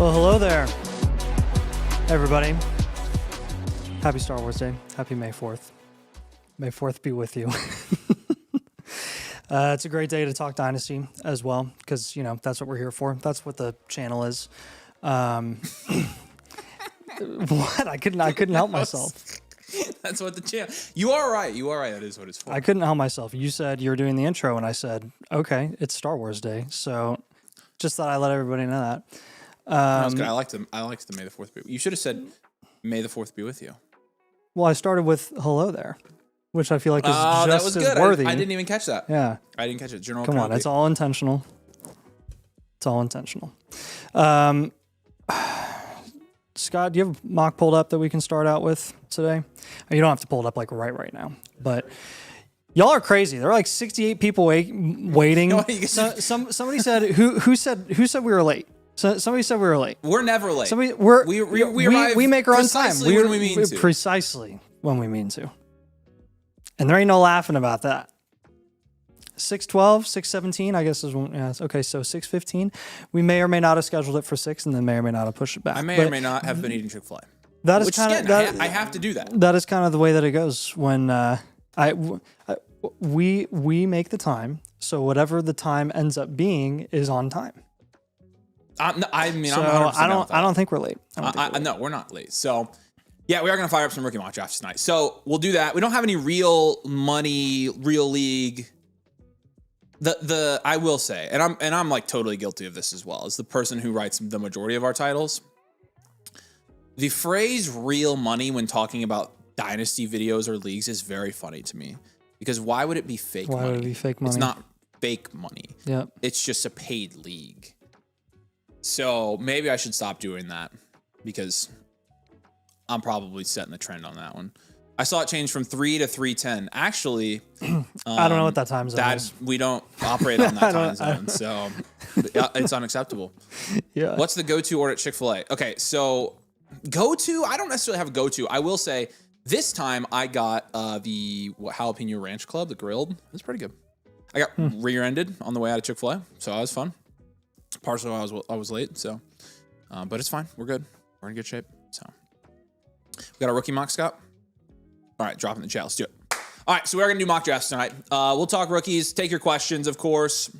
Well, hello there, everybody. Happy Star Wars Day. Happy May 4th. May 4th be with you. It's a great day to talk Dynasty as well, because, you know, that's what we're here for. That's what the channel is. What? I couldn't help myself. That's what the channel... You are right. That is what it's for. I couldn't help myself. You said you were doing the intro, and I said, okay, it's Star Wars Day. So just thought I'd let everybody know that. That's good. I liked the May the 4th be. You should have said May the 4th be with you. Well, I started with hello there, which I feel like is just that was good. as worthy. I didn't even catch that. Yeah. I didn't catch it. General Come on, Kenobi. it's all intentional. It's all intentional. Scott, do you have a mock pulled up that we can start out with today? You don't have to pull it up like right now, but y'all are crazy. There are like 68 people waiting. Somebody said who said we were late. So somebody said we were late. We're never late. We make our own time. When we mean to. Precisely when we mean to. And there ain't no laughing about that. 6:12, 6:17, I guess is when. Yeah, okay, so 6:15. We may or may not have scheduled it for 6, and then may or may not have pushed it back. I may or may not have been eating Chick-fil-A. That is kind of. I have to do that. That is kind of the way that it goes when we make the time. So whatever the time ends up being is on time. I'm 100% I don't think we're late. No, we're not late. So, yeah, we are going to fire up some rookie mock drafts tonight. So we'll do that. We don't have any real money, real league. I will say, and I'm like totally guilty of this as well, as the person who writes the majority of our titles. The phrase "real money" when talking about dynasty videos or leagues is very funny to me, because why would it be fake money? Why would it be fake money? It's not fake money. Yep. It's just a paid league. So maybe I should stop doing that, because I'm probably setting the trend on that one. I saw it change from 3 to 3:10. Actually, I don't know what that time zone is. We don't operate on that time zone, so it's unacceptable. Yeah. What's the go-to order at Chick-fil-A? Okay, so go-to, I don't necessarily have a go-to. I will say this time I got the Jalapeno Ranch Club, the grilled. It was pretty good. I got rear-ended on the way out of Chick-fil-A, so that was fun. Partially I was late, so but it's fine. We're good. We're in good shape. So we got a rookie mock, Scott. All right, drop in the chat. Let's do it. All right, so we're gonna do mock drafts tonight. We'll talk rookies, take your questions, of course,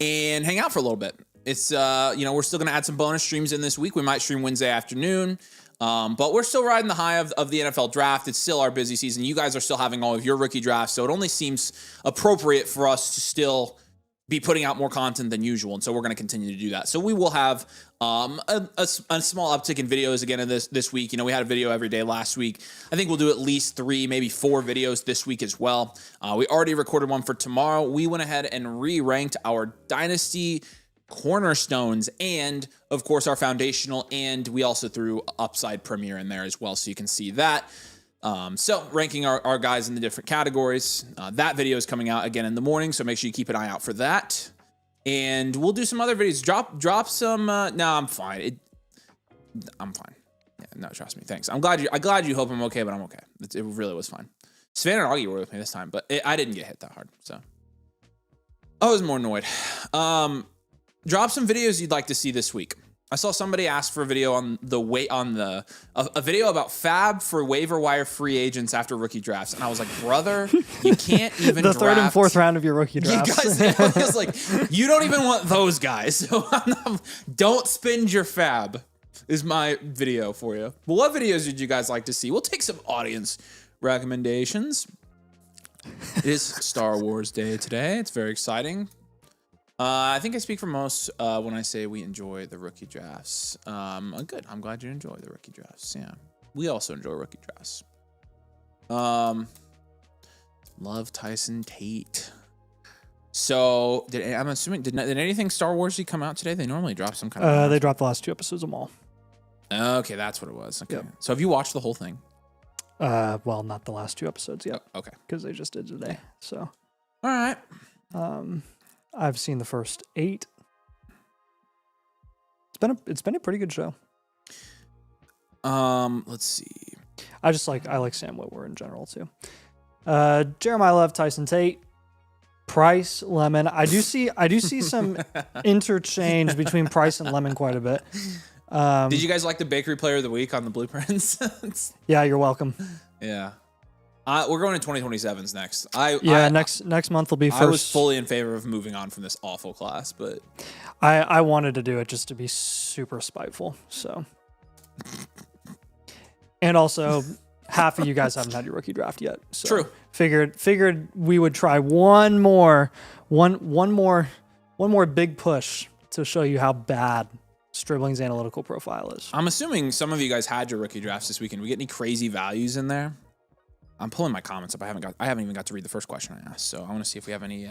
and hang out for a little bit. It's we're still gonna add some bonus streams in this week. We might stream Wednesday afternoon. But we're still riding the high of the NFL draft. It's still our busy season. You guys are still having all of your rookie drafts, so it only seems appropriate for us to still be putting out more content than usual, and so we're going to continue to do that. So we will have a small uptick in videos again in this week. You know, we had a video every day last week. I think we'll do at least 3, maybe 4 videos this week as well. We already recorded one for tomorrow. We went ahead and re-ranked our Dynasty cornerstones and, of course, our foundational, and we also threw Upside Premier in there as well, so you can see that. So ranking our guys in the different categories. That video is coming out again in the morning, so make sure you keep an eye out for that. And we'll do some other videos. Drop some. No, I'm fine. I'm fine. Yeah, no, trust me. Thanks. I'm glad you hope I'm okay, but I'm okay. It really was fine. Sven and Augie were with me this time, but I didn't get hit that hard, so I was more annoyed. Drop some videos you'd like to see this week. I saw somebody ask for a video on a video about fab for waiver wire free agents after rookie drafts, and I was like, brother, you can't even the draft. 3rd and 4th round of your rookie drafts. You guys, I was like, you don't even want those guys. So don't spend your fab. Is my video for you. Well, what videos did you guys like to see? We'll take some audience recommendations. It is Star Wars Day today. It's very exciting. I think I speak for most when I say we enjoy the rookie drafts. Good. I'm glad you enjoy the rookie drafts. Yeah. We also enjoy rookie drafts. Love Tyson Tate. So, I'm assuming, did anything Star Wars-y come out today? They normally drop some kind of... They dropped the last 2 episodes of Maul. Okay, that's what it was. Okay. Yep. So, have you watched the whole thing? Well, not the last 2 episodes yet. Oh, okay. Because they just did today, so... All right. I've seen the first 8. It's been a pretty good show. Let's see. I like Sam Witwer in general too. Jeremiah Love, Tyson Tate. Price, Lemon. I do see some interchange between Price and Lemon quite a bit. Did you guys like the Bakery Player of the Week on the blueprints? Yeah, you're welcome. Yeah. We're going to 2027s next. Next month will be first. I was fully in favor of moving on from this awful class, but I wanted to do it just to be super spiteful. So, and also, half of you guys haven't had your rookie draft yet. So true. Figured we would try one more big push to show you how bad Stribling's analytical profile is. I'm assuming some of you guys had your rookie drafts this weekend. We get any crazy values in there? I'm pulling my comments up. I haven't even got to read the first question I asked. So I want to see if we have any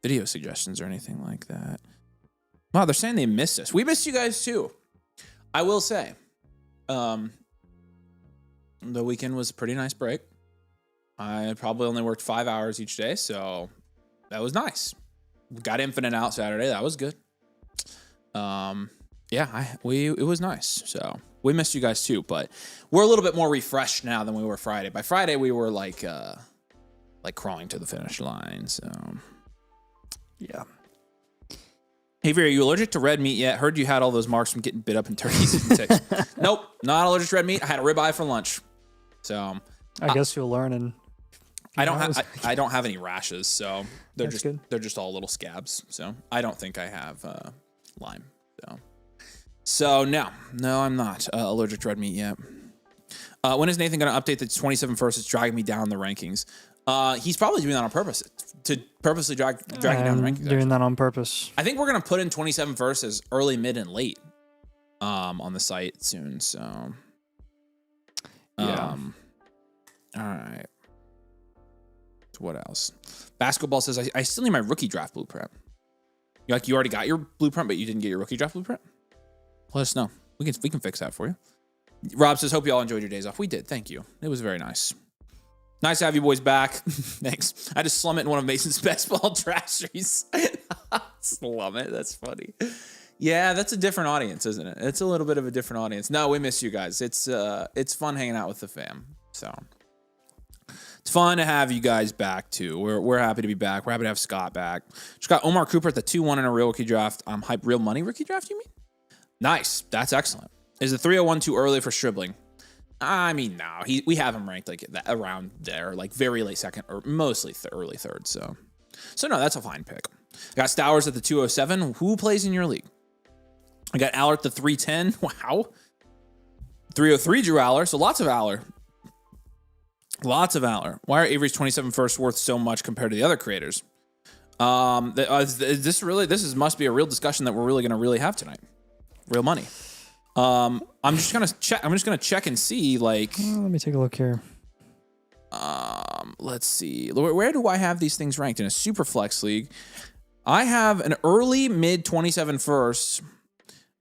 video suggestions or anything like that. Wow, they're saying they missed us. We missed you guys too. I will say, the weekend was a pretty nice break. I probably only worked 5 hours each day, so that was nice. Got Infinite out Saturday. That was good. It was nice. So we missed you guys too, but we're a little bit more refreshed now than we were Friday. By Friday, we were like crawling to the finish line. So yeah. Hey, Vera, are you allergic to red meat yet? Heard you had all those marks from getting bit up in turkeys and ticks. Nope, not allergic to red meat. I had a ribeye for lunch. So I guess you'll learn. And I don't have any rashes, so That's good. they're just all little scabs. So I don't think I have Lyme. So no, I'm not allergic to red meat yet. When is Nathan going to update the 27 first? It's dragging me down the rankings. He's probably doing that on purpose to purposely drag you down the rankings. Doing that on purpose. I think we're going to put in 27 first as early, mid, and late on the site soon. So yeah. All right. What else? Basketball says I still need my rookie draft blueprint. You already got your blueprint, but you didn't get your rookie draft blueprint? Let us know. We can fix that for you. Rob says, hope you all enjoyed your days off. We did. Thank you. It was very nice. Nice to have you boys back. Thanks. I just slum it in one of Mason's best ball trasheries. Slum it. That's funny. Yeah, that's a different audience, isn't it? It's a little bit of a different audience. No, we miss you guys. It's fun hanging out with the fam. So it's fun to have you guys back too. We're happy to be back. We're happy to have Scott back. Just got Omar Cooper at the 2-1 in a real rookie draft. Hype real money rookie draft, you mean? Nice. That's excellent. Is the 301 too early for Stribling? I mean, no. We have him ranked like around there, like very late second or mostly early third. So no, that's a fine pick. I got Stowers at the 207. Who plays in your league? I got Aller at the 310. Wow. 303 Drew Aller. So lots of Aller. Lots of Aller. Why are Avery's 27 first worth so much compared to the other creators? This must be a real discussion that we're really going to really have tonight. Real money. I'm just gonna check and see. Like, let me take a look here. Let's see. Where do I have these things ranked in a super flex league? I have an early mid 27 first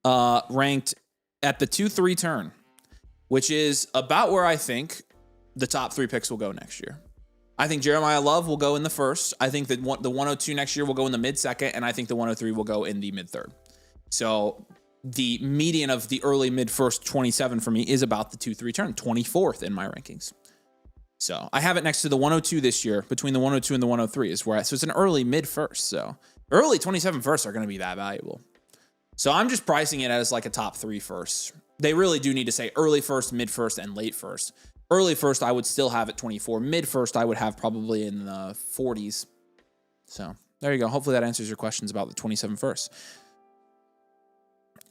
ranked at the 2-3 turn, which is about where I think the top 3 picks will go next year. I think Jeremiah Love will go in the first. I think that the 102 next year will go in the mid second, and I think the 103 will go in the mid third. So the median of the early mid first 27 for me is about the 2-3 turn, 24th in my rankings. So I have it next to the 102 this year. Between the 102 and the 103 is so it's an early mid first. So early 27 firsts are going to be that valuable. So I'm just pricing it as like a top 3 first. They really do need to say early first, mid first, and late first. Early first, I would still have at 24. Mid first, I would have probably in the 40s. So there you go. Hopefully that answers your questions about the 27 first.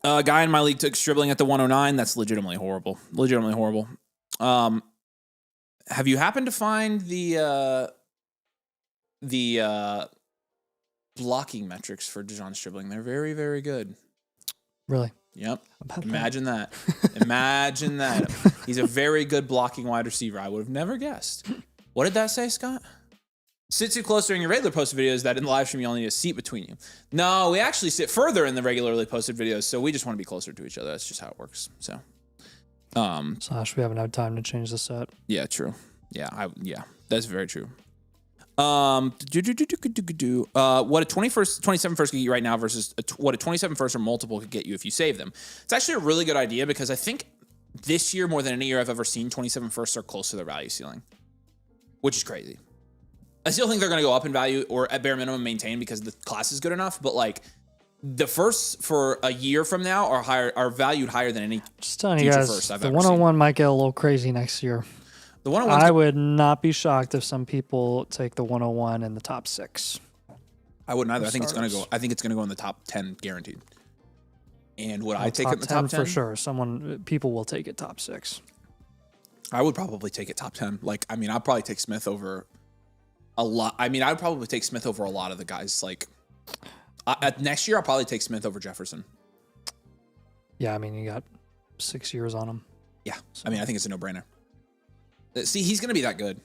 A guy in my league took Stribling at the 109. That's legitimately horrible. Legitimately horrible. Have you happened to find the blocking metrics for DeJon Stribling? They're very, very good. Really? Yep. Imagine that. Imagine that. He's a very good blocking wide receiver. I would have never guessed. What did that say, Scott? Sit too close during your regular posted videos that in the live stream you only need a seat between you. No, we actually sit further in the regularly posted videos, so we just want to be closer to each other. That's just how it works. So, Slash, we haven't had time to change the set. Yeah, true. Yeah, that's very true. What a 27 first could get you right now versus what a 27 first or multiple could get you if you save them. It's actually a really good idea because I think this year more than any year I've ever seen 27 firsts are close to their value ceiling, which is crazy. I still think they're going to go up in value or at bare minimum maintain because the class is good enough. But like the firsts for a year from now are valued higher than any Just telling you future guys, first I've the ever 101 might get a little crazy next year. The 101. I would not be shocked if some people take the 101 in the top 6. I wouldn't either. I think it's going to go. I think it's going to go in the top 10 guaranteed. And would I take it in the top 10 for sure? People will take it top 6. I would probably take it top 10. Like, I mean, I'd probably take Smith over a lot. I mean, I would probably take Smith over a lot of the guys. Like, next year, I'll probably take Smith over Jefferson. Yeah, I mean, you got 6 years on him. Yeah, so. I mean, I think it's a no-brainer. See, he's going to be that good.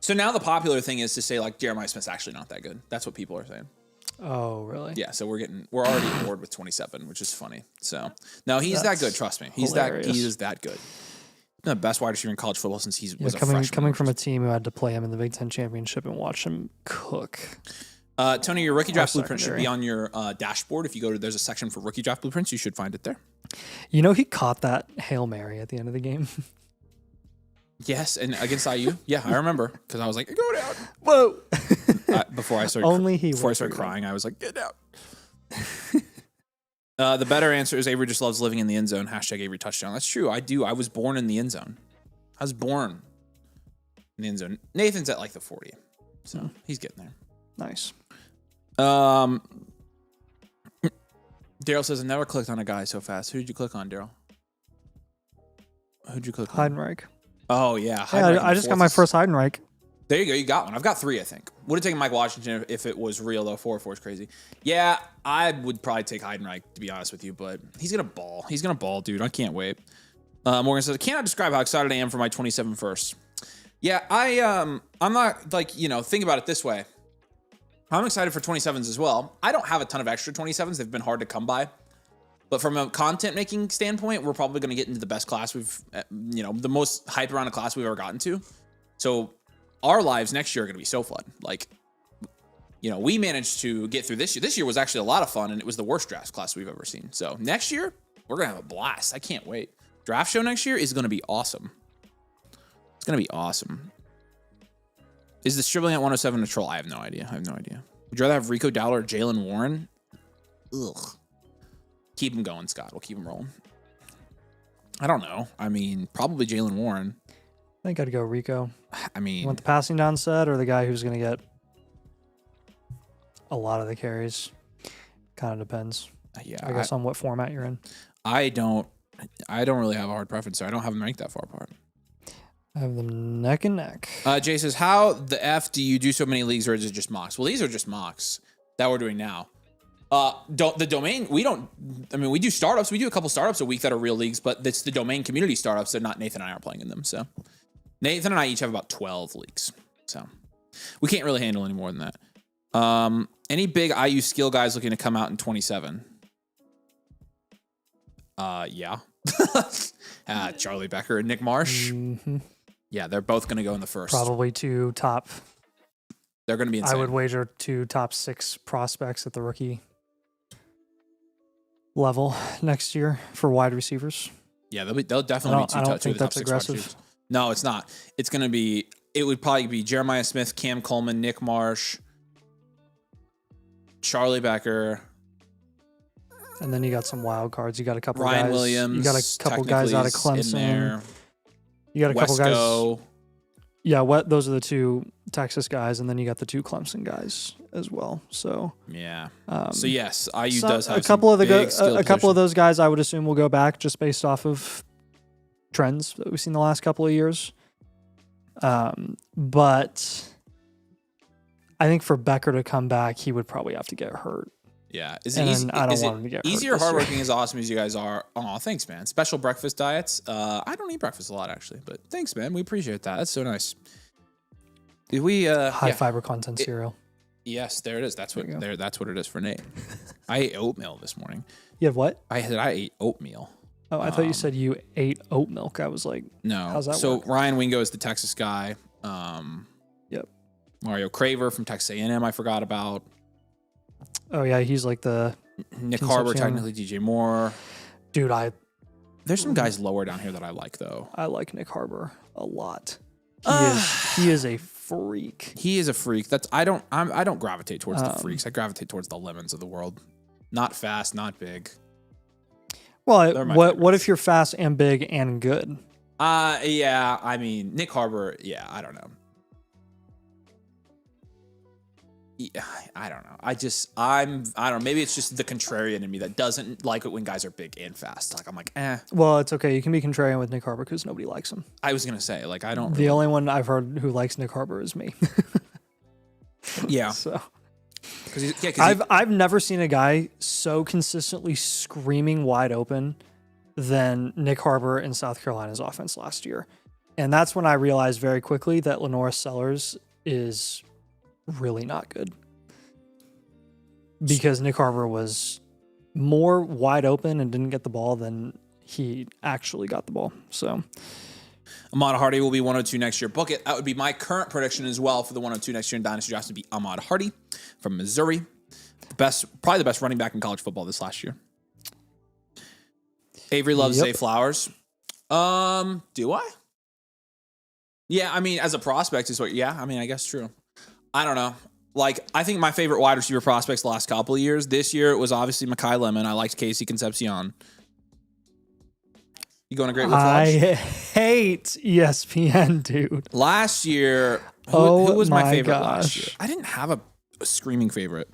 So now the popular thing is to say, like, Jeremiah Smith's actually not that good. That's what people are saying. Oh, really? Yeah, so we're already bored with 27, which is funny. So, no, he's that good. Trust me. He is that good. The best wide receiver in college football since he was a freshman. Coming from a team who had to play him in the Big Ten championship and watch him cook. Tony, your rookie draft blueprint should be on your dashboard. If you go to, there's a section for rookie draft blueprints. You should find it there. You know, he caught that Hail Mary at the end of the game. Yes, and against IU. Yeah, I remember because I was like, go down. Whoa. Before I started crying, I was like, get out. The better answer is Avery just loves living in the end zone. Hashtag Avery touchdown. That's true. I do. I was born in the end zone. I was born in the end zone. Nathan's at like the 40. So he's getting there. Nice. Daryl says, I never clicked on a guy so fast. Who did you click on, Daryl? Who'd you click on? Heidenreich. Oh, yeah. I just got my first Heidenreich. There you go. You got one. I've got 3, I think. Would have taken Mike Washington if it was real, though. 4-4 is crazy. Yeah, I would probably take Heidenreich, to be honest with you, but he's going to ball. He's going to ball, dude. I can't wait. Morgan says, I cannot describe how excited I am for my 27 first. Yeah, I'm not, like, think about it this way. I'm excited for 27s as well. I don't have a ton of extra 27s. They've been hard to come by. But from a content making standpoint, we're probably going to get into the best class the most hype around a class we've ever gotten to. So our lives next year are going to be so fun. Like, we managed to get through this year. This year was actually a lot of fun, and it was the worst draft class we've ever seen. So next year, we're going to have a blast. I can't wait. Draft show next year is going to be awesome. It's going to be awesome. Is the Stribbling at 107 a troll? I have no idea. Would you rather have Rico Dowdle or Jalen Warren? Ugh. Keep him going, Scott. We'll keep him rolling. I don't know. I mean, probably Jalen Warren. I think I'd go Rico. I mean, you want the passing down set or the guy who's going to get a lot of the carries? Kind of depends. Yeah, I guess on what format you're in. I don't really have a hard preference, so I don't have them ranked that far apart. I have them neck and neck. Jay says, how the F do you do so many leagues, or is it just mocks? Well, these are just mocks that we're doing now. The domain, we do startups. We do a couple startups a week that are real leagues, but it's the domain community startups that not Nathan and I are playing in them. So Nathan and I each have about 12 leagues. So we can't really handle any more than that. Any big IU skill guys looking to come out in 27? Yeah. Charlie Becker and Nick Marsh. Mm-hmm. Yeah, they're both going to go in the first. Probably 2 top. They're going to be insane. I would wager 2 top 6 prospects at the rookie level next year for wide receivers. Yeah, they'll definitely be two of the top 6 aggressive. No, it's not. It would probably be Jeremiah Smith, Cam Coleman, Nick Marsh, Charlie Becker. And then you got some wild cards. You got a couple Ryan guys. Williams. You got a couple guys out of Clemson. You got a couple guys. Yeah, those are the 2 Texas guys, and then you got the 2 Clemson guys as well. So yeah. So yes, IU does have a couple of a couple of those guys. I would assume will go back just based off of trends that we've seen the last couple of years. But I think for Becker to come back, he would probably have to get hurt. Yeah. Is it easy or hardworking as awesome as you guys are? Oh, thanks, man. Special breakfast diets. I don't eat breakfast a lot, actually, but thanks, man. We appreciate that. That's so nice. High fiber content cereal. Yes, there it is. That's what it is for Nate. I ate oatmeal this morning. You have what? I ate oatmeal. Oh, I thought you said you ate oat milk. I was like, no. How's that So work? Ryan Wingo is the Texas guy. Yep. Mario Craver from Texas A&M. I forgot about. Oh yeah, he's like the Nick Harbor, technically DJ Moore. Dude, there's some guys lower down here that I like though. I like Nick Harbor a lot. He is a freak. He is a freak. I don't gravitate towards the freaks. I gravitate towards the lemons of the world. Not fast, not big. Well, what if you're fast and big and good? Yeah. I mean, Nick Harbor. Yeah, I don't know. Yeah, I don't know. I don't know. Maybe it's just the contrarian in me that doesn't like it when guys are big and fast. Like I'm like, eh. Well, it's okay. You can be contrarian with Nick Harbor because nobody likes him. I was gonna say, like, I don't. The only one I've heard who likes Nick Harbor is me. Yeah. So. I've never seen a guy so consistently screaming wide open than Nick Harbor in South Carolina's offense last year. And that's when I realized very quickly that Lenora Sellers is really not good. Because Nick Harbor was more wide open and didn't get the ball than he actually got the ball. So Ahmad Hardy will be 102 next year. Book it. That would be my current prediction as well for the 102 next year in Dynasty Drafts to be Ahmad Hardy from Missouri. Probably the best running back in college football this last year. Avery loves Zay Flowers. Do I? Yeah, I mean, as a prospect is what, yeah, I mean, I guess true. I don't know. Like, I think my favorite wide receiver prospects the last couple of years, this year it was obviously Mekhi Lemon. I liked Casey Concepcion. You going to Great Wolf Lodge? I hate ESPN, dude. Last year, who was my favorite gosh. last year? I didn't have a screaming favorite.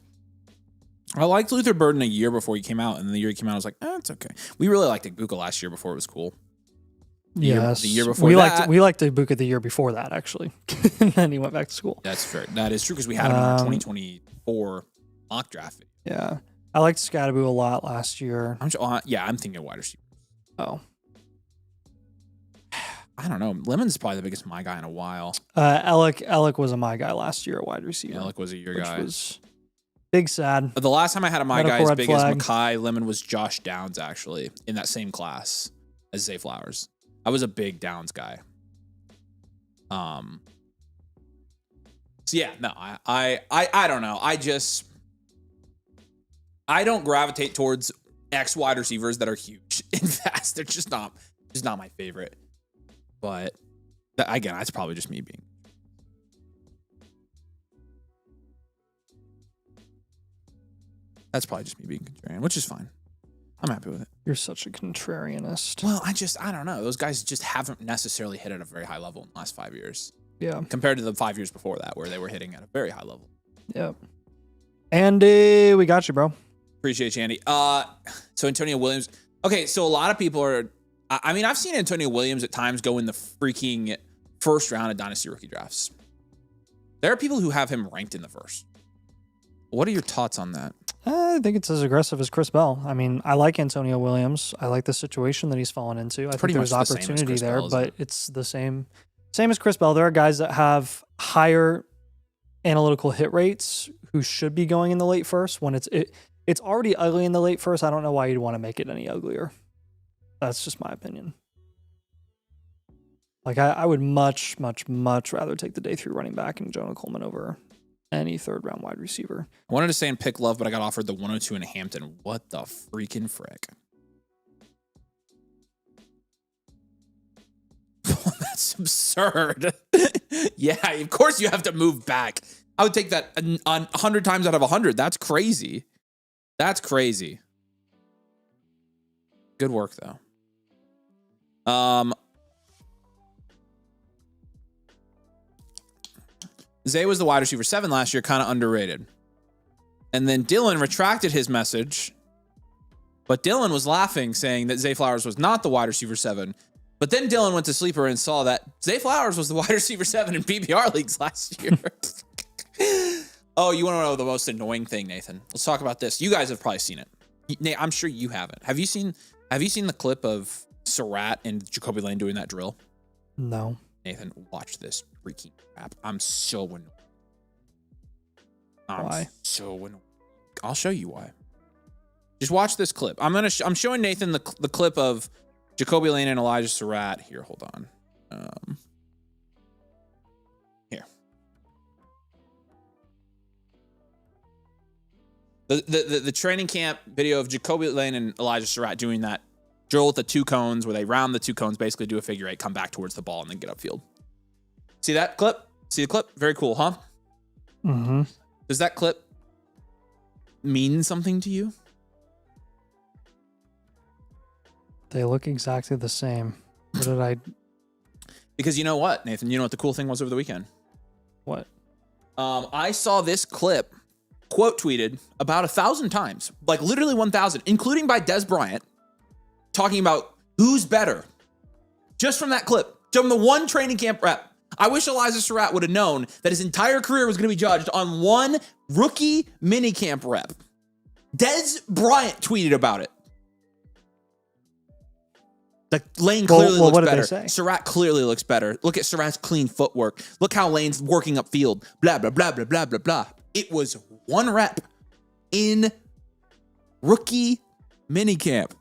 I liked Luther Burden a year before he came out, and the year he came out, I was like, it's okay. We really liked Ibuka last year before it was cool. The year before we liked Ibuka the year before that, actually. And then he went back to school. That's fair. That is true because we had him in our 2024 mock draft video. Yeah. I liked Scadaboo a lot last year. I'm thinking wide receiver. Oh. I don't know. Lemon's probably the biggest my guy in a while. Alec was a my guy last year, a wide receiver. Alec was a your guy. Which was big sad. But the last time I had a my guy as big flag. as Mekhi Lemon was Josh Downs, actually, in that same class as Zay Flowers. I was a big Downs guy. So yeah, no, I don't know. I don't gravitate towards X wide receivers that are huge and fast. They're just not my favorite. But again, that's probably just me being. That's probably just me being contrarian, which is fine. I'm happy with it. You're such a contrarianist. Well, I don't know. Those guys just haven't necessarily hit at a very high level in the last 5 years. Yeah. Compared to the 5 years before that, where they were hitting at a very high level. Yep. Andy, we got you, bro. Appreciate you, Andy. So Antonio Williams. Okay, so a lot of people are. I mean, I've seen Antonio Williams at times go in the freaking first round of Dynasty rookie drafts. There are people who have him ranked in the first. What are your thoughts on that? I think it's as aggressive as Chris Bell. I mean, I like Antonio Williams. I like the situation that he's fallen into. I think there's opportunity there, but it's the same as Chris Bell. There are guys that have higher analytical hit rates who should be going in the late first. When it's already ugly in the late first, I don't know why you'd want to make it any uglier. That's just my opinion. Like, I would much, much, much rather take the day 3 running back and Jonah Coleman over any third round wide receiver. I wanted to say in pick love, but I got offered the 102 in Hampton. What the freaking frick? That's absurd. Yeah, of course you have to move back. I would take that 100 times out of 100. That's crazy. That's crazy. Good work, though. Zay was the wide receiver 7 last year, kind of underrated. And then Dylan retracted his message, but Dylan was laughing, saying that Zay Flowers was not the wide receiver 7. But then Dylan went to Sleeper and saw that Zay Flowers was the wide receiver 7 in PPR leagues last year. Oh, you want to know the most annoying thing, Nathan? Let's talk about this. You guys have probably seen it. Nate, I'm sure you haven't. Have you seen the clip of Surratt and Jacoby Lane doing that drill? No. Nathan, watch this freaking crap. I'm so annoyed. Why? So annoyed. I'll show you why. Just watch this clip. I'm showing Nathan the clip of Jacoby Lane and Elijah Surratt. Here, hold on. Here. The training camp video of Jacoby Lane and Elijah Surratt doing that drill with the 2 cones where they round the 2 cones, basically do a figure 8, come back towards the ball, and then get upfield. See that clip? See the clip? Very cool, huh? Mm-hmm. Does that clip mean something to you? They look exactly the same. What did I... Because you know what, Nathan? You know what the cool thing was over the weekend? What? I saw this clip quote tweeted about 1,000 times, like literally 1,000, including by Des Bryant, talking about who's better. Just from that clip, from the one training camp rep. I wish Elijah Surratt would have known that his entire career was going to be judged on one rookie minicamp rep. Des Bryant tweeted about it. Like Lane clearly looks what better. Did they say? Surratt clearly looks better. Look at Surratt's clean footwork. Look how Lane's working upfield. Blah, blah, blah, blah, blah, blah, blah. It was one rep in rookie minicamp.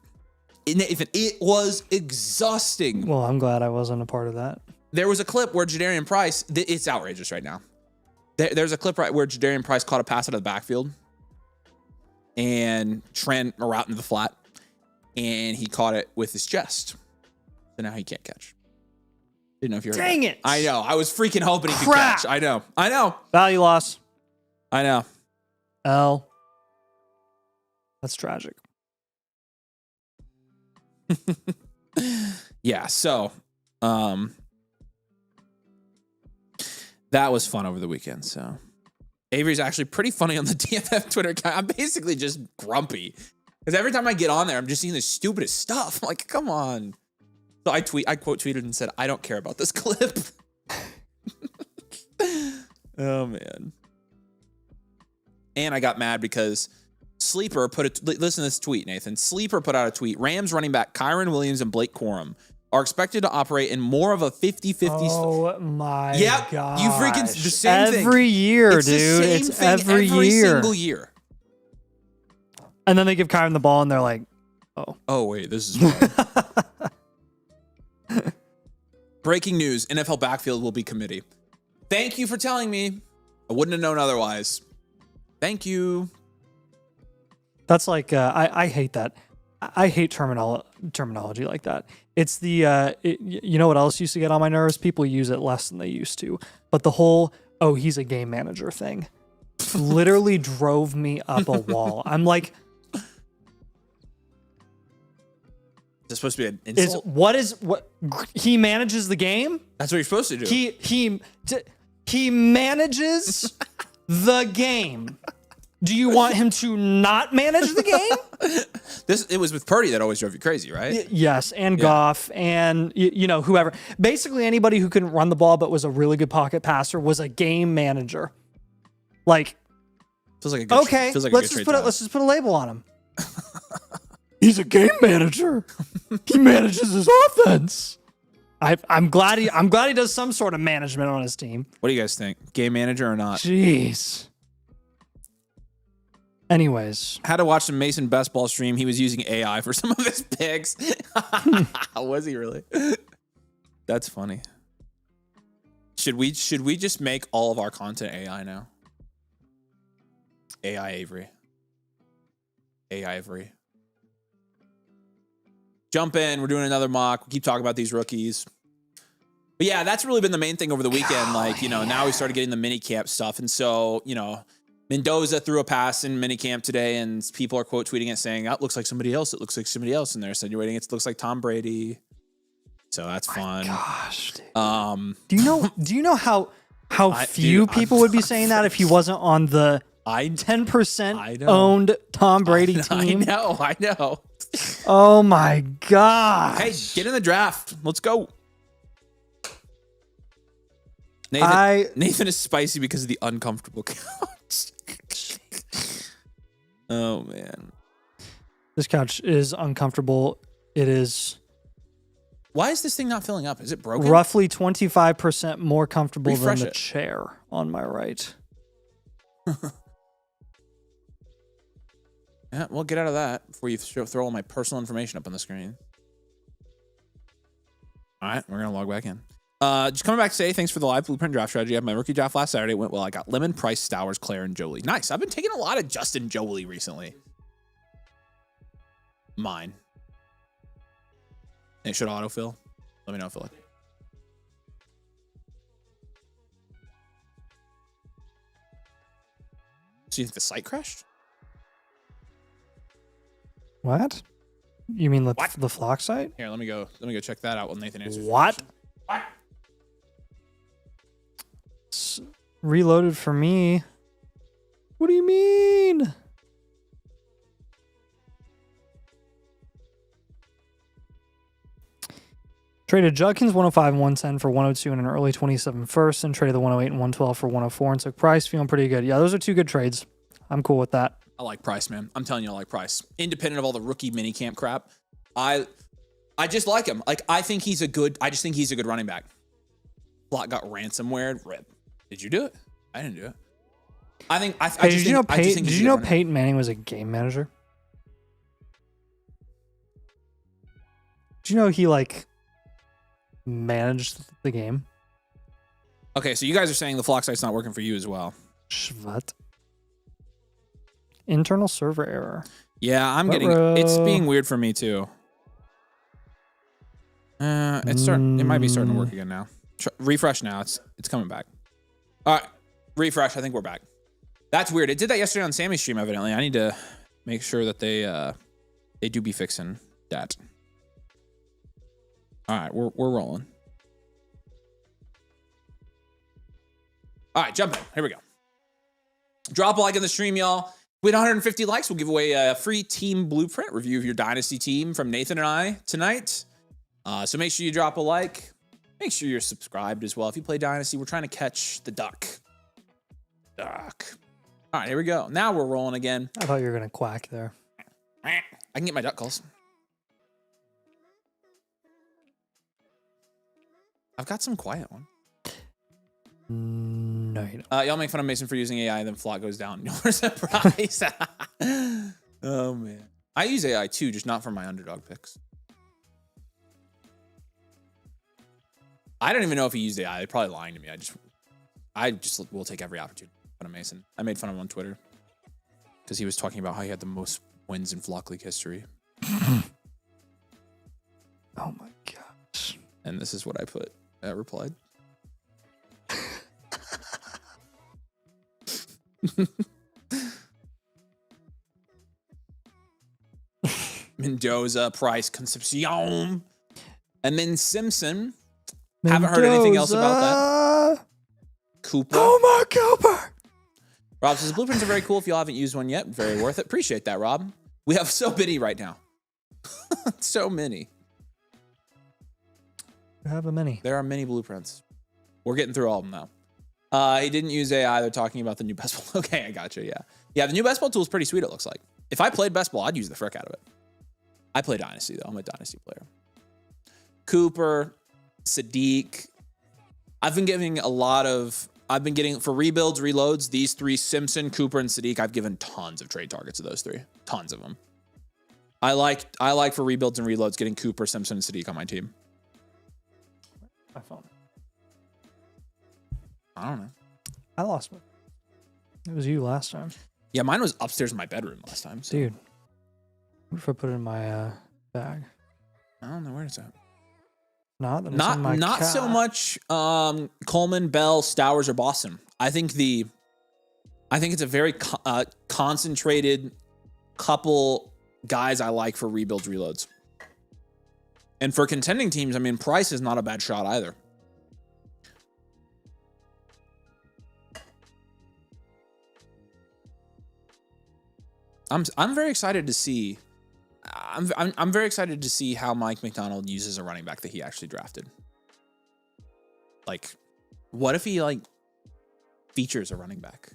It was exhausting. Well, I'm glad I wasn't a part of that. There was a clip where Jadarian Price, it's outrageous right now. There's a clip right where Jadarian Price caught a pass out of the backfield and ran a route into the flat, and he caught it with his chest. So now he can't catch. Didn't know if you heard Dang it. I know. I was freaking hoping he could catch. I know. Value loss. I know. L. That's tragic. Yeah, so that was fun over the weekend. So Avery's actually pretty funny on the DFF Twitter account. I'm basically just grumpy because every time I get on there, I'm just seeing the stupidest stuff. I'm like, come on. So I quote tweeted and said, I don't care about this clip. Oh man. And I got mad because Sleeper listen to this tweet, Nathan. Sleeper put out a tweet. Rams running back Kyron Williams and Blake Corum are expected to operate in more of a 50-50. Oh my god. You freaking the same thing. Every year, it's dude. The same it's thing every year. Single year. And then they give Kyron the ball and they're like, oh wait, this is wrong. Breaking news, NFL backfield will be committee. Thank you for telling me. I wouldn't have known otherwise. Thank you. That's like, I hate that. I hate terminology like that. It's the, you know what else used to get on my nerves? People use it less than they used to. But the whole, oh, he's a game manager thing literally drove me up a wall. I'm like, is this supposed to be an insult? What he manages the game? That's what you're supposed to do. He manages the game. Do you want him to not manage the game? It was with Purdy that always drove you crazy, right? Yes, and Goff and whoever. Basically anybody who couldn't run the ball but was a really good pocket passer was a game manager. Like, feels like a good let's just put a label on him. He's a game manager. He manages his offense. I'm glad he does some sort of management on his team. What do you guys think? Game manager or not? Jeez. Anyways, had to watch some Mason Best Ball stream. He was using AI for some of his picks. Was he really? That's funny. Should we just make all of our content AI now? AI Avery. AI Avery. Jump in. We're doing another mock. We keep talking about these rookies. But yeah, that's really been the main thing over the weekend. Like, now we started getting the mini camp stuff. And so, Mendoza threw a pass in minicamp today, and people are quote tweeting it saying, "Oh, it looks like somebody else. It looks like somebody else." And they're insinuating it looks like Tom Brady. So that's fun. Gosh, dude. Do you know how few people would be saying that if he wasn't on the 10% owned Tom Brady team? I know. Oh my god. Hey, get in the draft. Let's go. Nathan is spicy because of the uncomfortable couch. Oh man, this couch is uncomfortable. It is. Why is this thing not filling up? Is it broken? Roughly 25% more comfortable Refresh than the it. chair on my right. Yeah, well, get out of that before you throw all my personal information up on the screen. All right, we're gonna log back in. Just coming back to say thanks for the live blueprint draft strategy. I had my rookie draft last Saturday. It went well. I got Lemon, Price, Stowers, Claire, and Jolie. Nice. I've been taking a lot of Justin Jolie recently. Mine. And it should autofill. Let me know if it So you think the site crashed? What? You mean the Flock site? Here, let me go check that out while Nathan answers. What? It's reloaded for me. What do you mean? Traded Judkins 105 and 110 for 102 and an early 27 first, and traded the 108 and 112 for 104 and took Price. Feeling pretty good. Yeah, those are two good trades. I'm cool with that. I like Price, man. I'm telling you, I like Price. Independent of all the rookie minicamp crap, I just like him. Like, I just think he's a good running back. Block got ransomware. Rip. Did you do it? I didn't do it. Did you know Peyton Manning was a game manager? Did you know he managed the game? Okay, so you guys are saying the Flock site's not working for you as well. What? Internal server error. Yeah, it's being weird for me too. It might be starting to work again now. Refresh now. It's coming back. All right, refresh. I think we're back. That's weird. It did that yesterday on Sammy's stream. Evidently, I need to make sure that they do be fixing that. All right, we're rolling. All right, jump in. Here we go. Drop a like in the stream, y'all. With 150 likes, we'll give away a free team blueprint review of your Dynasty team from Nathan and I tonight. So make sure you drop a like. Make sure you're subscribed as well. If you play Dynasty, we're trying to catch the duck. All right, here we go. Now we're rolling again. I thought you were going to quack there. I can get my duck calls. I've got some quiet one. No, you don't. Y'all make fun of Mason for using AI, then Flock goes down. No surprise. Oh, man. I use AI too, just not for my underdog picks. I don't even know if he used AI. They're probably lying to me. I just will take every opportunity to make fun of Mason. I made fun of him on Twitter because he was talking about how he had the most wins in Flock League history. Oh my gosh. And this is what I replied. Mendoza, Price, Concepcion, and then Simpson. Haven't heard anything else about that. Cooper. Oh my Cooper. Rob says blueprints are very cool. If you haven't used one yet, very worth it. Appreciate that, Rob. We have so many right now. So many. You have a many. There are many blueprints. We're getting through all of them now. He didn't use AI. They're talking about the new best ball. Okay, I got you. Yeah, the new best ball tool is pretty sweet. It looks like. If I played best ball, I'd use the frick out of it. I play Dynasty though. I'm a Dynasty player. Cooper, Sadiq. I've been getting for rebuilds, reloads, these three, Simpson, Cooper, and Sadiq. I've given tons of trade targets to those three. Tons of them. I like for rebuilds and reloads getting Cooper, Simpson, and Sadiq on my team. My phone. I don't know. I lost it. It was you last time. Yeah, mine was upstairs in my bedroom last time. So. Dude. What if I put it in my bag? I don't know where it's at. Not so much Coleman, Bell, Stowers, or Boston. I think it's a very concentrated couple guys I like for rebuilds, reloads. And for contending teams, I mean, Price is not a bad shot either. I'm very excited to see. I'm very excited to see how Mike McDonald uses a running back that he actually drafted. Like, what if he features a running back?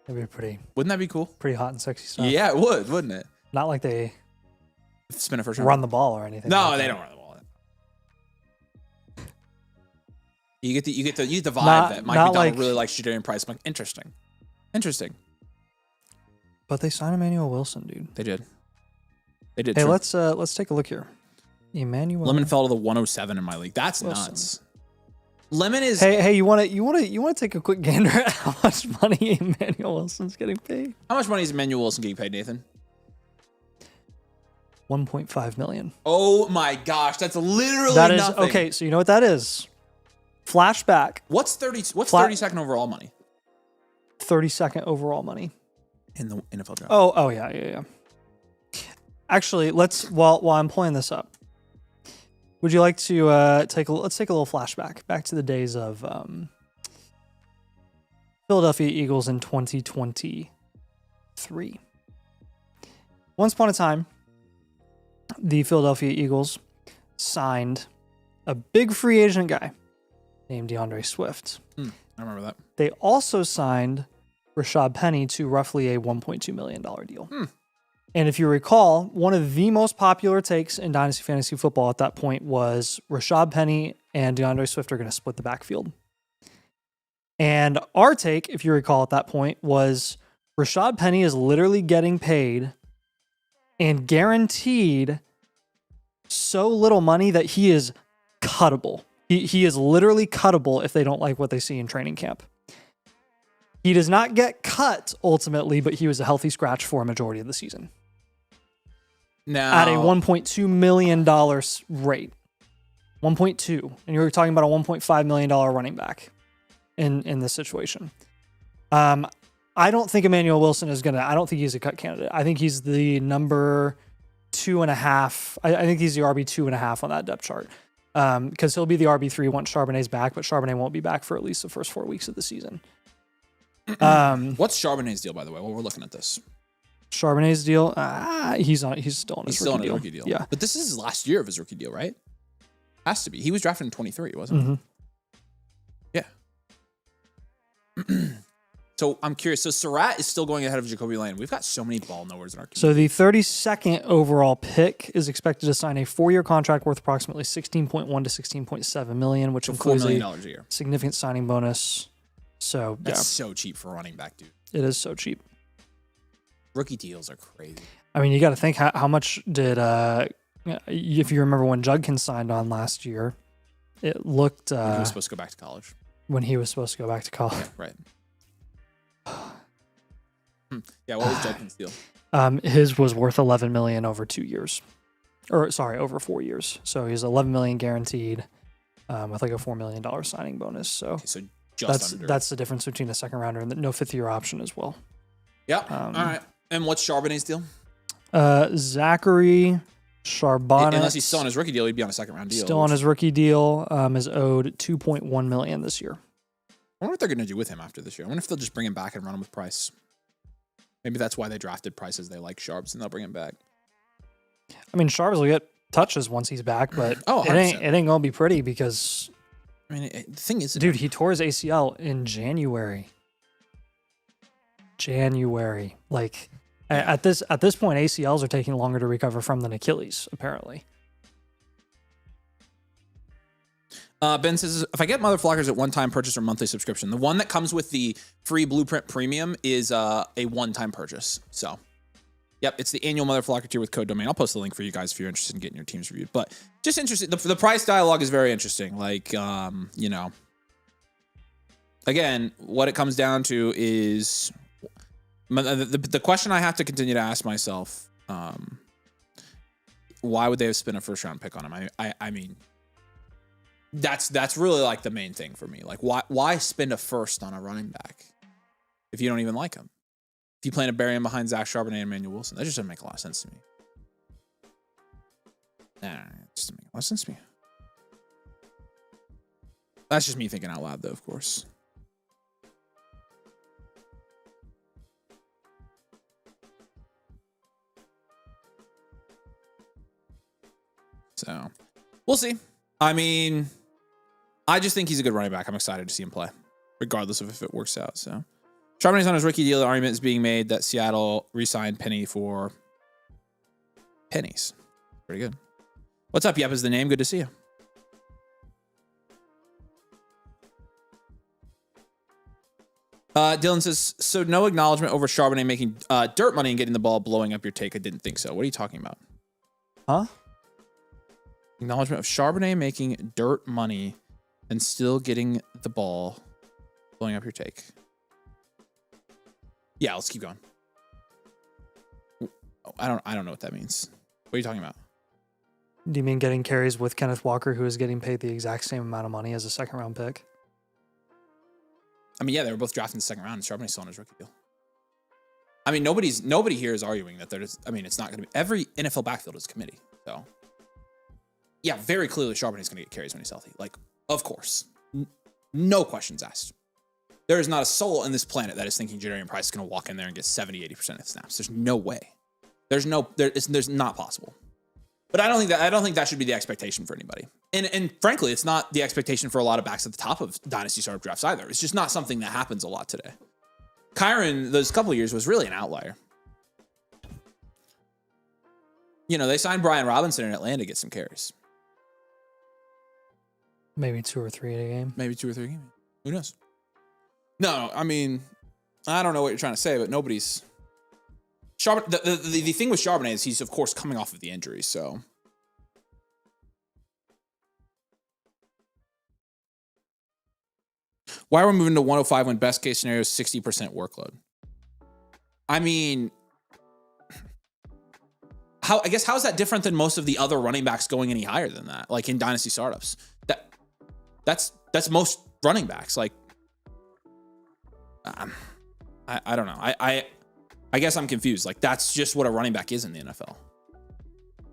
That'd be Wouldn't that be cool? pretty hot and sexy stuff. Yeah, it would, wouldn't it? Not like they Spin a first round. run the ball or anything. No, like they that. don't run the ball. You get the vibe that Mike McDonald really likes Jadarian Price. I'm like, interesting. But they signed Emmanuel Wilson, dude. They did. Hey, true. Let's take a look here. Emmanuel. Lemon fell to the 107 in my league. That's Wilson. Nuts. Lemon is. Hey, you want to take a quick gander at how much money Emmanuel Wilson's getting paid? How much money is Emmanuel Wilson getting paid, Nathan? $1.5 million. Oh my gosh, that's literally nothing. Okay. So you know what that is? Flashback. What's 30 second overall money? 32nd overall money in the NFL draft. Oh yeah. Actually, while I'm pulling this up, would you like to let's take a little flashback back to the days of Philadelphia Eagles in 2023. Once upon a time, the Philadelphia Eagles signed a big free agent guy named DeAndre Swift. I remember that. They also signed Rashad Penny to roughly a $1.2 million deal. And if you recall, one of the most popular takes in Dynasty Fantasy Football at that point was Rashad Penny and DeAndre Swift are going to split the backfield. And our take, if you recall at that point, was Rashad Penny is literally getting paid and guaranteed so little money that he is cuttable. He is literally cuttable if they don't like what they see in training camp. He does not get cut ultimately, but he was a healthy scratch for a majority of the season. Now, At a $1.2 million rate. 1.2. And you're talking about a $1.5 million running back in this situation. I don't think Emmanuel Wilson is I don't think he's a cut candidate. I think he's the number 2.5. I think he's the RB 2.5 on that depth chart. Because he'll be the RB3 once Charbonnet's back, but Charbonnet won't be back for at least the first 4 weeks of the season. What's Charbonnet's deal, by the way, while we're looking at this? Charbonnet's deal, he's still on his rookie deal. Yeah. But this is his last year of his rookie deal, right? Has to be. He was drafted in 23, wasn't he? Yeah. So I'm curious. So Surratt is still going ahead of Jacoby Lane. We've got so many ball knowers in our community. So the 32nd overall pick is expected to sign a 4-year contract worth approximately $16.1 to $16.7 million, which includes $4 million a year. Significant signing bonus. So that's so cheap for a running back, dude. It is so cheap. Rookie deals are crazy. I mean, you got to think how much did if you remember when Judkins signed on last year, it looked when he was supposed to go back to college. When he was supposed to go back to college, yeah, right? Yeah, what was Judkins' deal? His was worth $11 million over 2 years, over 4 years. So he's $11 million guaranteed, with like a $4 million signing bonus. So, that's the difference between a second rounder and no 5th-year option as well. Yep. All right. And what's Charbonnet's deal? Zachary Charbonnet. Unless he's still on his rookie deal, he'd be on a second round deal. Still on his rookie deal. Is owed $2.1 million this year. I wonder what they're going to do with him after this year. I wonder if they'll just bring him back and run him with Price. Maybe that's why they drafted Price, as they like Sharps, and they'll bring him back. I mean, Sharps will get touches once he's back, but it ain't gonna be pretty because. I mean, the thing is, dude, he tore his ACL in January. Like at this point, ACLs are taking longer to recover from than Achilles, apparently. Ben says, if I get Motherflockers at one-time purchase or monthly subscription, the one that comes with the free Blueprint Premium is a one-time purchase. So, yep, it's the annual Motherflocker tier with code domain. I'll post the link for you guys if you're interested in getting your teams reviewed. But just interesting. The price dialogue is very interesting. Like, again, what it comes down to is the question I have to continue to ask myself, why would they have spent a first-round pick on him? I mean... That's really like the main thing for me. Like, why spend a first on a running back if you don't even like him? If you plan to bury him behind Zach Charbonnet and Emmanuel Wilson, that just doesn't make a lot of sense to me. It just doesn't make a lot of sense to me. That's just me thinking out loud, though, of course. So, we'll see. I mean... I just think he's a good running back. I'm excited to see him play, regardless of if it works out. So, Charbonnet's on his rookie deal. The argument is being made that Seattle re-signed Penny for pennies. Pretty good. What's up, Yep? Is the name? Good to see you. Dylan says, so no acknowledgement over Charbonnet making dirt money and getting the ball, blowing up your take. I didn't think so. What are you talking about? Huh? Acknowledgement of Charbonnet making dirt money and still getting the ball, blowing up your take. Yeah, let's keep going. I don't know what that means. What are you talking about? Do you mean getting carries with Kenneth Walker, who is getting paid the exact same amount of money as a second round pick? I mean, yeah, they were both drafted in the second round, and Charbonnet's still on his rookie deal. I mean, nobody here is arguing that there's. I mean, it's not going to be every NFL backfield is a committee. So, yeah, very clearly Charbonnet's going to get carries when he's healthy. Like, of course, no questions asked. There is not a soul on this planet that is thinking Jadarian Price is going to walk in there and get 70-80% of the snaps. There's no way. There's not possible. But I don't think that should be the expectation for anybody. And frankly, it's not the expectation for a lot of backs at the top of Dynasty startup drafts either. It's just not something that happens a lot today. Kyren, those couple of years, was really an outlier. You know, they signed Brian Robinson in Atlanta to get some carries. Maybe 2 or 3 a game. Maybe 2 or 3 a game. Who knows? No, I mean, I don't know what you're trying to say, but nobody's... The thing with Charbonnet is he's, of course, coming off of the injury, so... Why are we moving to 105 when best case scenario is 60% workload? I mean, how is that different than most of the other running backs going any higher than that? Like in dynasty startups, that's most running backs. Like, I don't know. I guess I'm confused. Like that's just what a running back is in the NFL.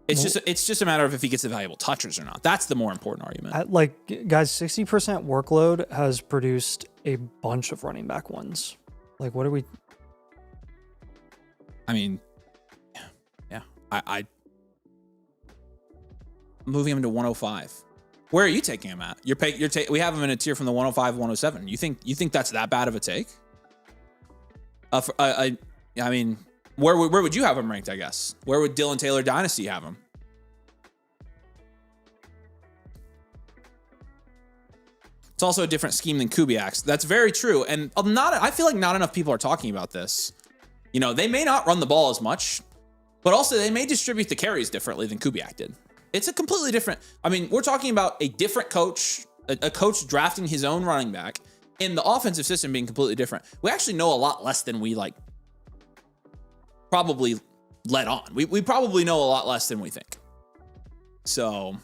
It's just a matter of if he gets the valuable touches or not. That's the more important argument. Like, guys, 60% workload has produced a bunch of running back ones. Like, what are we? I mean, yeah. I moving him to 105. Where are you taking him at? We have him in a tier from the 105, 107. You think that's that bad of a take? I mean. Where would you have him ranked, I guess? Where would Dylan Taylor Dynasty have him? It's also a different scheme than Kubiak's. That's very true. And I feel like not enough people are talking about this. You know, they may not run the ball as much, but also they may distribute the carries differently than Kubiak did. It's a completely different... I mean, we're talking about a different coach, a coach drafting his own running back, and the offensive system being completely different. We actually know a lot less than we, like, probably let on. We probably know a lot less than we think. So,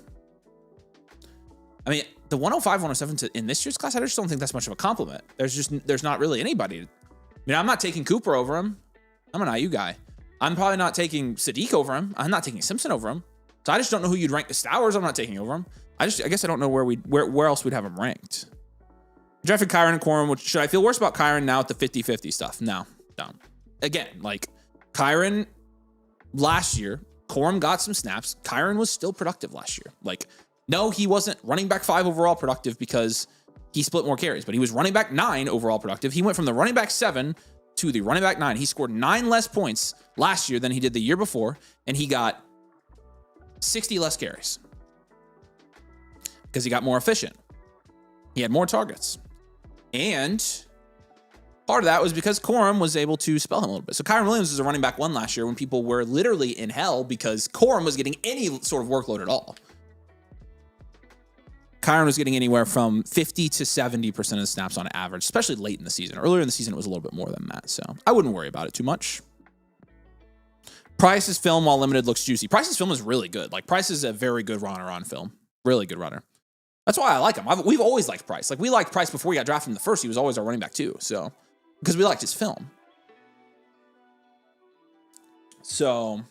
I mean, the 105, 107 in this year's class, I just don't think that's much of a compliment. There's not really anybody. I mean, I'm not taking Cooper over him. I'm an IU guy. I'm probably not taking Sadiq over him. I'm not taking Simpson over him. So I just don't know who you'd rank the Stowers. I'm not taking over him. I guess I don't know where else we'd have him ranked. Drafted Kyren and Corum. Should I feel worse about Kyren now at the 50-50 stuff? No, don't. Again, like, Kyren last year, Corum got some snaps. Kyren was still productive last year. Like, no, he wasn't running back 5 overall productive because he split more carries, but he was running back 9 overall productive. He went from the running back 7 to the running back 9. He scored 9 less points last year than he did the year before, and he got 60 less carries because he got more efficient. He had more targets. And part of that was because Corum was able to spell him a little bit. So Kyren Williams was a running back 1 last year when people were literally in hell because Corum was getting any sort of workload at all. Kyren was getting anywhere from 50 to 70% of the snaps on average, especially late in the season. Earlier in the season, it was a little bit more than that. So I wouldn't worry about it too much. Price's film, while limited, looks juicy. Price's film is really good. Like, Price is a very good runner on film. Really good runner. That's why I like him. We've always liked Price. Like, we liked Price before he got drafted in the first. He was always our running back too. So, because we liked his film. So,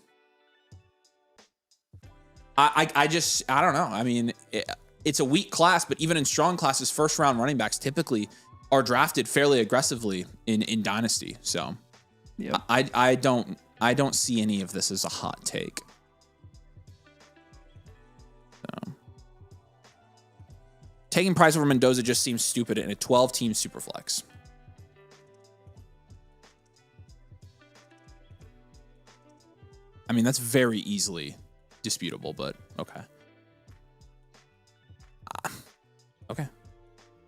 I don't know. I mean, it's a weak class, but even in strong classes, first round running backs typically are drafted fairly aggressively in Dynasty. So, yep. I don't see any of this as a hot take. So, taking Price over Mendoza just seems stupid in a 12-team superflex. I mean, that's very easily disputable, but okay. Okay.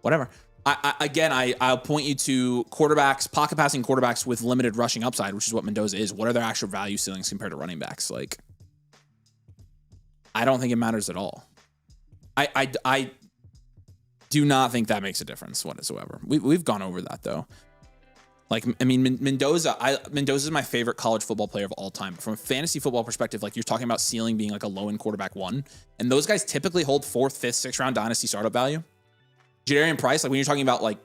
Whatever. I'll point you to quarterbacks, pocket passing quarterbacks with limited rushing upside, which is what Mendoza is. What are their actual value ceilings compared to running backs? Like, I don't think it matters at all. I do not think that makes a difference whatsoever. We've gone over that though. Like, I mean, Mendoza is my favorite college football player of all time. But from a fantasy football perspective, like, you're talking about ceiling being like a low-end quarterback 1. And those guys typically hold 4th, 5th, 6th round dynasty startup value. Jadarian Price, like, when you're talking about like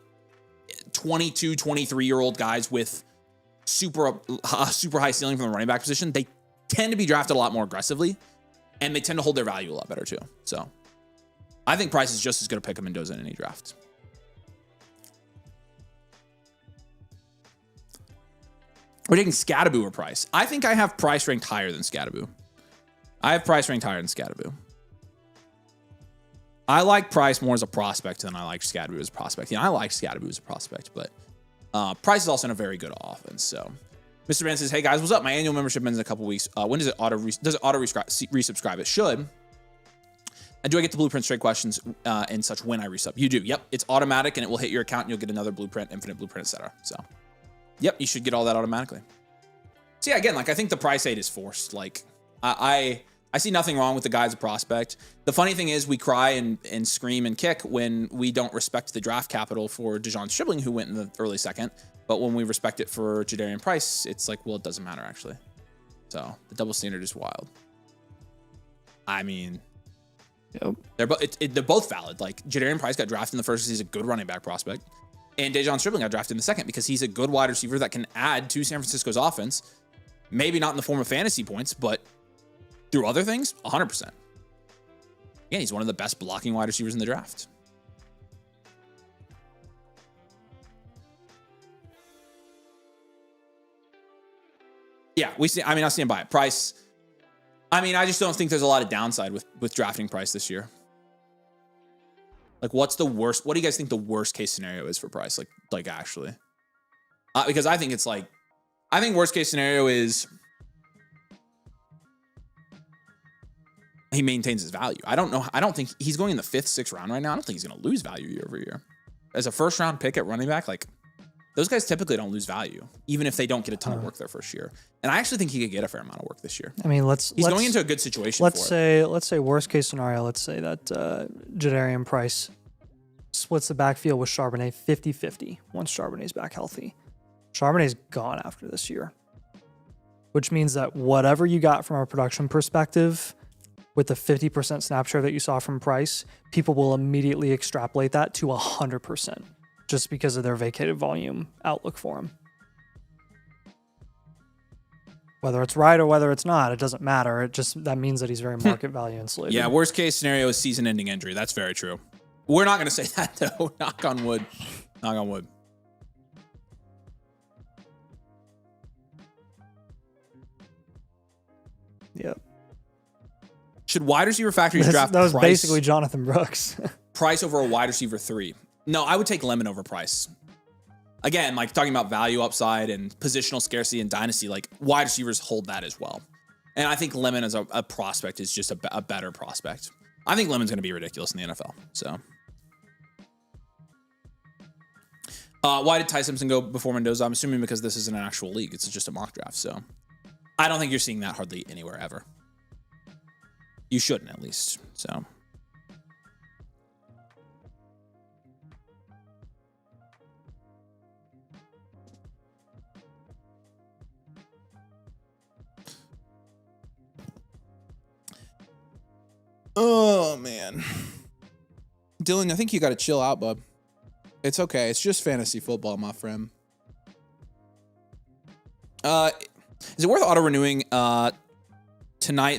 22, 23-year-old guys with super high ceiling from the running back position, they tend to be drafted a lot more aggressively, and they tend to hold their value a lot better too. So I think Price is just as good a pick of Mendoza in any draft. We're taking Scadaboo or Price. I think I have Price ranked higher than Scadaboo. I have Price ranked higher than Scadaboo. I like Price more as a prospect than I like Scadaboo as a prospect. You know, I like Scadaboo as a prospect, but Price is also in a very good offense. So Mr. Ben says, hey guys, what's up? My annual membership ends in a couple weeks. When does it resubscribe? It should. And do I get the blueprint straight questions and such when I resub? You do. Yep. It's automatic and it will hit your account and you'll get another blueprint, infinite blueprint, etc. So yep, you should get all that automatically. So yeah, again, like I think the price aid is forced. Like I see nothing wrong with the guy as a prospect. The funny thing is we cry and scream and kick when we don't respect the draft capital for DeJon Stribling, who went in the early second. But when we respect it for Jadarian Price, it's like, well, it doesn't matter actually. So the double standard is wild. I mean, yep. They're both valid. Like Jadarian Price got drafted in the first because he's a good running back prospect. And DeJon Stribling got drafted in the second because he's a good wide receiver that can add to San Francisco's offense. Maybe not in the form of fantasy points, but through other things, 100%. Again, he's one of the best blocking wide receivers in the draft. Yeah, I stand by it. Price, I just don't think there's a lot of downside with drafting Price this year. Like, what's the worst? What do you guys think the worst case scenario is for Price? Like actually, because I think worst case scenario is he maintains his value. I don't think he's going in the 5th, 6th round right now. I don't think he's going to lose value year over year. As a first round pick at running back, like those guys typically don't lose value, even if they don't get a ton of work their first year. And I actually think he could get a fair amount of work this year. I mean, he's going into a good situation. Let's say worst case scenario. Let's say that Jadarian Price splits the backfield with Charbonnet 50-50 once Charbonnet's back healthy. Charbonnet's gone after this year, which means that whatever you got from a production perspective with the 50% snap share that you saw from Price, people will immediately extrapolate that to 100% just because of their vacated volume outlook for him. Whether it's right or whether it's not, it doesn't matter. That means that he's very market value insulated. Yeah, worst case scenario is season-ending injury. That's very true. We're not going to say that though. Knock on wood. Knock on wood. Yep. Should wide receiver factories draft That was Price, basically Jonathan Brooks. Price over a wide receiver 3? No, I would take Lemon over Price. Again, like talking about value upside and positional scarcity and Dynasty, like wide receivers hold that as well. And I think Lemon as a prospect is just a better prospect. I think Lemon's going to be ridiculous in the NFL. So, why did Ty Simpson go before Mendoza? I'm assuming because this isn't an actual league. It's just a mock draft. So, I don't think you're seeing that hardly anywhere ever. You shouldn't, at least. So. Oh, man. Dylan, I think you got to chill out, bub. It's okay. It's just fantasy football, my friend. Is it worth auto-renewing tonight,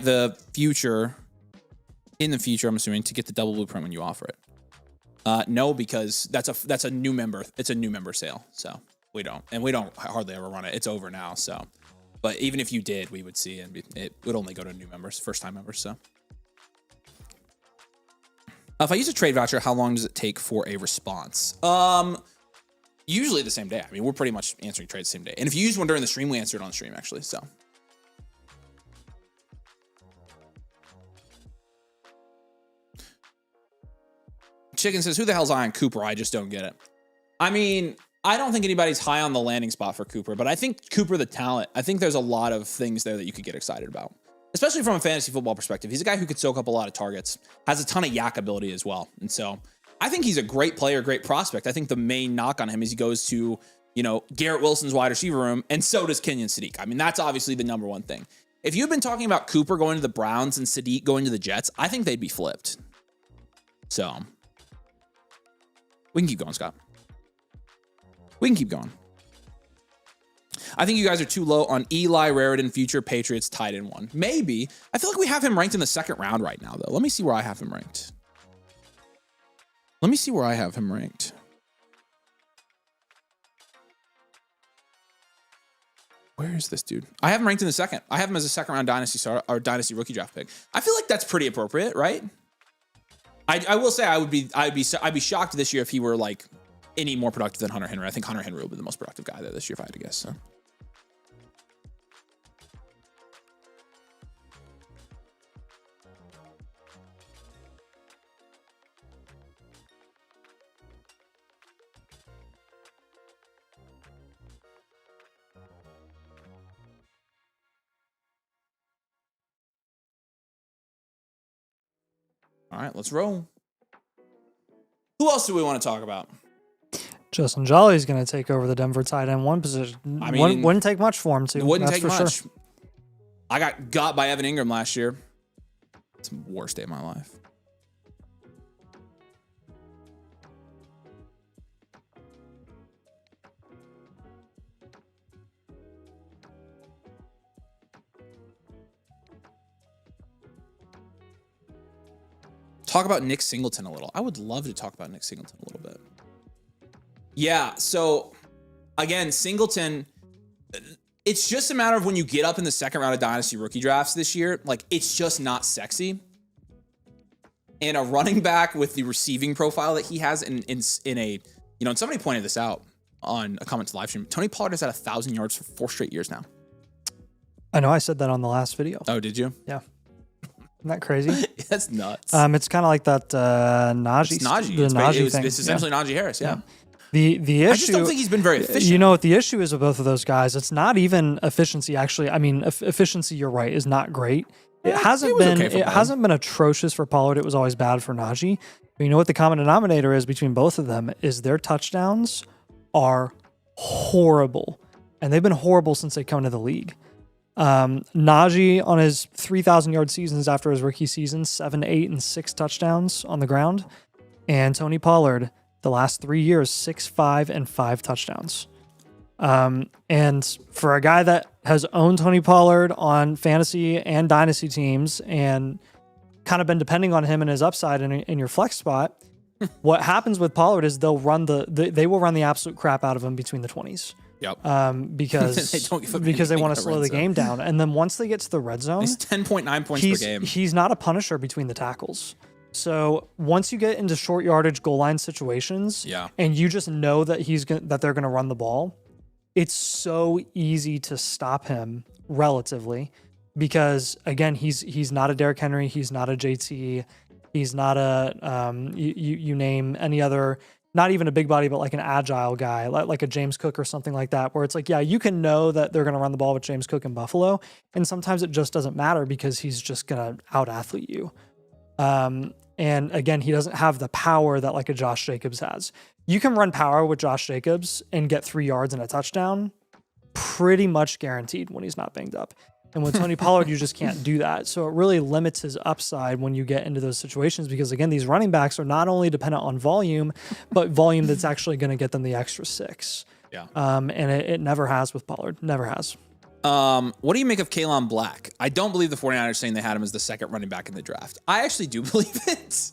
in the future, I'm assuming, to get the double blueprint when you offer it? No, because that's a new member. It's a new member sale. So we don't hardly ever run it. It's over now. So, but even if you did, we would see, and it would only go to new members, first-time members. So. If I use a trade voucher, how long does it take for a response? Usually the same day. I mean, we're pretty much answering trades the same day. And if you use one during the stream, we answer it on the stream, actually. So. Chicken says, who the hell's high on Cooper? I just don't get it. I mean, I don't think anybody's high on the landing spot for Cooper, but I think Cooper, the talent, I think there's a lot of things there that you could get excited about. Especially from a fantasy football perspective. He's a guy who could soak up a lot of targets, has a ton of yak ability as well. And so I think he's a great player, great prospect. I think the main knock on him is he goes to, Garrett Wilson's wide receiver room, and so does Kenyon Sadiq. I mean, that's obviously the number one thing. If you've been talking about Cooper going to the Browns and Sadiq going to the Jets, I think they'd be flipped. So we can keep going, Scott. We can keep going. I think you guys are too low on Eli Raritan, future Patriots tight end one. Maybe. I feel like we have him ranked in the second round right now, though. Let me see where I have him ranked. Where is this dude? I have him ranked in the second. I have him as a second round dynasty or dynasty rookie draft pick. I feel like that's pretty appropriate, right? I will say I'd be shocked this year if he were like any more productive than Hunter Henry. I think Hunter Henry will be the most productive guy there this year if I had to guess. So. All right, let's roll. Who else do we want to talk about? Justin Jolly's going to take over the Denver tight end one position. I mean, wouldn't take much for him to. It wouldn't take much. Sure. I got by Evan Ingram last year. It's the worst day of my life. Talk about Nick Singleton a little. I would love to talk about Nick Singleton a little bit. Yeah, so again, Singleton, it's just a matter of when you get up in the second round of Dynasty rookie drafts this year, like it's just not sexy. And a running back with the receiving profile that he has in a, you know, and somebody pointed this out on a comment to live stream. Tony Pollard has had 1,000 yards for 4 straight years now. I know I said that on the last video. Oh, did you? Yeah. Isn't that crazy? That's nuts. It's kind of like that Najee. It's Najee. The Najee thing. It's essentially Najee Harris, yeah. The issue, I just don't think he's been very efficient. You know what the issue is with both of those guys? It's not even efficiency. Actually, I mean, efficiency. You're right, is not great. It hasn't been. Okay, it hasn't been atrocious for Pollard. It was always bad for Najee. But you know what the common denominator is between both of them is their touchdowns are horrible, and they've been horrible since they come into the league. Najee on his 3,000 yard seasons after his rookie season, 7, 8, and 6 touchdowns on the ground, and Tony Pollard the last 3 years, 6, 5, and 5 touchdowns. And for a guy that has owned Tony Pollard on fantasy and dynasty teams and kind of been depending on him and his upside in your flex spot, what happens with Pollard is they will run the absolute crap out of him between the 20s. Yep. Because they want to slow the game down. And then once they get to the red zone, he's 10.9 points per game. He's not a punisher between the tackles. So once you get into short yardage goal line situations, and you just know that they're going to run the ball, it's so easy to stop him relatively, because again, he's not a Derrick Henry, he's not a JT, he's not a you name any other. Not even a big body, but like an agile guy, like a James Cook or something like that, where it's like, yeah, you can know that they're going to run the ball with James Cook in Buffalo, and sometimes it just doesn't matter because he's just going to out-athlete you. And again, he doesn't have the power that like a Josh Jacobs has. You can run power with Josh Jacobs and get 3 yards and a touchdown, pretty much guaranteed when he's not banged up. And with Tony Pollard, you just can't do that. So it really limits his upside when you get into those situations, because again, these running backs are not only dependent on volume, but volume that's actually going to get them the extra 6. Yeah. And it never has with Pollard. Never has. What do you make of Kalen Black? I don't believe the 49ers saying they had him as the second running back in the draft. I actually do believe it.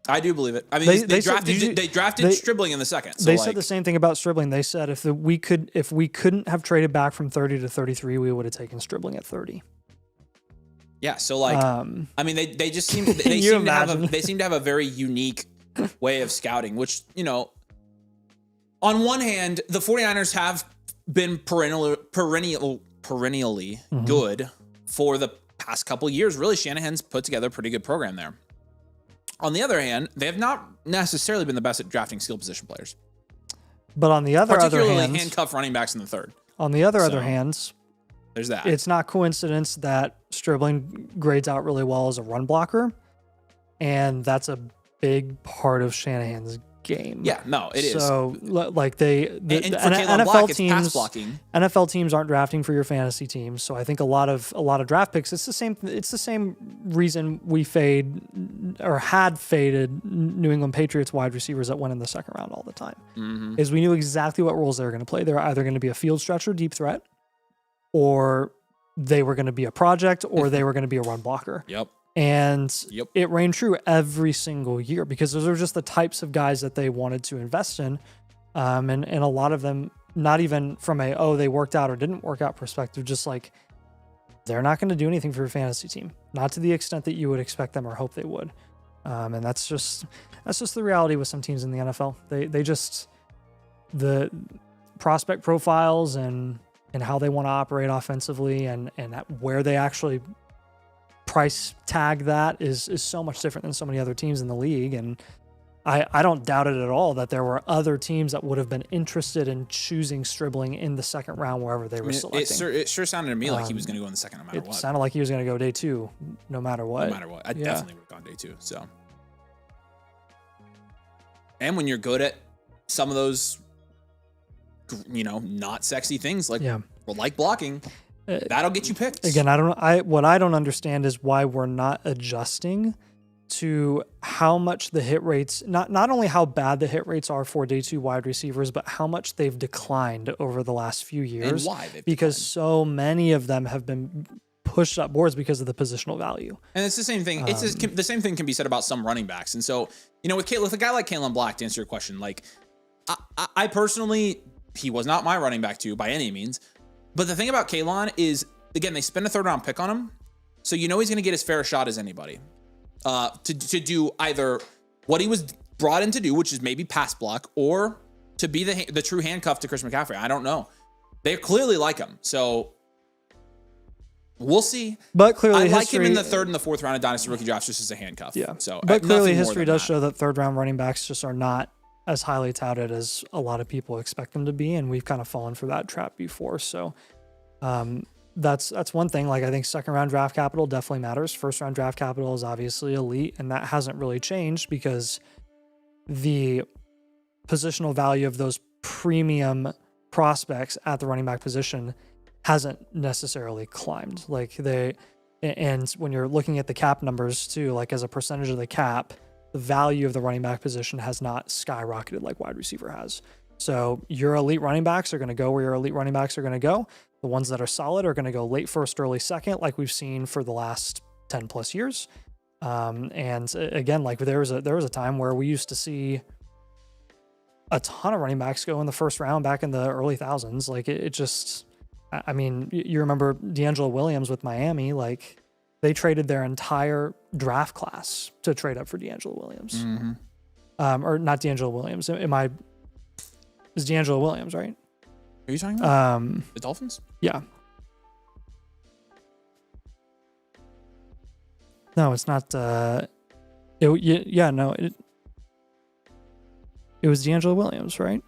I do believe it. I mean, they drafted Stribling in the second. So they said the same thing about Stribling. They said if we couldn't have traded back from 30 to 33, we would have taken Stribling at 30. Yeah. So like, I mean, they just seem they seem to have a very unique way of scouting, which, you know, on one hand, the 49ers have been perennially good for the past couple of years. Really, Shanahan's put together a pretty good program there. On the other hand, they have not necessarily been the best at drafting skill position players. But on the other hand, handcuff running backs in the third. On the other hand, there's that. It's not coincidence that Stribling grades out really well as a run blocker, and that's a big part of Shanahan's game. Yeah, no, it is. So like the and for Kalen Black, it's pass blocking. NFL teams aren't drafting for your fantasy teams. So I think a lot of draft picks. It's the same reason we had faded New England Patriots wide receivers that went in the second round all the time. Is we knew exactly what roles they were going to play. They were either going to be a field stretcher, deep threat, or they were going to be a project, or they were going to be a run blocker. Yep. And it rang true every single year because those are just the types of guys that they wanted to invest in. And a lot of them, not even from they worked out or didn't work out perspective, just like they're not going to do anything for your fantasy team, not to the extent that you would expect them or hope they would. And that's just the reality with some teams in the NFL. They just, the prospect profiles and how they want to operate offensively and where they actually price tag that is so much different than so many other teams in the league. And I don't doubt it at all that there were other teams that would have been interested in choosing Stribling in the second round wherever they were selecting. It sure sounded to me like he was going to go in the second no matter what. It sounded like he was going to go day 2 no matter what. No matter what. I definitely would have gone day 2. So, and when you're good at some of those, not sexy things like blocking, that'll get you picked. Again, what I don't understand is why we're not adjusting to how much the hit rates, not only how bad the hit rates are for day 2 wide receivers, but how much they've declined over the last few years. And why they've because declined. So many of them have been pushed up boards because of the positional value. And it's the same thing. The same thing can be said about some running backs. And so, with a guy like Kalen Black, to answer your question, like I personally, he was not my running back 2 by any means. But the thing about Kalen is, again, they spend a 3rd round pick on him. So he's going to get as fair a shot as anybody to do either what he was brought in to do, which is maybe pass block, or to be the true handcuff to Chris McCaffrey. I don't know. They clearly like him. So we'll see. But clearly, I like him in the 3rd and the 4th round of Dynasty rookie drafts just as a handcuff. Yeah. So, but clearly history does show that 3rd round running backs just are not as highly touted as a lot of people expect them to be, and we've kind of fallen for that trap before. So that's one thing. Like, I think 2nd round draft capital definitely matters. 1st round draft capital is obviously elite, and that hasn't really changed because the positional value of those premium prospects at the running back position hasn't necessarily climbed. And when you're looking at the cap numbers too, like as a percentage of the cap, the value of the running back position has not skyrocketed like wide receiver has. So your elite running backs are going to go where your elite running backs are going to go. The ones that are solid are going to go late 1st, early 2nd, like we've seen for the last 10 plus years. And again, like there was a time where we used to see a ton of running backs go in the 1st round back in the early thousands. Like it just, I mean, you remember D'Angelo Williams with Miami, like they traded their entire draft class to trade up for D'Angelo Williams. Or not D'Angelo Williams. Is D'Angelo Williams, right? Are you talking about the Dolphins? Yeah. No, it's not. It was D'Angelo Williams, right?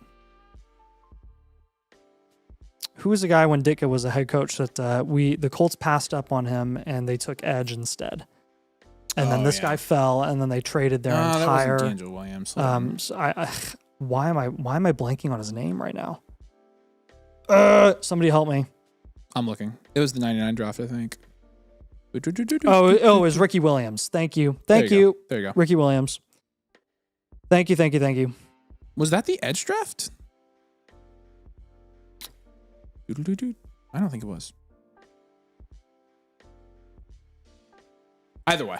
Who was the guy when Ditka was the head coach that the Colts passed up on him and they took edge instead? And then this guy fell, and then they traded their entire. That wasn't D'Angelo Williams. So why am I blanking on his name right now? Somebody help me. I'm looking. It was the 99 draft, I think. Oh, it was Ricky Williams. Thank you. There you go. Ricky Williams. Thank you. Was that the edge draft? I don't think it was. Either way,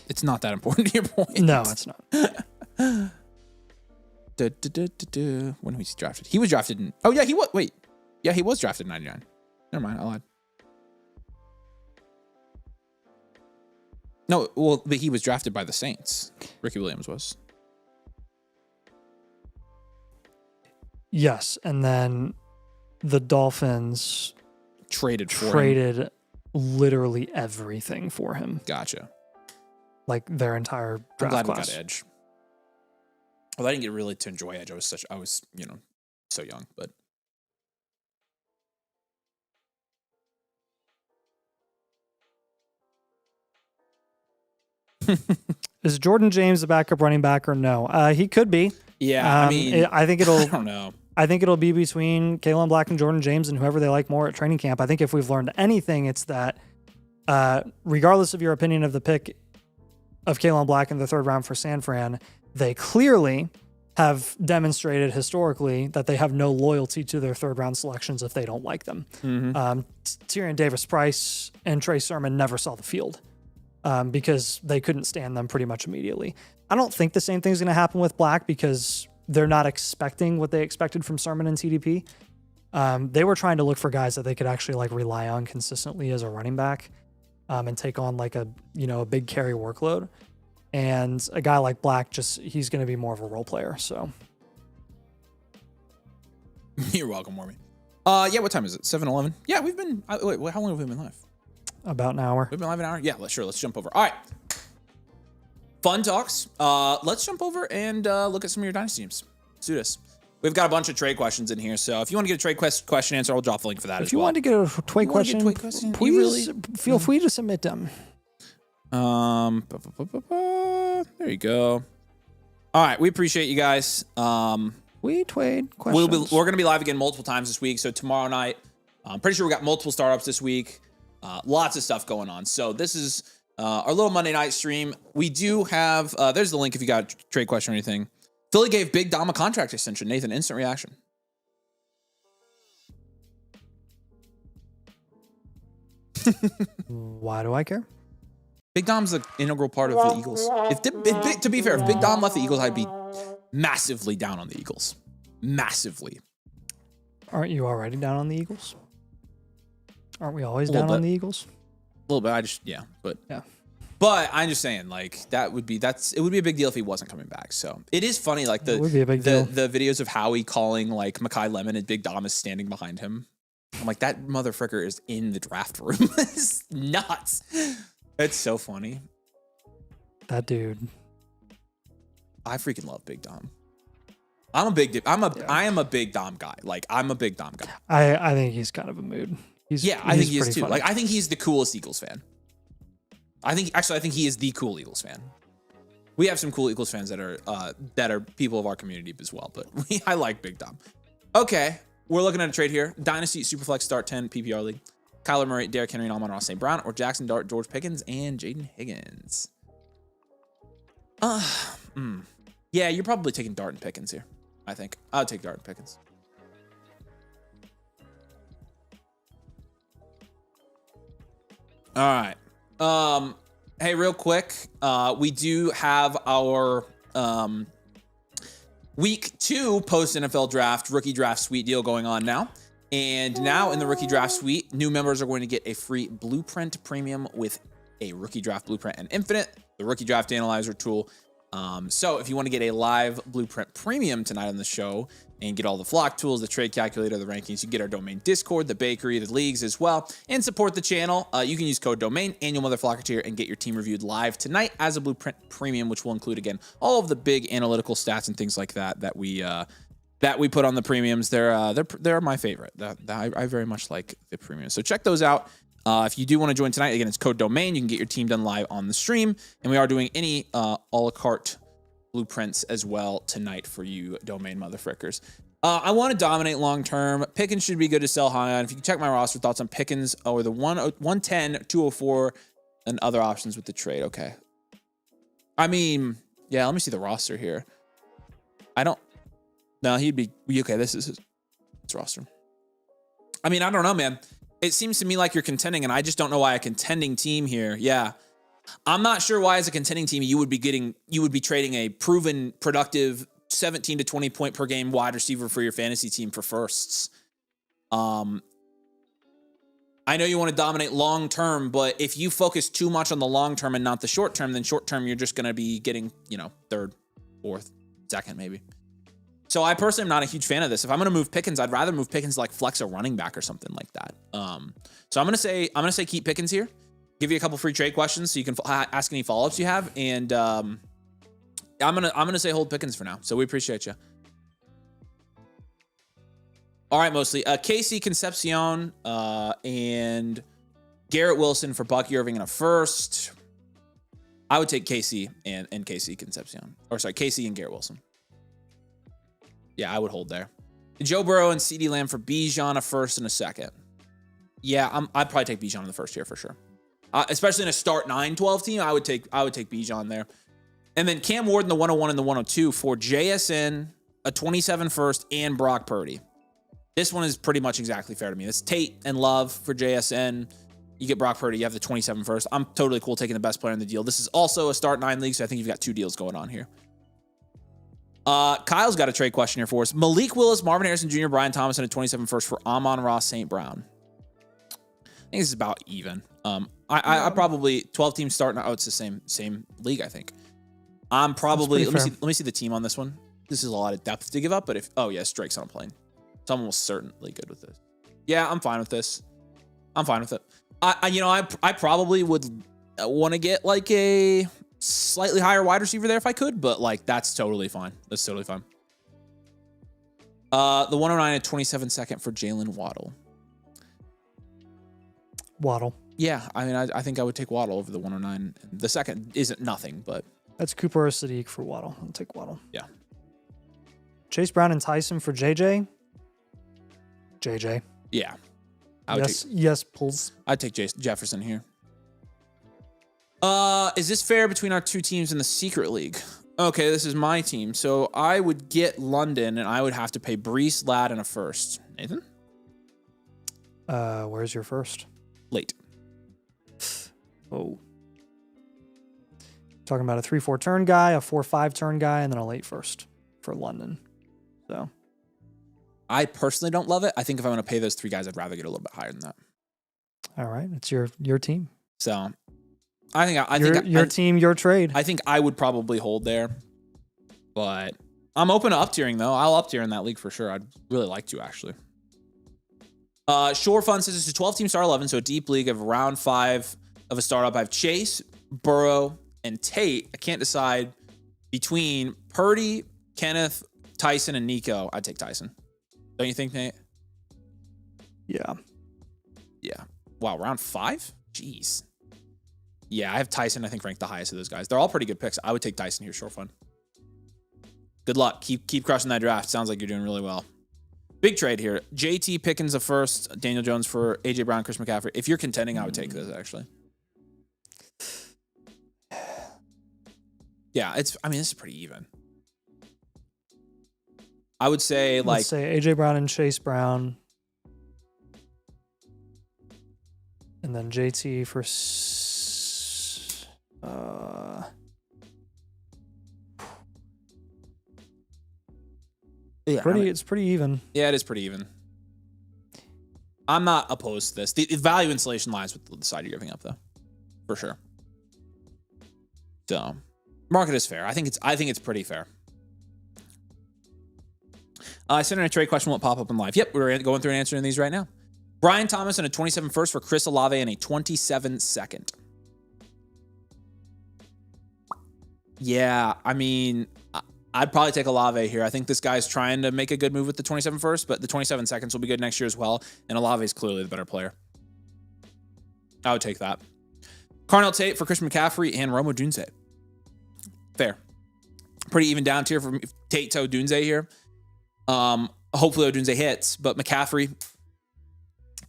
it's not that important to your point. No, it's not. When was he drafted? He was drafted in. Oh yeah, he was. Wait, yeah, he was drafted in 99. Never mind, I lied. No, well, but he was drafted by the Saints. Ricky Williams was. Yes, and then the Dolphins traded literally everything for him. Gotcha. Like their entire draft I'm glad class. we got Edge. Well, I didn't get really to enjoy Edge. I was so young, but. Is Jordan James the backup running back or no? He could be. Yeah, I mean, I think it'll. I don't know. I think it'll be between Kalen Black and Jordan James and whoever they like more at training camp. I think if we've learned anything, it's that regardless of your opinion of the pick of Kalen Black in the 3rd round for San Fran, they clearly have demonstrated historically that they have no loyalty to their 3rd round selections if they don't like them. Tyrion Davis-Price and Trey Sermon never saw the field because they couldn't stand them pretty much immediately. I don't think the same thing's going to happen with Black because they're not expecting what they expected from Sermon and TDP. They were trying to look for guys that they could actually like rely on consistently as a running back and take on like a big carry workload. And a guy like Black, he's going to be more of a role player. So you're welcome, Warmy. Yeah, what time is it? 7:11. Yeah, we've been. Wait, how long have we been live? About an hour. We've been live an hour. Yeah, let's jump over. All right. Fun talks. Let's jump over and look at some of your dynasty teams. Let's do this. We've got a bunch of trade questions in here, so if you want to get a trade question answer, I'll drop the link for that as well. If you want to get a trade question, please feel free to submit them. There you go. All right, we appreciate you guys. We trade questions. We're gonna be live again multiple times this week. So tomorrow night, I'm pretty sure we got multiple startups this week. Lots of stuff going on. So this is our little Monday night stream. We do have. There's the link if you got a trade question or anything. Philly gave Big Dom a contract extension. Nathan, instant reaction. Why do I care? Big Dom's an integral part of the Eagles. To be fair, if Big Dom left the Eagles, I'd be massively down on the Eagles. Massively. Aren't you already down on the Eagles? Aren't we always down on the Eagles? A little bit. Yeah. But I'm just saying, like, it would be a big deal if he wasn't coming back. So it is funny, like the videos of Howie calling like Mekhi Lemon and Big Dom is standing behind him. I'm like, that motherfucker is in the draft room. It's nuts. It's so funny. That dude. I freaking love Big Dom. I am a big Dom guy. Like, I'm a big Dom guy. I think he's kind of a mood. I think he is too. Funny. Like, I think he's the coolest Eagles fan. I think he is the cool Eagles fan. We have some cool Eagles fans that are people of our community as well, but I like Big Dom. Okay, we're looking at a trade here. Dynasty Superflex Start 10 PPR League. Kyler Murray, Derrick Henry, and Amon-Ra St. Brown, or Jackson Dart, George Pickens, and Jaden Higgins. Yeah, you're probably taking Dart and Pickens here, I think. I'll take Dart and Pickens. All right. Hey, real quick, we do have our week 2 post NFL draft rookie draft suite deal going on now. And now in the rookie draft suite, new members are going to get a free blueprint premium with a rookie draft blueprint and infinite, the rookie draft analyzer tool. So if you want to get a live blueprint premium tonight on the show and get all the flock tools, the trade calculator, the rankings, you get our domain Discord, the bakery, the leagues as well, and support the channel. You can use code domain, annual motherflocker tier, and get your team reviewed live tonight as a blueprint premium, which will include, again, all of the big analytical stats and things like that we put on the premiums. They're my favorite. I very much like the premiums. So check those out. If you do want to join tonight, again, it's code domain. You can get your team done live on the stream. And we are doing any a la carte blueprints as well tonight for you domain motherfrickers. I want to dominate long term. Pickens should be good to sell high on. If you can check my roster thoughts on Pickens or the 110, 204, and other options with the trade. Okay. I mean, yeah, let me see the roster here. He'd be okay. This is his roster. I mean, I don't know, man. It seems to me like you're contending, and I just don't know why a contending team here. Yeah. I'm not sure why as a contending team you would be trading a proven productive 17 to 20 point per game wide receiver for your fantasy team for firsts. I know you want to dominate long term, but if you focus too much on the long term and not the short term, then short term you're just going to be getting, third, fourth, second maybe. So I personally am not a huge fan of this. If I'm going to move Pickens, I'd rather move Pickens like flex a running back or something like that. So I'm going to say keep Pickens here. Give you a couple free trade questions so you can ask any follow-ups you have, and I'm gonna say hold Pickens for now. So we appreciate you. All right, mostly Casey Concepcion and Garrett Wilson for Bucky Irving in a first. I would take Casey and Casey Concepcion, or sorry, Casey and Garrett Wilson. Yeah, I would hold there. Joe Burrow and CeeDee Lamb for Bijan, a first and a second. Yeah, I'd probably take Bijan in the first year for sure. Especially in a start 9-12 team, I would take Bijan there. And then Cam Ward in the 101 and the 102 for JSN, a 27 first, and Brock Purdy. This one is pretty much exactly fair to me. It's Tate and Love for JSN. You get Brock Purdy, you have the 27 first. I'm totally cool taking the best player in the deal. This is also a start 9 league, so I think you've got 2 deals going on here. Kyle's got a trade question here for us. Malik Willis, Marvin Harrison Jr., Brian Thomas, and a 27 first for Amon-Ra St. Brown. I think this is about even. I probably 12 teams starting. Oh, it's the same league, I think. I'm probably let me see the team on this one. This is a lot of depth to give up, but yes, Drake's on a plane. So I'm almost certainly good with this. Yeah, I'm fine with this. I'm fine with it. I probably would want to get like a slightly higher wide receiver there if I could, but like that's totally fine. That's totally fine. The 109 and 27 second for Jalen Waddle. Waddle. Yeah, I mean, I think I would take Waddle over the 109. The second isn't nothing, but that's Cooper or Sadiq for Waddle. I'll take Waddle. Yeah. Chase Brown and Tyson for JJ. JJ. Yeah. Yes, pulls. I'd take Jefferson here. Is this fair between our 2 teams in the secret league? Okay, this is my team. So I would get London, and I would have to pay Brees, Ladd, and a first. Nathan? Where's your first? Late. Oh. Talking about a 3-4 turn guy, a 4-5 turn guy, and then a late first for London. So I personally don't love it. I think if I'm going to pay those 3 guys, I'd rather get a little bit higher than that. All right, it's your team. So I think your team, your trade. I think I would probably hold there, but I'm open to up-tiering though. I'll up-tier in that league for sure. I'd really like to actually. Shore Fun says it's a 12-team start 11, so a deep league of round 5 of a startup. I have Chase, Burrow, and Tate. I can't decide between Purdy, Kenneth, Tyson, and Nico. I'd take Tyson. Don't you think, Nate? Yeah. Yeah. Wow, round 5? Jeez. Yeah, I have Tyson, I think, ranked the highest of those guys. They're all pretty good picks. I would take Tyson here, Shore Fun. Good luck. Keep crushing that draft. Sounds like you're doing really well. Big trade here. JT Pickens a first, Daniel Jones for AJ Brown, Chris McCaffrey. If you're contending, I would take this actually. Yeah, this is pretty even. I would say Let's say AJ Brown and Chase Brown. And then JT for yeah, it's pretty even. Yeah, it is pretty even. I'm not opposed to this. The value insulation lies with the side you're giving up, though, for sure. So, market is fair. I think it's pretty fair. I sent in a trade question. Will it pop up in live? Yep, we're going through and answering these right now. Brian Thomas and a 27 first for Chris Olave and a 27 second. Yeah, I mean, I'd probably take Olave here. I think this guy's trying to make a good move with the 27 first, but the 27 seconds will be good next year as well. And Olave is clearly the better player. I would take that. Carnell Tate for Chris McCaffrey and Rome Odunze. Fair. Pretty even down tier for Tate to Odunze here. Hopefully Odunze hits, but McCaffrey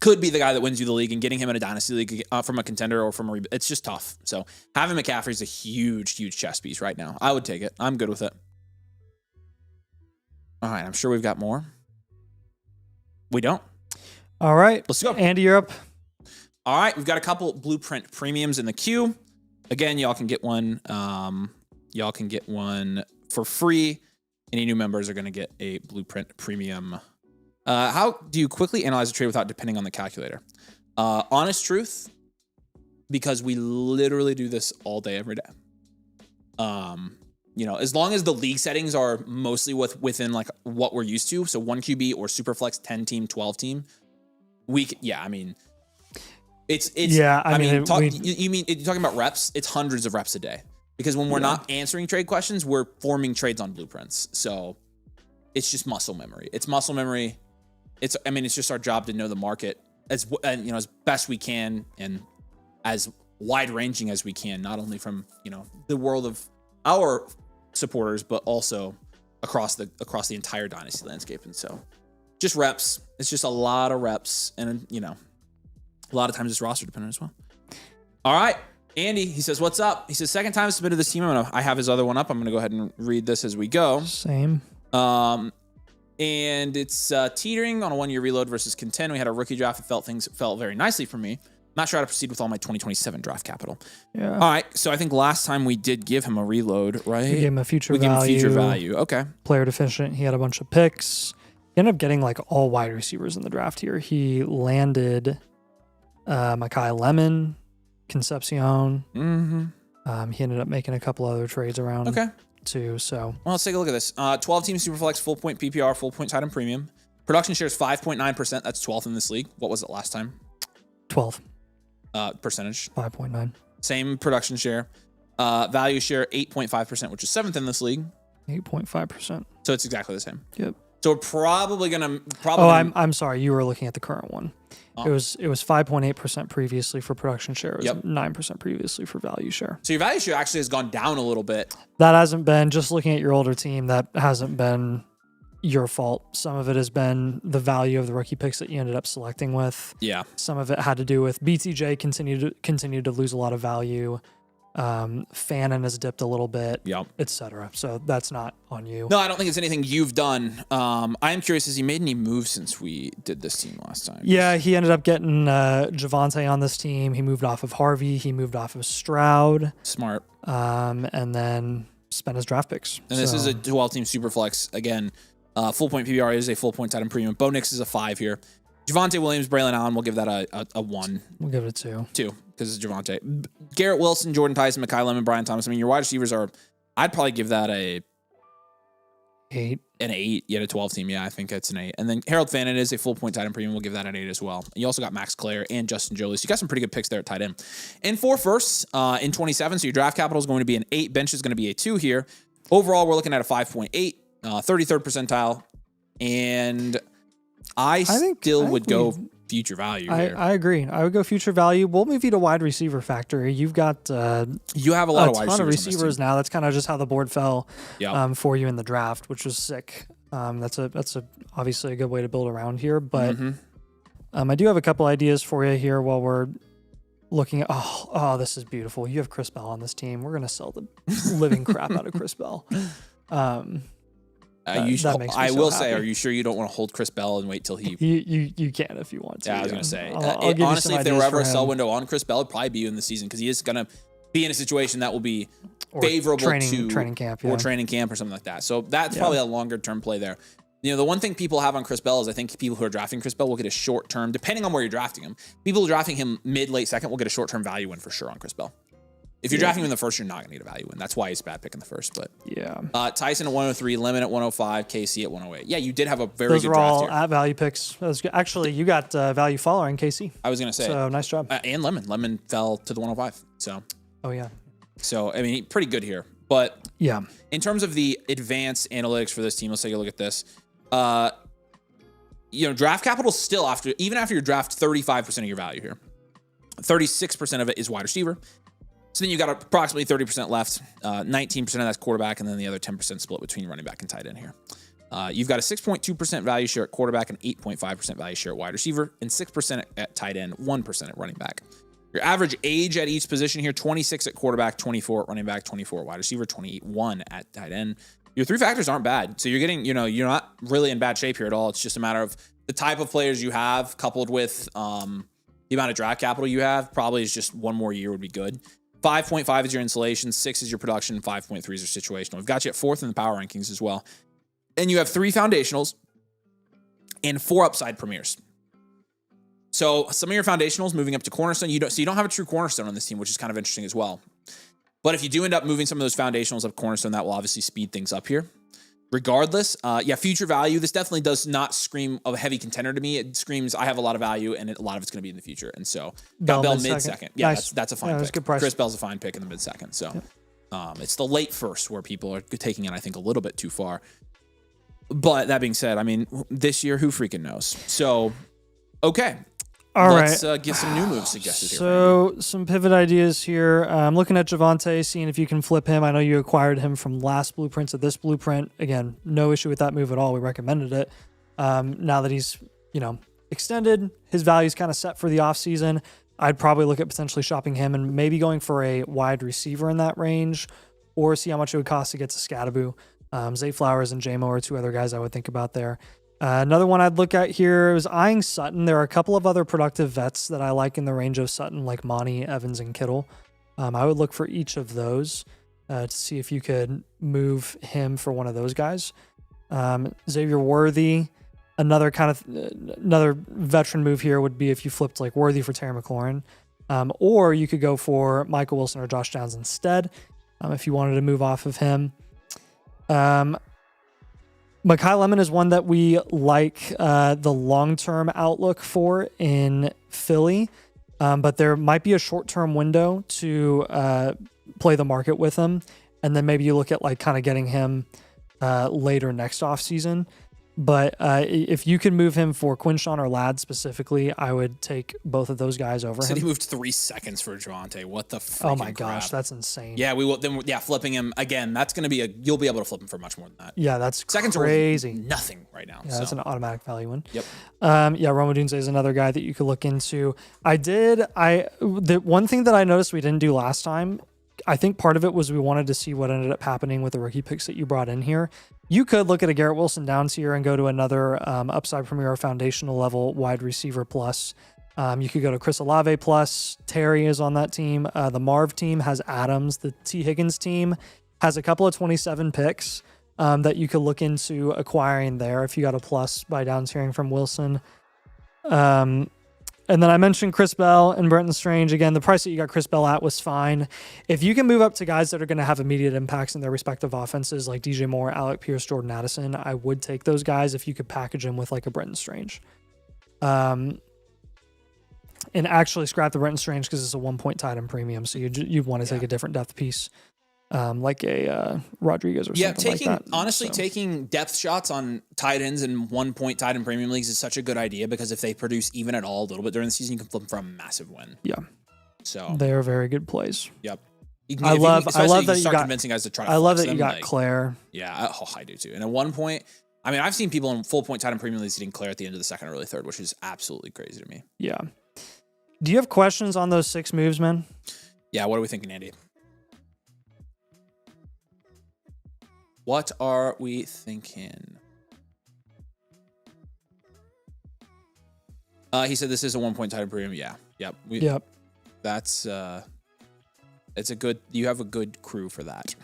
could be the guy that wins you the league, and getting him in a dynasty league from a contender or from it's just tough. So having McCaffrey is a huge, huge chess piece right now. I would take it. I'm good with it. All right, I'm sure we've got more. We don't. All right, let's go. Andy, you're up. All right, we've got a couple Blueprint premiums in the queue. Again, y'all can get one. Y'all can get one for free. Any new members are going to get a Blueprint premium. How do you quickly analyze a trade without depending on the calculator? Honest truth, because we literally do this all day, every day. As long as the league settings are mostly within like what we're used to, so 1 QB or Superflex 10 team, 12 team, you're talking about reps? It's hundreds of reps a day. Because when we're not answering trade questions, we're forming trades on blueprints. So it's just muscle memory. It's muscle memory. It's just our job to know the market as best we can and as wide ranging as we can, not only from, the world of our supporters, but also across the entire Dynasty landscape. And so just reps. It's just a lot of reps. And, a lot of times it's roster dependent as well. All right. Andy, he says, what's up? He says, second time I submitted this team. I have his other one up. I'm going to go ahead and read this as we go. Same. And it's teetering on a 1-year reload versus contend. We had a rookie draft. Things felt very nicely for me. Not sure how to proceed with all my 2027 draft capital. Yeah. All right. So I think last time we did give him a reload, right? We gave him a future we value. Gave him future value. Okay. Player deficient. He had a bunch of picks. He ended up getting like all wide receivers in the draft here. He landed Mekhi Lemon, Concepcion. Mm-hmm. He ended up making a couple other trades around too. So well, let's take a look at this. 12-team Superflex, full point PPR, full point tight end premium. Production share is 5.9%. That's 12th in this league. What was it last time? 12. Percentage. 5.9. Same production share. Value share 8.5%, which is 7th in this league. 8.5%. So it's exactly the same. Yep. So we're probably gonna. I'm sorry. You were looking at the current one. It was 5.8% previously for production share. It was 9% previously for value share. So your value share actually has gone down a little bit. That hasn't been, just looking at your older team, that hasn't been your fault. Some of it has been the value of the rookie picks that you ended up selecting with. Yeah. Some of it had to do with BTJ continued to lose a lot of value. Fannin has dipped a little bit, etc. So that's not on you. No, I don't think it's anything you've done. I am curious, has he made any moves since we did this team last time? Yeah, he ended up getting Javonte on this team. He moved off of Harvey. He moved off of Stroud. Smart. And then spent his draft picks. And this is a 12-team Superflex. Again, full point PPR is a full point tight end premium. Bo Nix is a 5 here. Javonte Williams, Braylon Allen, we'll give that a 1. We'll give it a 2. 2, because it's Javonte. Garrett Wilson, Jordan Tyson, Mekhi Lemon, Brian Thomas. I mean, your wide receivers are, I'd probably give that a 8. An 8. You had a 12-team. Yeah, I think it's an 8. And then Harold Fannin is a full point tight end premium. We'll give that an 8 as well. And you also got Max Clare and Justin Jolie. So you got some pretty good picks there at tight end. And 4 firsts in 27. So your draft capital is going to be an 8. Bench is going to be a 2 here. Overall, we're looking at a 5.8, 33rd percentile. And I still would go future value here. I agree. I would go future value. We'll move you to wide receiver factory. You've got you have a lot of wide ton of receivers now. That's kind of just how the board fell for you in the draft, which was sick. That's obviously a good way to build around here. But I do have a couple ideas for you here while we're looking at. Oh, this is beautiful. You have Chris Bell on this team. We're gonna sell the living crap out of Chris Bell. I will say, are you sure you don't want to hold Chris Bell and wait till he? You can if you want to. Yeah, I was going to say. I'll honestly, if there were ever a sell window on Chris Bell, it'd probably be in the season because he is going to be in a situation that will be favorable to training camp or training camp or something like that. So that's probably a longer term play there. You know, the one thing people have on Chris Bell is I think people who are drafting Chris Bell will get a short term, depending on where you're drafting him. People drafting him late second will get a short term value win for sure on Chris Bell. If you're drafting him in the first, you're not going to need a value win. That's why he's a bad pick in the first. But Tyson at 103, Lemon at 105, KC at 108. Yeah, you did have a very good draft here. Those are all at value picks. Actually, you got value following KC. I was going to say. So nice job. And Lemon. Lemon fell to the 105. So. Oh, yeah. So, I mean, pretty good here. But yeah, in terms of the advanced analytics for this team, let's take a look at this. Draft capital still even after you draft 35% of your value here. 36% of it is wide receiver. So then you got approximately 30% left. 19% of that's quarterback, and then the other 10% split between running back and tight end here. You've got a 6.2% value share at quarterback, and 8.5% value share at wide receiver, and 6% at tight end, 1% at running back. Your average age at each position here, 26 at quarterback, 24 at running back, 24 at wide receiver, 28-1 at tight end. Your 3 factors aren't bad. So you're getting, you're not really in bad shape here at all. It's just a matter of the type of players you have coupled with the amount of draft capital you have. Probably is just one more year would be good. 5.5 is your insulation, 6 is your production, 5.3 is your situational. We've got you at 4th in the power rankings as well. And you have 3 foundationals and 4 upside premieres. So some of your foundationals moving up to cornerstone, you don't have a true cornerstone on this team, which is kind of interesting as well. But if you do end up moving some of those foundationals up cornerstone, that will obviously speed things up here. Regardless, future value. This definitely does not scream of a heavy contender to me. It screams I have a lot of value, and a lot of it's going to be in the future. And so got Bell mid-second. Yeah, nice. That's a fine pick. Good price. Chris Bell's a fine pick in the mid-second. So it's the late first where people are taking it, I think, a little bit too far. But that being said, I mean, this year, who freaking knows? So, okay. let's get some new moves suggested here. So some pivot ideas here. I'm looking at Javonte, seeing if you can flip him. I know you acquired him from last blueprint to this blueprint. Again, no issue with that move at all. We recommended it. Now that he's, extended, his value's kind of set for the offseason. I'd probably look at potentially shopping him and maybe going for a wide receiver in that range, or see how much it would cost to get to Scadaboo. Zay Flowers and JMO are two other guys I would think about there. Another one I'd look at here is eyeing Sutton. There are a couple of other productive vets that I like in the range of Sutton, like Monty, Evans, and Kittle. I would look for each of those to see if you could move him for one of those guys. Xavier Worthy, another veteran move here would be if you flipped like Worthy for Terry McLaurin, or you could go for Michael Wilson or Josh Downs instead if you wanted to move off of him. Mekhi Lemon is one that we like the long-term outlook for in Philly, but there might be a short-term window to play the market with him, and then maybe you look at like kind of getting him later next offseason. But if you can move him for Quinshawn or Ladd specifically, I would take both of those guys over him. He moved 3 seconds for Javonte. What the freaking Oh my gosh, crap. that's insane. Yeah, we will. Then flipping him again. That's going to be you'll be able to flip him for much more than that. Yeah, that's Seconds crazy. Are nothing right now. Yeah, that's an automatic value win. Yep. Roma Dunze is another guy that you could look into. The one thing that I noticed we didn't do last time, I think part of it was we wanted to see what ended up happening with the rookie picks that you brought in here. You could look at a Garrett Wilson down tier and go to another upside premier or foundational level wide receiver plus. You could go to Chris Olave plus. Terry is on that team. The Marv team has Adams. The T. Higgins team has a couple of 27 picks that you could look into acquiring there if you got a plus by down tiering from Wilson. And then I mentioned Chris Bell and Brenton Strange. Again, the price that you got Chris Bell at was fine. If you can move up to guys that are going to have immediate impacts in their respective offenses, like DJ Moore, Alec Pierce, Jordan Addison, I would take those guys if you could package them with like a Brenton Strange. And actually scrap the Brenton Strange because it's a 1 point tight end premium. So you'd want to take a different depth piece. Like a Rodriguez or something like that. Honestly, taking depth shots on tight ends and 1 point tight end premium leagues is such a good idea because if they produce even at all a little bit during the season, you can flip them for a massive win. Yeah. So they are very good plays. Yep. I love that you got convincing guys to try to I love that them, you got Claire. Yeah, I do too. And at 1 point, I mean, I've seen people in full point tight end premium leagues getting Claire at the end of the second or early third, which is absolutely crazy to me. Yeah. Do you have questions on those 6 moves, man? Yeah, what are we thinking, Andy? What are we thinking? He said this is a 1 point tight end premium. Yeah. Yep. Yep. That's it's a good. You have a good crew for that.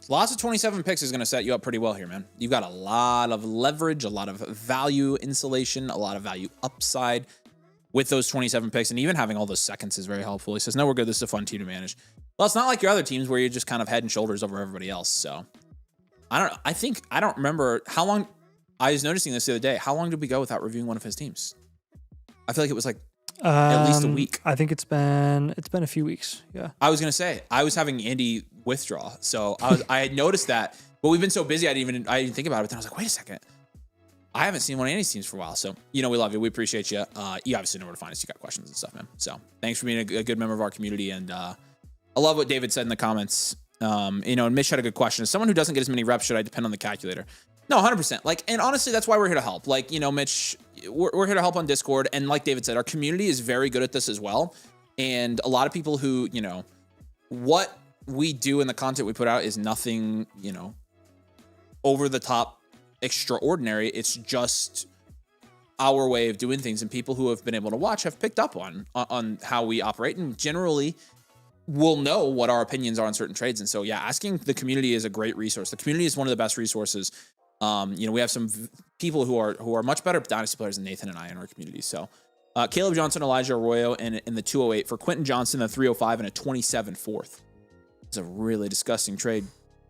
Lots of 27 picks is going to set you up pretty well here, man. You've got a lot of leverage, a lot of value insulation, a lot of value upside with those 27 picks, and even having all those seconds is very helpful. He says, no, we're good. This is a fun team to manage. Well, it's not like your other teams where you're just kind of head and shoulders over everybody else. So I don't remember how long. I was noticing this the other day. How long did we go without reviewing one of his teams? I feel like it was like at least a week. I think it's been a few weeks. Yeah. I was going to say, I was having Andy withdraw. So I had noticed that, but we've been so busy. I didn't think about it. But then I was like, wait a second. I haven't seen one of Andy's teams for a while. So, we love you. We appreciate you. You obviously know where to find us. You got questions and stuff, man. So thanks for being a good member of our community. And I love what David said in the comments. And Mitch had a good question. As someone who doesn't get as many reps, should I depend on the calculator? No, 100%. And honestly, that's why we're here to help. Mitch, we're here to help on Discord. And like David said, our community is very good at this as well. And a lot of people who, what we do and the content we put out is nothing, over the top extraordinary. It's just our way of doing things, and people who have been able to watch have picked up on how we operate, and generally will know what our opinions are on certain trades. And so, yeah, asking the community is a great resource. The community is one of the best resources. We have some people who are much better Dynasty players than Nathan and I in our community. So, Caleb Johnson, Elijah Arroyo, and in the 208 for Quentin Johnson, the 305 and a 27 fourth. It's a really disgusting trade.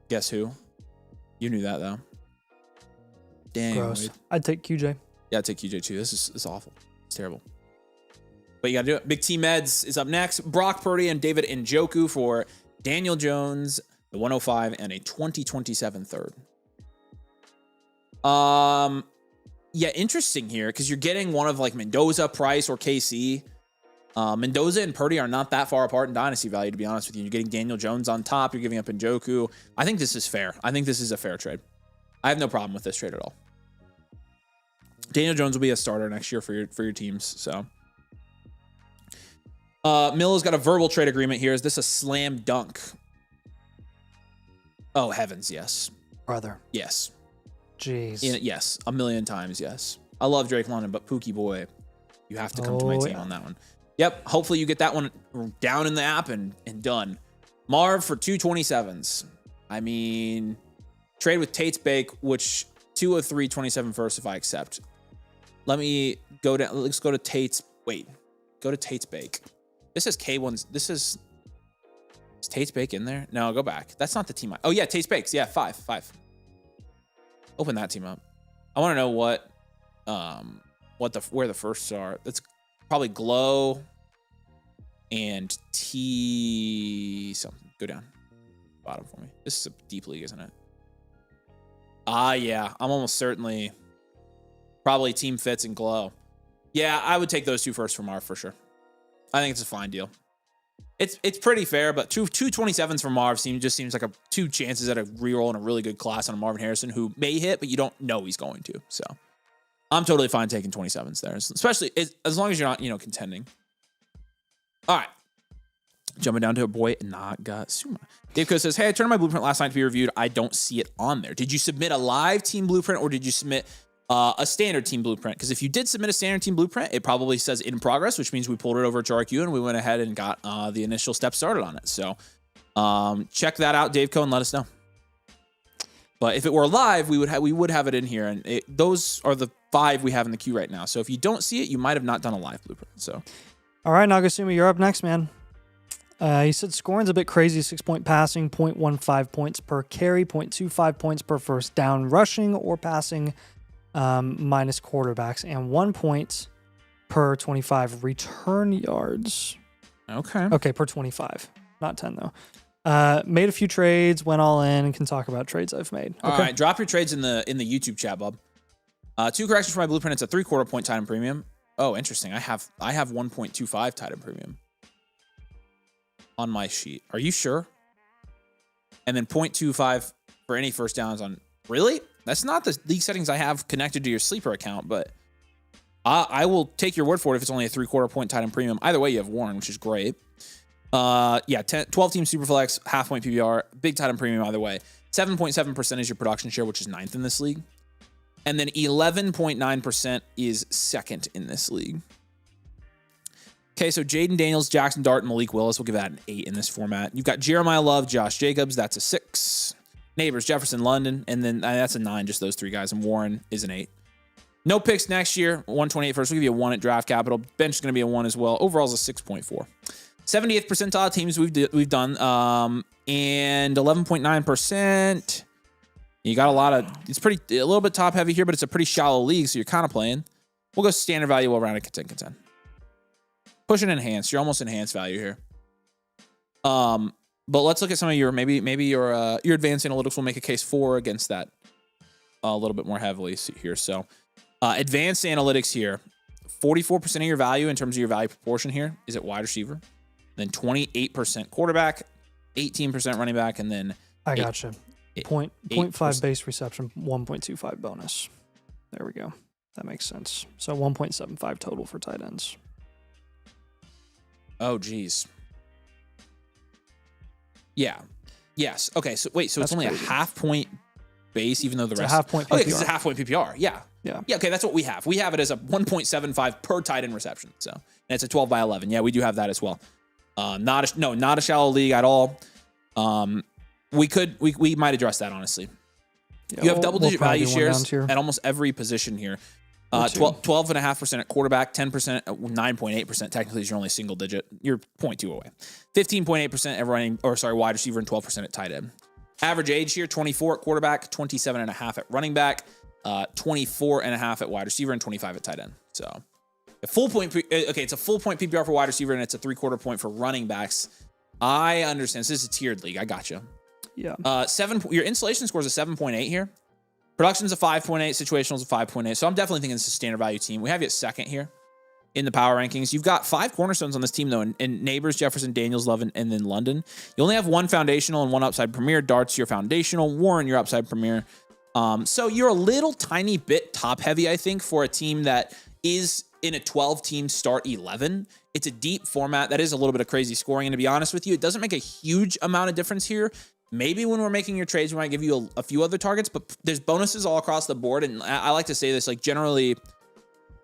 Guess who? You knew that though. Dang. Gross. Wade. I'd take QJ. Yeah, I'd take QJ too. This is awful. It's terrible. But you got to do it. Big T Meds is up next. Brock Purdy and David Njoku for Daniel Jones, the 105, and a 2027 third. Yeah, interesting here because you're getting one of like Mendoza, Price, or KC. Mendoza and Purdy are not that far apart in dynasty value, to be honest with you. You're getting Daniel Jones on top. You're giving up Njoku. I think this is fair. I think this is a fair trade. I have no problem with this trade at all. Daniel Jones will be a starter next year for your teams. So, Miller's got a verbal trade agreement here. Is this a slam dunk? Oh heavens, yes, brother. Yes. Jeez. Yes, a million times yes. I love Drake London, but Pookie boy, you have to come to my team on that one. Yep. Hopefully you get that one down in the app and done. Marv for 227s. I mean, trade with Tate's Bake, which 2 of 3 27 first if I accept. Let me go down. Let's go to Tate's. Wait, go to Tate's Bake. This is K1's. Is Tate's Bake in there? No, go back. That's not the team. Oh yeah, Tate's Bakes. Yeah, 5. Open that team up. I want to know where the firsts are. That's probably Glow and T something. Go down. Bottom for me. This is a deep league, isn't it? Yeah. I'm almost certainly probably Team Fits and Glow. Yeah, I would take those 2 firsts from Marv for sure. I think it's a fine deal. It's pretty fair, but 227s from Marv seems like 2 chances at a reroll in a really good class on a Marvin Harrison who may hit, but you don't know he's going to. So I'm totally fine taking 27s there, especially as long as you're not, contending. All right. Jumping down to a boy, Nagasuma. Dave Co says, hey, I turned my blueprint last night to be reviewed. I don't see it on there. Did you submit a live team blueprint or did you submit a standard team blueprint? Because if you did submit a standard team blueprint, it probably says in progress, which means we pulled it over to RQ and we went ahead and got the initial steps started on it. So check that out, Dave Co, and let us know. But if it were live, we would have it in here, and those are the 5 we have in the queue right now. So if you don't see it, you might have not done a live blueprint. So, all right, Nagasumi, you're up next, man. He said scoring's a bit crazy. 6-point passing, 0.15 points per carry, 0.25 points per first down, rushing or passing, minus quarterbacks, and 1 point per 25 return yards. Okay, per 25, not 10 though. Made a few trades, went all in, and can talk about trades I've made. All right, drop your trades in the YouTube chat, bub. 2 corrections for my blueprint. It's a 3/4 point tight end premium. Oh, interesting. I have 1.25 tight end premium on my sheet. Are you sure? And then 0.25 for any first downs on. Really? That's not the league settings I have connected to your sleeper account, but I will take your word for it if it's only a 3/4 point tight end premium. Either way, you have Warren, which is great. 12 team Superflex, half point PPR, big tight end premium either way. 7.7% is your production share, which is 9th in this league. And then 11.9% is 2nd in this league. Okay, so Jaden Daniels, Jackson Dart, and Malik Willis. We'll give that an 8 in this format. You've got Jeremiah Love, Josh Jacobs. That's a 6. Neighbors, Jefferson, London. And then that's a 9, just those 3 guys. And Warren is an 8. No picks next year. 128 first. We'll give you a 1 at draft capital. Bench is going to be a 1 as well. Overall is a 6.4. 70th percentile teams we've done. And 11.9%. You got a lot of, it's a little bit top heavy here, but it's a pretty shallow league, so you're kind of playing. We'll go standard value around a 10. Push an enhanced. You're almost enhanced value here. But let's look at some of your, maybe your advanced analytics will make a case for against that a little bit more heavily here. So advanced analytics here, 44% of your value in terms of your value proportion here is at wide receiver. Then 28% quarterback, 18% running back, and then I gotcha. 0.5 base reception, 1.25 bonus. There we go. That makes sense. So 1.75 total for tight ends. Oh, geez. Yeah. Yes. Okay. So wait. So that's it's only crazy. A half point base, even though the rest. A half point PPR. Okay, it's a half point PPR. Yeah. Yeah. Yeah. Okay. That's what we have. We have it as a 1.75 per tight end reception. So and it's a 12 by 11. Yeah, we do have that as well. Not a shallow league at all. We might address that honestly. Yeah, you have double-digit value shares at almost every position here. 12.5% at quarterback, 10% at 9.8%. Technically, you're only single digit. You're 0.2 away. 15.8% at wide receiver, and 12% at tight end. Average age here: 24 at quarterback, 27.5 at running back, 24.5 at wide receiver, and 25 at tight end. So, it's a full point PPR for wide receiver, and it's a 3/4 point for running backs. I understand. So this is a tiered league. I gotcha. Yeah. Your installation score is a 7.8 here. Production's a 5.8. Situational's a 5.8. So I'm definitely thinking this is a standard value team. We have you at second here in the power rankings. You've got 5 cornerstones on this team, though, and Neighbors, Jefferson, Daniels, Love, and then London. You only have 1 foundational and 1 upside premier. Dart's your foundational. Warren, your upside premier. So you're a little tiny bit top heavy, I think, for a team that is in a 12-team start 11. It's a deep format. That is a little bit of crazy scoring. And to be honest with you, it doesn't make a huge amount of difference here. Maybe when we're making your trades, we might give you a few other targets, but there's bonuses all across the board. And I like to say this, like, generally,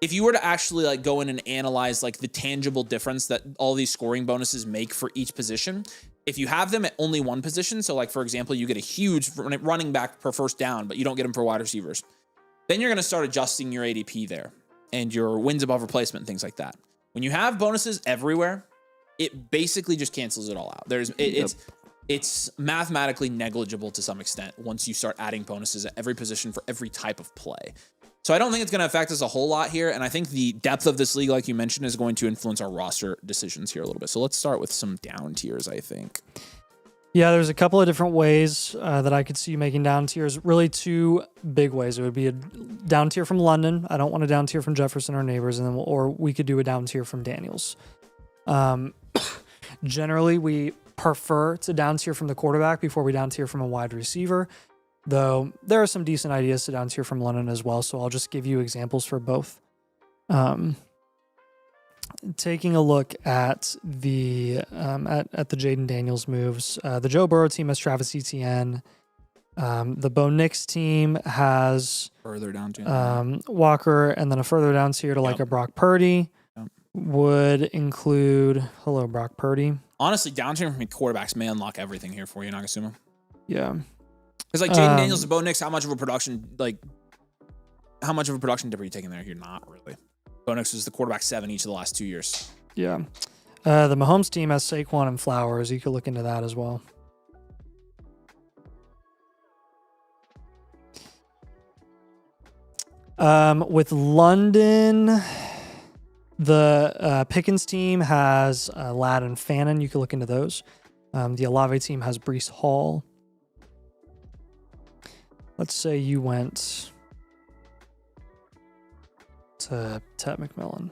if you were to actually like go in and analyze like the tangible difference that all these scoring bonuses make for each position, if you have them at only one position, so like, for example, you get a huge running back per first down, but you don't get them for wide receivers, then you're going to start adjusting your ADP there and your wins above replacement and things like that. When you have bonuses everywhere, it basically just cancels it all out. It's mathematically negligible to some extent once you start adding bonuses at every position for every type of play. So I don't think it's going to affect us a whole lot here. And I think the depth of this league, like you mentioned, is going to influence our roster decisions here a little bit. So let's start with some down tiers, I think. Yeah, there's a couple of different ways that I could see you making down tiers. Really 2 big ways. It would be a down tier from London. I don't want a down tier from Jefferson or Neighbors. And then, or we could do a down tier from Daniels. Generally, we prefer to down tier from the quarterback before we down tier from a wide receiver. Though there are some decent ideas to down tier from London as well, so I'll just give you examples for both. Taking a look at the at the Jaden Daniels moves, the Joe Burrow team has Travis Etienne. The Bo Nix team has further down tier Walker, and then a further down tier to like a Brock Purdy. Would include Brock Purdy. Honestly, down tier from quarterbacks may unlock everything here for you, Nagasuma. Yeah. Because like Jaden Daniels and Bo Nix, how much of a production dip are you taking there? You're not really. Bo Nix was the quarterback 7 each of the last 2 years. Yeah. The Mahomes team has Saquon and Flowers. You could look into that as well. With London, the Pickens team has Ladd and Fannin. You could look into those. The Olave team has Breece Hall. Let's say you went to Tet McMillan.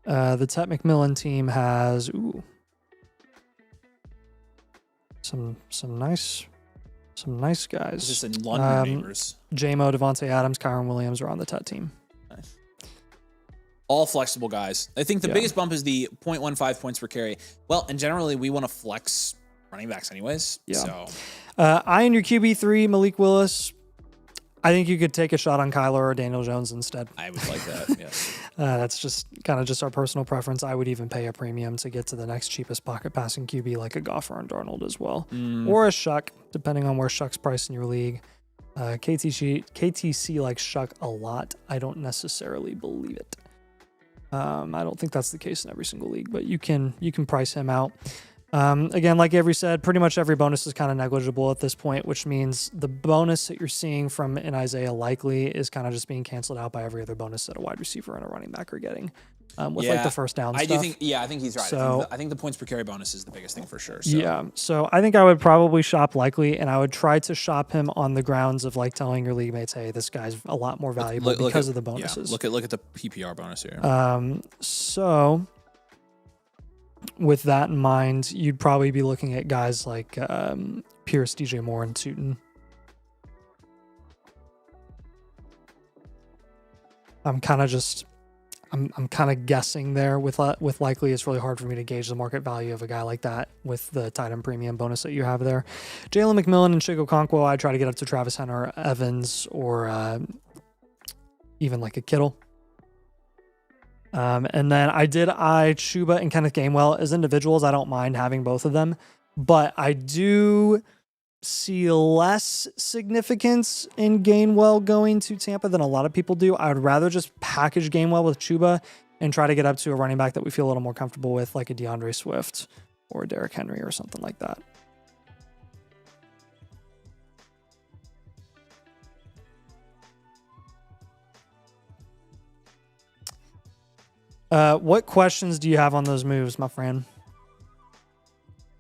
The Tet McMillan team has some nice guys. Is this in London Neighbors? J-Mo, Devontae Adams, Kyron Williams are on the Tet team. Nice. All flexible guys. I think the biggest bump is the 0.15 points per carry. Well, and generally we want to flex running backs anyways. Yeah. So I in your QB3, Malik Willis. I think you could take a shot on Kyler or Daniel Jones instead. I would like that, yes. That's just kind of just our personal preference. I would even pay a premium to get to the next cheapest pocket passing QB like a Goff or Darnold as well. Or a Shuck, depending on where Shuck's priced in your league. KTC likes Shuck a lot. I don't necessarily believe it. I don't think that's the case in every single league, but you can price him out. Again, like Avery said, pretty much every bonus is kind of negligible at this point, which means the bonus that you're seeing from an Isaiah likely is kind of just being canceled out by every other bonus that a wide receiver and a running back are getting. With like the first down stuff. I think he's right. So, I think the points per carry bonus is the biggest thing for sure. So. Yeah. So I think I would probably shop likely, and I would try to shop him on the grounds of like telling your league mates, hey, this guy's a lot more valuable because of the bonuses. Yeah, look at the PPR bonus here. So with that in mind, you'd probably be looking at guys like Pierce, DJ Moore, and Tootin. I'm kind of guessing there with likely. It's really hard for me to gauge the market value of a guy like that with the tight end premium bonus that you have there. Jalen McMillan and Chico Conquo, I'd try to get up to Travis Hunter, Evans, or even like a Kittle. And then I did eye Chuba and Kenneth Gainwell as individuals. I don't mind having both of them, but I do see less significance in Gainwell going to Tampa than a lot of people do. I would rather just package Gainwell with Chuba and try to get up to a running back that we feel a little more comfortable with, like a DeAndre Swift or Derrick Henry or something like that. What questions do you have on those moves, my friend?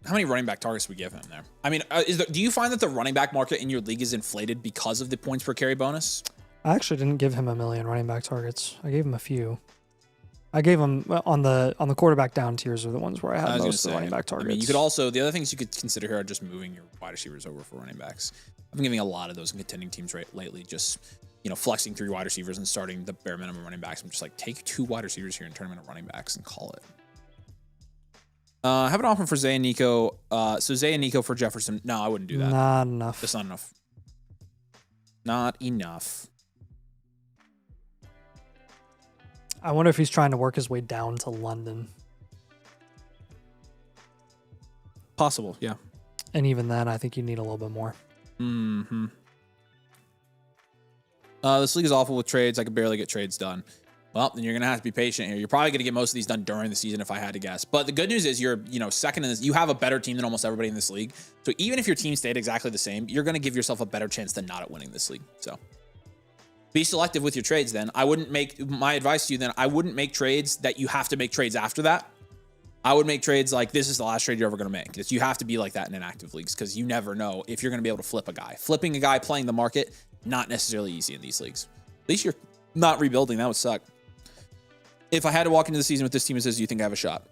how many running back targets we give him there? I mean, do you find that the running back market in your league is inflated because of the points per carry bonus? I actually didn't give him a million running back targets. I gave him a few. I gave him on the quarterback down tiers are the ones where I had most of the running back targets. I mean, you could also, the other things you could consider here are just moving your wide receivers over for running backs. I've been giving a lot of those in contending teams lately, just, you know, flexing 3 wide receivers and starting the bare minimum running backs. I'm just like, take 2 wide receivers here and turn them into running backs and call it. Have an offer for Zay and Nico. So Zay and Nico for Jefferson. No, I wouldn't do that. Not enough. That's not enough. Not enough. I wonder if he's trying to work his way down to London. Possible, yeah. And even then, I think you need a little bit more. Mm-hmm. This league is awful with trades. I could barely get trades done. Well, then you're going to have to be patient here. You're probably going to get most of these done during the season if I had to guess. But the good news is you're, you know, second in this. You have a better team than almost everybody in this league. So even if your team stayed exactly the same, you're going to give yourself a better chance than not at winning this league. So be selective with your trades then. I wouldn't make, my advice to you then, I wouldn't make trades that you have to make trades after that. I would make trades like this is the last trade you're ever going to make. You have to be like that in inactive leagues because you never know if you're going to be able to flip a guy. Flipping a guy playing the market, not necessarily easy in these leagues. At least you're not rebuilding. That would suck. If I had to walk into the season with this team and says, do you think I have a shot?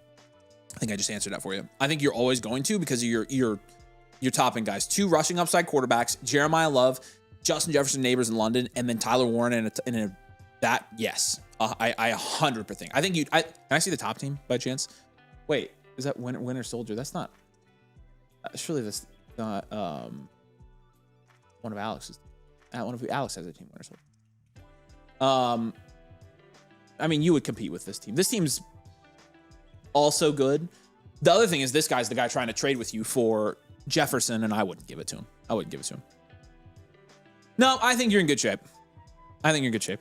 I think I just answered that for you. I think you're always going to because of your topping guys. 2 rushing upside quarterbacks, Jeremiah Love, Justin Jefferson neighbors in London, and then Tyler Warren in that, yes. I 100%. I think can I see the top team by chance? Wait, is that Winter Soldier? That's not, surely that's not one of Alex's. Alex has a team, Winter Soldier. I mean, you would compete with this team. This team's also good. The other thing is this guy's the guy trying to trade with you for Jefferson, and I wouldn't give it to him. I wouldn't give it to him. No, I think you're in good shape. I think you're in good shape.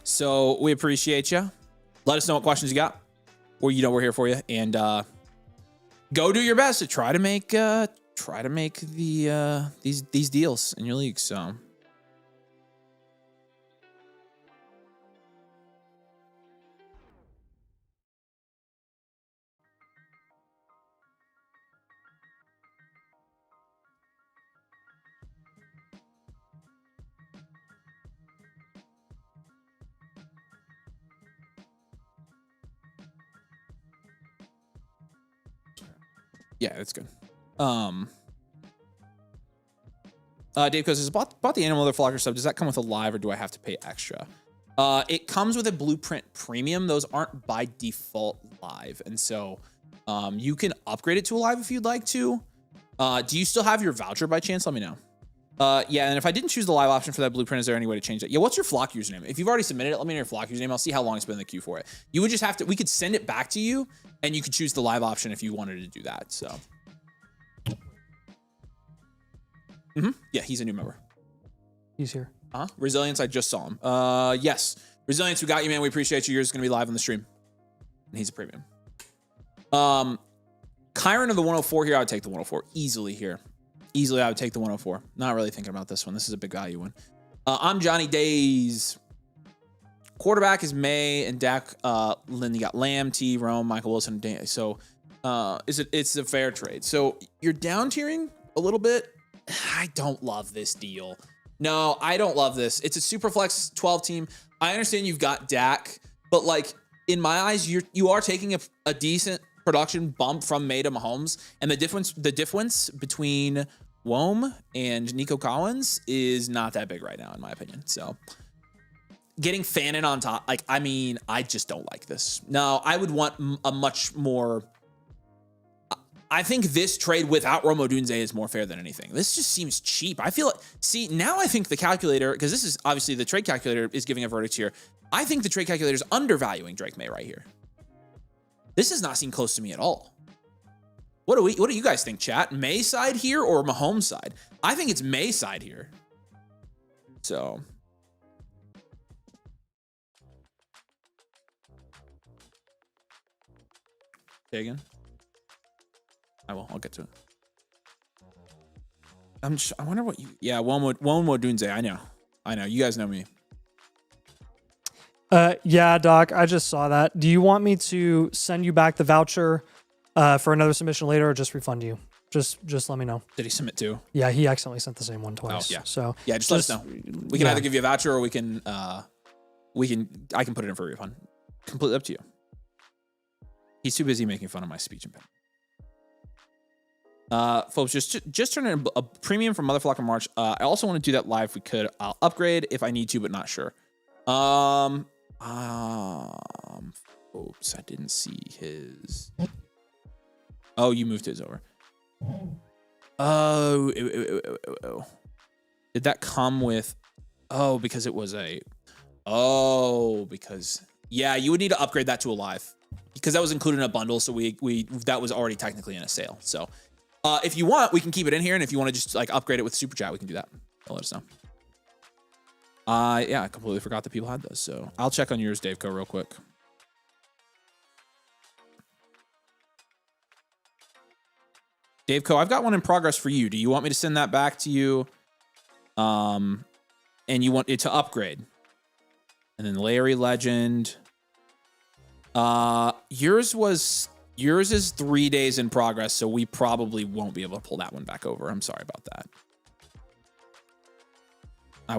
So we appreciate you. Let us know what questions you got, or you know we're here for you, and go do your best to try to make the these deals in your league. So yeah, that's good. Dave goes, is bought the animal mother flocker sub. Does that come with a live or do I have to pay extra? It comes with a blueprint premium. Those aren't by default live. And so you can upgrade it to a live if you'd like to. Do you still have your voucher by chance? Let me know. Yeah, and if I didn't choose the live option for that blueprint, is there any way to change it? Yeah, what's your flock username? If you've already submitted it, let me know your flock username. I'll see how long it's been in the queue for it. You would just have to, we could send it back to you and you could choose the live option if you wanted to do that. So. Yeah, he's a new member. He's here. Resilience, I just saw him. Yes. Resilience, we got you, man. We appreciate you. Yours is going to be live on the stream. And he's a premium. Kyron of the 104 here. I would take the 104 easily here. Easily, I would take the 104. Not really thinking about this one. This is a big value one. I'm Johnny Days. Quarterback is May and Dak. Then you got Lamb, T, Rome, Michael Wilson. So it's a fair trade. So you're down tiering a little bit. I don't love this deal. No, I don't love this. It's a super flex 12 team. I understand you've got Dak, but like in my eyes, you are taking a decent production bump from May to Mahomes, and the difference between Wome and Nico Collins is not that big right now, in my opinion. So getting Fannin on top, like, I mean, I just don't like this. No, I would want a much more. I think this trade without Rome Odunze is more fair than anything. This just seems cheap. I feel like, see, now I think the calculator, because this is obviously the trade calculator is giving a verdict here. I think the trade calculator is undervaluing Drake May right here. This does not seem close to me at all. What do you guys think, chat? May side here or Mahomes side? I think it's May side here. So. Say again. I will. I'll get to it. I wonder what you. Yeah, one Dunze. I know. I know. You guys know me. Yeah, Doc, I just saw that. Do you want me to send you back the voucher for another submission later, or just refund you? Just let me know. Did he submit two? Yeah, he accidentally sent the same one twice. Oh, yeah. So yeah, just let us know. We can either give you a voucher or I can put it in for a refund. Completely up to you. He's too busy making fun of my speech impediment. Folks, just turn in a premium from Motherflock in March. I also want to do that live if we could. I'll upgrade if I need to, but not sure. Oops, I didn't see his. Oh, you moved his over. Oh, did that come with? Oh, because it was a. Oh, because yeah, you would need to upgrade that to a live because that was included in a bundle. So we that was already technically in a sale. So if you want, we can keep it in here, and if you want to just like upgrade it with super chat, we can do that. Let us know. Yeah, I completely forgot that people had those. So I'll check on yours, Daveco, real quick. Daveco, I've got one in progress for you. Do you want me to send that back to you? And you want it to upgrade? And then Larry Legend. Yours is 3 days in progress, so we probably won't be able to pull that one back over. I'm sorry about that.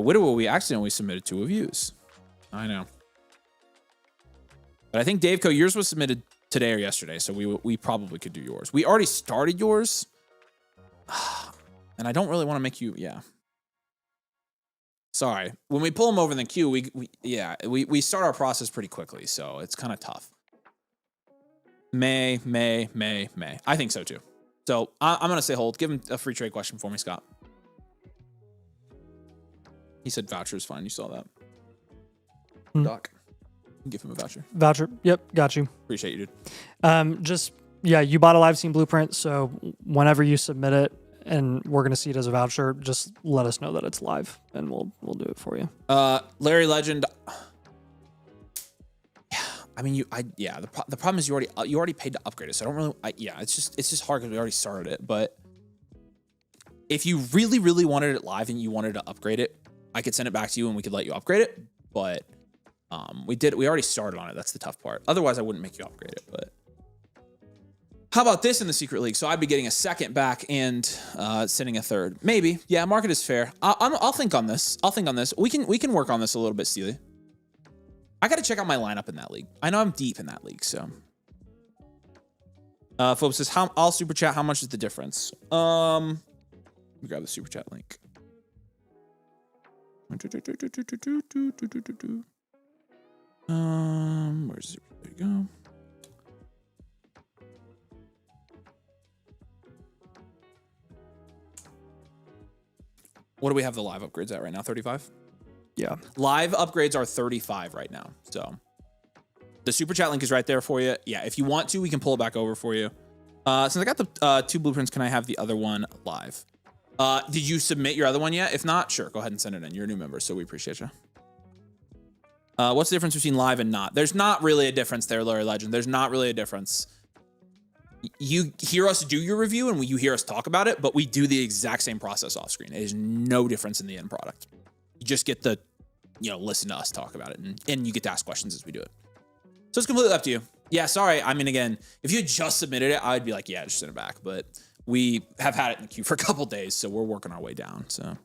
Widow, we accidentally submitted 2 reviews. I know. But I think, Daveco, yours was submitted today or yesterday, so we probably could do yours. We already started yours. And I don't really want to make you, yeah. Sorry. When we pull them over in the queue, we start our process pretty quickly, so it's kind of tough. May. I think so, too. So I'm going to say hold. Give him a free trade question for me, Scott. He said voucher is fine. You saw that. Doc. Give him a voucher. Voucher. Yep, got you. Appreciate you, dude. You bought a live scene blueprint, so whenever you submit it and we're gonna see it as a voucher, just let us know that it's live and we'll do it for you. Larry Legend. Yeah, I mean the problem is you already paid to upgrade it, so I don't really it's just hard because we already started it. But if you really wanted it live and you wanted to upgrade it, I could send it back to you and we could let you upgrade it. But we already started on it. That's the tough part. Otherwise, I wouldn't make you upgrade it. But how about this in the secret league? So I'd be getting a second back and sending a third. Maybe. Yeah, market is fair. I'll think on this. We can work on this a little bit, Steely. I got to check out my lineup in that league. I know I'm deep in that league, so. Folks says, I'll super chat. How much is the difference? Let me grab the super chat link. Where's it? There you go. What do we have the live upgrades at right now? 35? Yeah. Live upgrades are 35 right now. So the super chat link is right there for you. Yeah, if you want to, we can pull it back over for you. Since I got the 2 blueprints, can I have the other one live? Did you submit your other one yet? If not, sure, go ahead and send it in. You're a new member, so we appreciate you. What's the difference between live and not? There's not really a difference there, Larry Legend. There's not really a difference. You hear us do your review and you hear us talk about it, but we do the exact same process off screen. There's no difference in the end product. You just get to, listen to us talk about it and you get to ask questions as we do it. So it's completely up to you. Yeah, sorry. I mean, again, if you had just submitted it, I'd be like, yeah, just send it back. But we have had it in the queue for a couple days, so we're working our way down. So.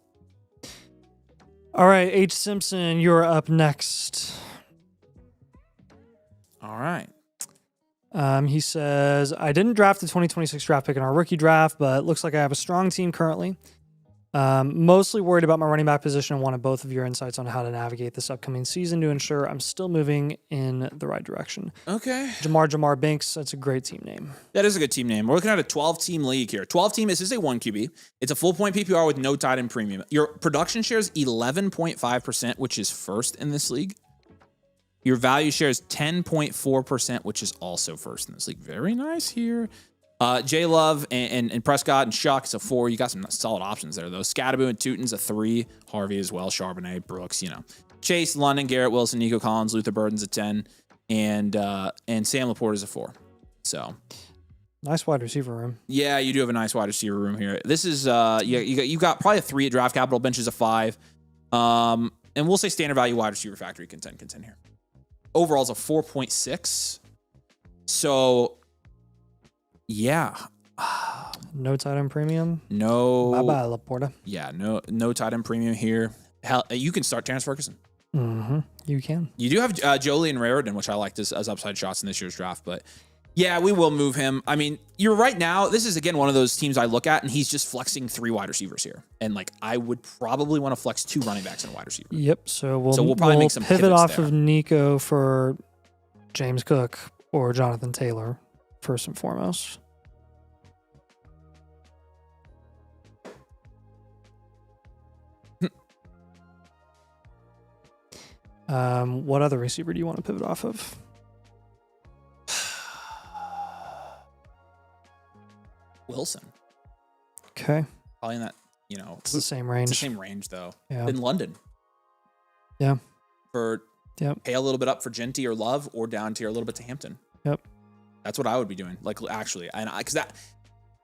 All right, H. Simpson, you're up next. All right. He says, I didn't draft the 2026 draft pick in our rookie draft, but looks like I have a strong team currently. Mostly worried about my running back position and wanted both of your insights on how to navigate this upcoming season to ensure I'm still moving in the right direction. Okay. Jamar Binks, that's a great team name. That is a good team name. We're looking at a 12-team league here. 12-team, this is a 1 QB. It's a full point PPR with no tight end premium. Your production share is 11.5%, which is first in this league. Your value share is 10.4%, which is also first in this league. Very nice here. J Love and Prescott and Shuck is a 4. You got some solid options there, though. Scatterboo and Tootin's a 3. Harvey as well. Charbonnet, Brooks, Chase, London, Garrett Wilson, Nico Collins, Luther Burden's a 10. And Sam Laporte is a 4. So. Nice wide receiver room. Yeah, you do have a nice wide receiver room here. This is, you got probably a 3 at draft capital. Bench is a 5. And we'll say standard value wide receiver factory contend here. Overall is a 4.6. So, yeah. No tight end premium. No. Bye-bye, Laporta. Yeah, no tight end premium here. Hell, you can start Terrence Ferguson. Mm-hmm. You can. You do have Jolie and Raritan, which I liked as upside shots in this year's draft, but yeah, we will move him. I mean, you're right now. This is, again, one of those teams I look at, and he's just flexing 3 wide receivers here. And, like, I would probably want to flex 2 running backs and a wide receiver. Yep. So we'll probably make some pivot off there. of Nico for James Cook or Jonathan Taylor, first and foremost. What other receiver do you want to pivot off of? Wilson. Okay. Probably in that, It's the same range. It's the same range, though. Yeah. In London. Yeah. Pay a little bit up for Genty or Love, or down tier a little bit to Hampton. Yep. That's what I would be doing. Like, actually. And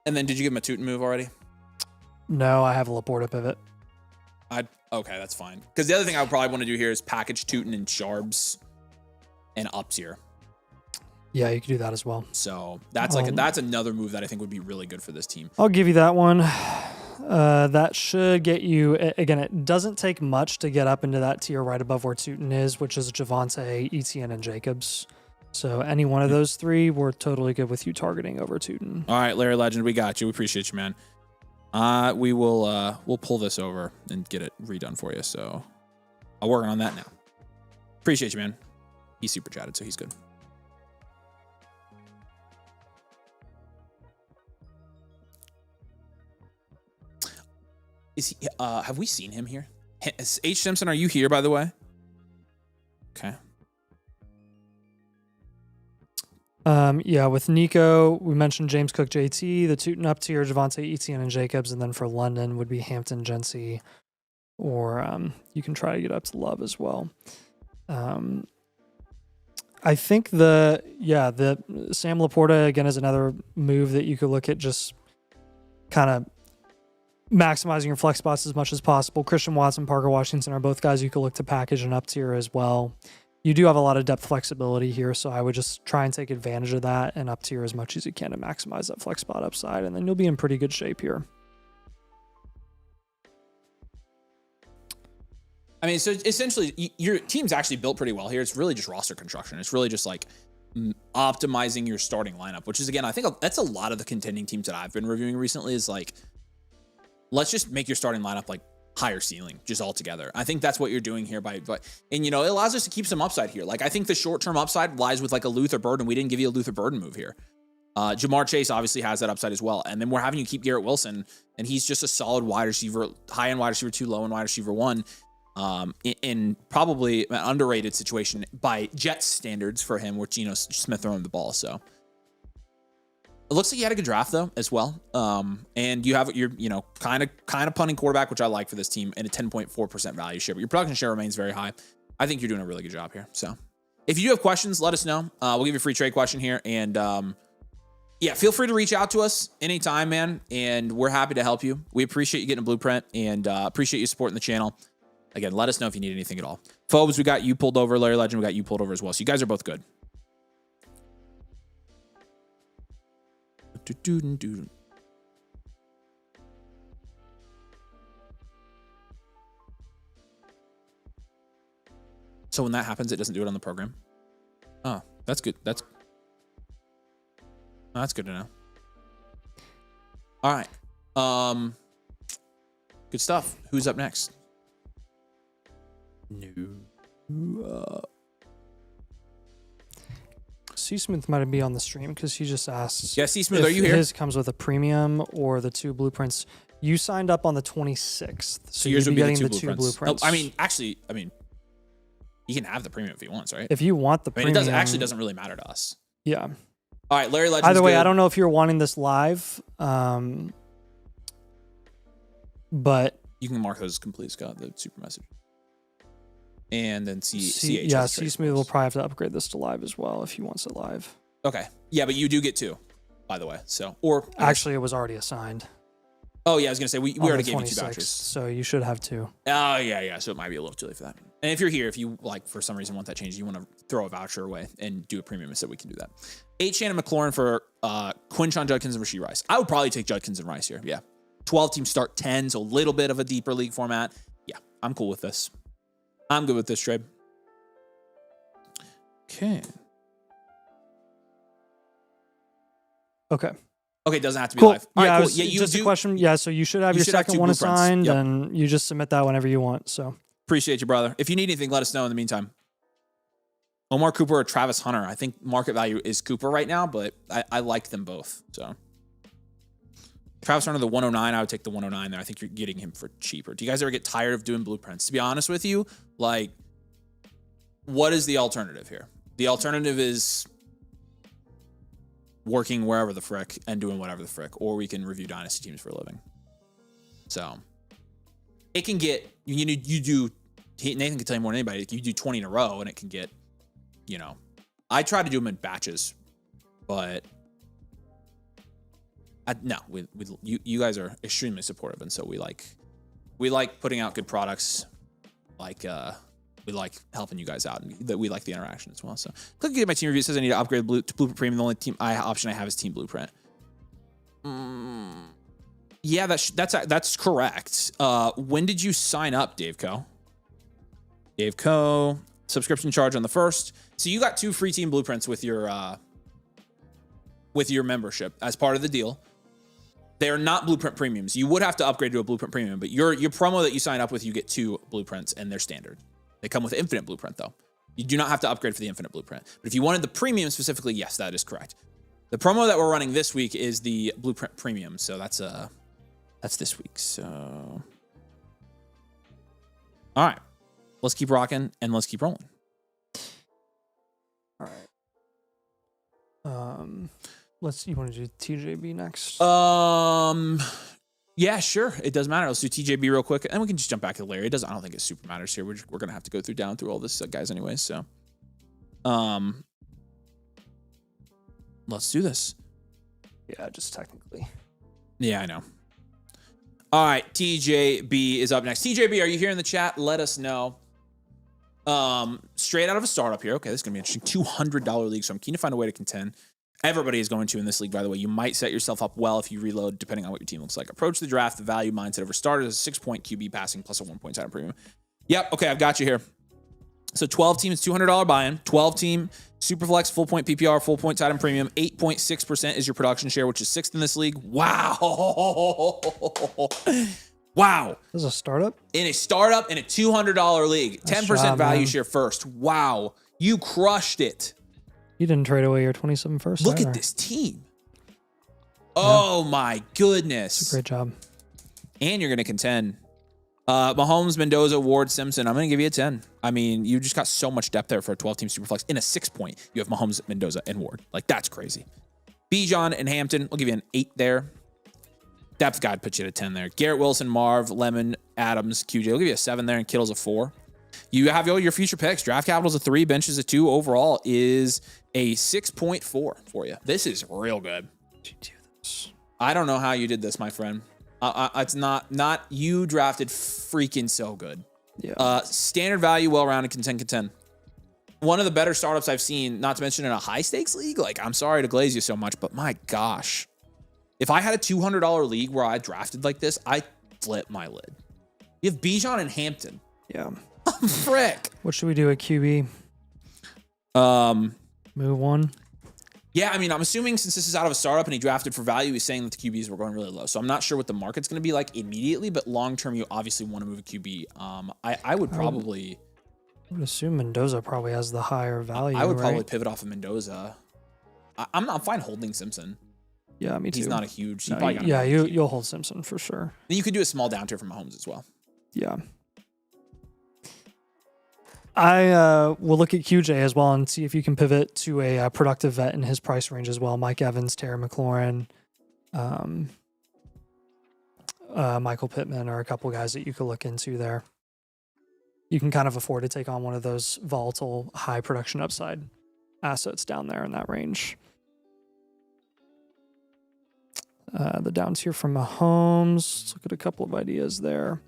then did you give him a Tootin move already? No, I have a Laporta pivot. Okay, that's fine. Because the other thing I would probably want to do here is package Tootin and Sharbs and up tier. Yeah, you could do that as well. So that's that's another move that I think would be really good for this team. I'll give you that one. That should get you, again, it doesn't take much to get up into that tier right above where Tootin is, which is Javonte, Etienne, and Jacobs. So any one of those 3, we're totally good with you targeting over Tootin. All right, Larry Legend, we got you. We appreciate you, man. We will we'll pull this over and get it redone for you. So I'll work on that now. Appreciate you, man. He's super chatted, so he's good. Is he? Have we seen him here? H. Simpson, are you here, by the way? Okay. Yeah, with Nico, we mentioned James Cook, JT, the Tootin up tier, Javonte, Etienne, and Jacobs, and then for London would be Hampton, Gency, or you can try to get up to Love as well. I think the Sam Laporta, again, is another move that you could look at, just kind of maximizing your flex spots as much as possible. Christian Watson, Parker Washington are both guys you could look to package and up tier as well. You do have a lot of depth flexibility here, so I would just try and take advantage of that and up tier as much as you can to maximize that flex spot upside, and then you'll be in pretty good shape here. I mean, so essentially, your team's actually built pretty well here. It's really just roster construction. It's really just like optimizing your starting lineup, which is, again, I think that's a lot of the contending teams that I've been reviewing recently is like, let's just make your starting lineup like higher ceiling just altogether. I think that's what you're doing here and it allows us to keep some upside here. Like, I think the short-term upside lies with like a Luther Burden. We didn't give you a Luther Burden move here. Jamar Chase obviously has that upside as well. And then we're having you keep Garrett Wilson, and he's just a solid wide receiver, high-end wide receiver 2, low-end wide receiver 1. In probably an underrated situation by Jets standards for him, with Geno Smith throwing the ball. So it looks like you had a good draft though as well. And you have your kind of punting quarterback, which I like for this team, and a 10.4% value share. But your production share remains very high. I think you're doing a really good job here. So if you do have questions, let us know. We'll give you a free trade question here, and feel free to reach out to us anytime, man. And we're happy to help you. We appreciate you getting a blueprint, and appreciate you supporting the channel. Again, let us know if you need anything at all. Phobes, we got you pulled over. Larry Legend, we got you pulled over as well. So you guys are both good. So when that happens, it doesn't do it on the program. Oh, that's good. That's good to know. All right. Good stuff. Who's up next? C. Smooth might be on the stream because he just asked. Yeah, C. Smooth, are you here? His comes with a premium or the 2 blueprints. You signed up on the 26th, so yours you'll would be be getting the 2 blueprints. blueprints. He can have the premium if he wants, right? If you want the premium, it doesn't really matter to us. Yeah. All right, Larry Legend. Either way, I don't know if you're wanting this live, but you can mark those as complete, Scott. The super message. And then C Smooth will probably have to upgrade this to live as well if he wants it live. Okay. Yeah, but you do get 2, by the way. So, actually, it was already assigned. Oh yeah, I was gonna say we on already the gave you 2 26th, vouchers. so you should have 2. Oh yeah. So it might be a little too late for that. And if you're here, if you like for some reason want that change, you want to throw a voucher away and do a premium, so we can do that. 8 Shannon McLaurin for Quinshon Judkins and Rasheed Rice. I would probably take Judkins and Rice here. Yeah. 12 team start 10, so a little bit of a deeper league format. Yeah, I'm cool with this. I'm good with this trade. Okay. Okay. Okay, it doesn't have to be Cool. live. All yeah, right, cool. Yeah, just a question. Yeah, so you should have your second 2 one blueprints. assigned, Yep. and you just submit that whenever you want. So Appreciate you, brother. If you need anything, let us know in the meantime. Omar Cooper or Travis Hunter. I think market value is Cooper right now, but I like them both. So Travis Hunter, the 109, I would take the 109 there. I think you're getting him for cheaper. Do you guys ever get tired of doing blueprints? To be honest with you, like, what is the alternative here? The alternative is working wherever the frick and doing whatever the frick, or we can review Dynasty teams for a living. So it can get, you do, Nathan can tell you more than anybody, you do 20 in a row and it can get, I try to do them in batches, but no, you guys are extremely supportive. And so we like putting out good products. We like helping you guys out, and that we like the interaction as well. So click get my team review. It says I need to upgrade to Blueprint Premium. The only team option I have is Team Blueprint. Yeah, that's correct. When did you sign up, Dave Co? Dave Co. Subscription charge on the 1st. So you got 2 free Team Blueprints with your membership as part of the deal. They are not Blueprint Premiums. You would have to upgrade to a Blueprint Premium, but your promo that you sign up with, you get 2 Blueprints, and they're standard. They come with Infinite Blueprint, though. You do not have to upgrade for the Infinite Blueprint. But if you wanted the Premium specifically, yes, that is correct. The promo that we're running this week is the Blueprint Premium, so that's this week. So, all right, let's keep rocking and let's keep rolling. all right. You want to do TJB next? Yeah, sure. It doesn't matter. Let's do TJB real quick, and we can just jump back to Larry. I don't think it super matters here. We're gonna have to go down through all this, guys, anyways. So, let's do this. Yeah, just technically. Yeah, I know. All right, TJB is up next. TJB, are you here in the chat? Let us know. Straight out of a startup here. Okay, this is gonna be interesting. $200 league, so I'm keen to find a way to contend. Everybody is going to in this league, by the way. You might set yourself up well if you reload, depending on what your team looks like. Approach the draft, the value mindset over starters, a 6-point QB passing plus a 1-point side premium. Yep, okay, I've got you here. So 12 teams, $200 buy-in. 12 team, Superflex, full point PPR, full point side premium. 8.6% is your production share, which is 6th in this league. Wow. Wow. This is a startup? In a startup in a $200 league. 10% value share first. Wow. You crushed it. You didn't trade away your 27 first. Look at this team. Oh my goodness. It's a great job. And you're going to contend. Mahomes, Mendoza, Ward, Simpson. I'm going to give you a 10. I mean, you just got so much depth there for a 12-team Superflex. In a 6-point, you have Mahomes, Mendoza, and Ward. Like, that's crazy. Bijan and Hampton. I'll give you an 8 there. Depth guide puts you at a 10 there. Garrett Wilson, Marv, Lemon, Adams, QJ. I'll give you a 7 there, and Kittle's a 4. You have all your future picks. Draft capital's a 3, benches a 2. Overall is a 6.4 for you. This is real good. I don't know how you did this, my friend. It's not you drafted freaking so good. Yeah. Standard value, well-rounded, contend. One of the better startups I've seen, not to mention in a high-stakes league. Like, I'm sorry to glaze you so much, but my gosh. If I had a $200 league where I drafted like this, I'd flip my lid. You have Bijan and Hampton. Yeah. Frick. What should we do at QB? Move one. Yeah, I mean, I'm assuming since this is out of a startup and he drafted for value, he's saying that the QBs were going really low. So I'm not sure what the market's going to be like immediately, but long term, you obviously want to move a QB. I would probably. I would assume Mendoza probably has the higher value. I would probably pivot off of Mendoza. I'm fine holding Simpson. Yeah, me too. He's not a huge. You'll hold Simpson for sure. Then you could do a small down tier for Mahomes as well. Yeah. I will look at QJ as well and see if you can pivot to a productive vet in his price range as well. Mike Evans, Terry McLaurin, Michael Pittman are a couple guys that you could look into there. You can kind of afford to take on one of those volatile, high production upside assets down there in that range. The down tier from Mahomes. Let's look at a couple of ideas there.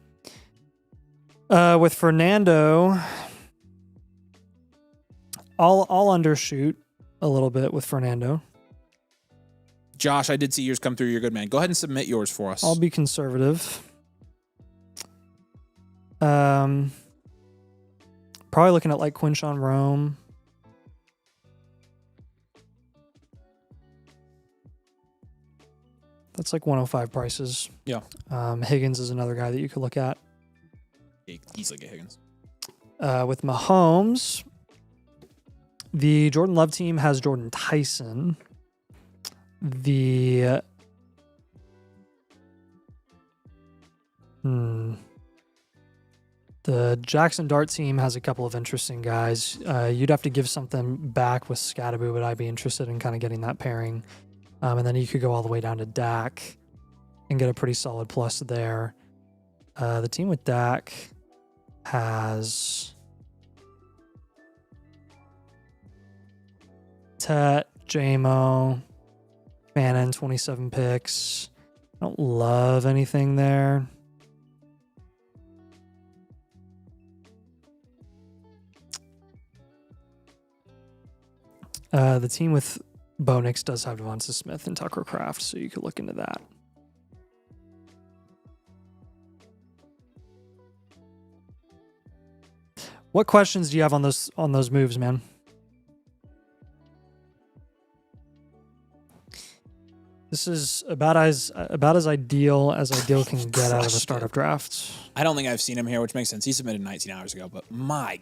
With Fernando, I'll undershoot a little bit with Fernando. Josh, I did see yours come through. You're good, man. Go ahead and submit yours for us. I'll be conservative. Probably looking at like Quinshon Rome. That's like 105 prices. Yeah. Higgins is another guy that you could look at. Easily get Higgins. With Mahomes, the Jordan Love team has Jordan Tyson. The Jackson Dart team has a couple of interesting guys. You'd have to give something back with Scatterbo, but I'd be interested in kind of getting that pairing. And then you could go all the way down to Dak and get a pretty solid plus there. The team with Dak has Tet, JMO, Fannin, 27 picks. I don't love anything there. The team with Bo Nix does have Devonta Smith and Tucker Kraft, so you could look into that. What questions do you have on those moves, man? This is about as ideal as ideal can get out of a startup draft. I don't think I've seen him here, which makes sense. He submitted 19 hours ago, but my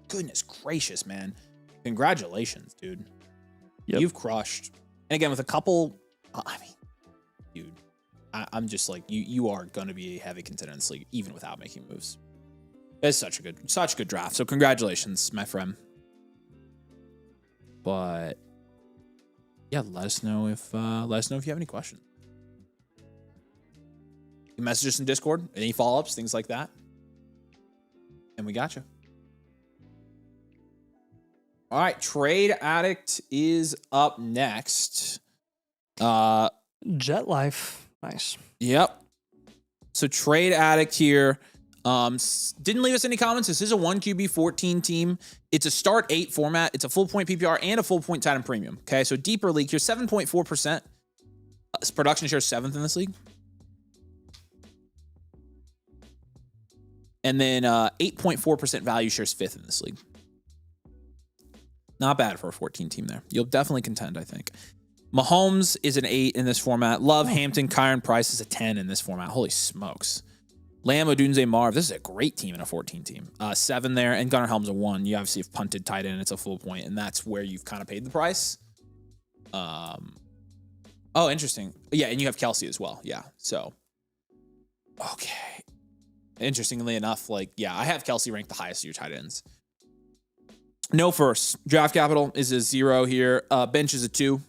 goodness gracious, man. Congratulations, dude. Yep. You've crushed. And again, with a couple, I mean, dude, I'm just like, you are going to be a heavy contender in this league, even without making moves. It's such a good draft. So congratulations, my friend. But yeah, let us know if you have any questions. You can message us in Discord, any follow-ups, things like that. And we got you. All right, Trade Addict is up next. Jet Life, nice. Yep. So Trade Addict here didn't leave us any comments. This is a 1QB 14 team. It's a start 8 format. It's a full point PPR and a full point tight end premium. Okay, so deeper league here, 7.4%. Production share 7th in this league. And then 8.4% value shares 5th in this league. Not bad for a 14 team there. You'll definitely contend, I think. Mahomes is an 8 in this format. Love, Hampton, Kyron Price is a 10 in this format. Holy smokes. Lamb, Odunze, Marv. This is a great team in a 14 team. 7 there, and Gunnar Helm's a 1. You obviously have punted tight end. It's a full point, and that's where you've kind of paid the price. Oh, interesting. Yeah, and you have Kelsey as well. Yeah, so. Okay. Interestingly enough, I have Kelsey ranked the highest of your tight ends. No first. Draft capital is a 0 here. Bench is a 2.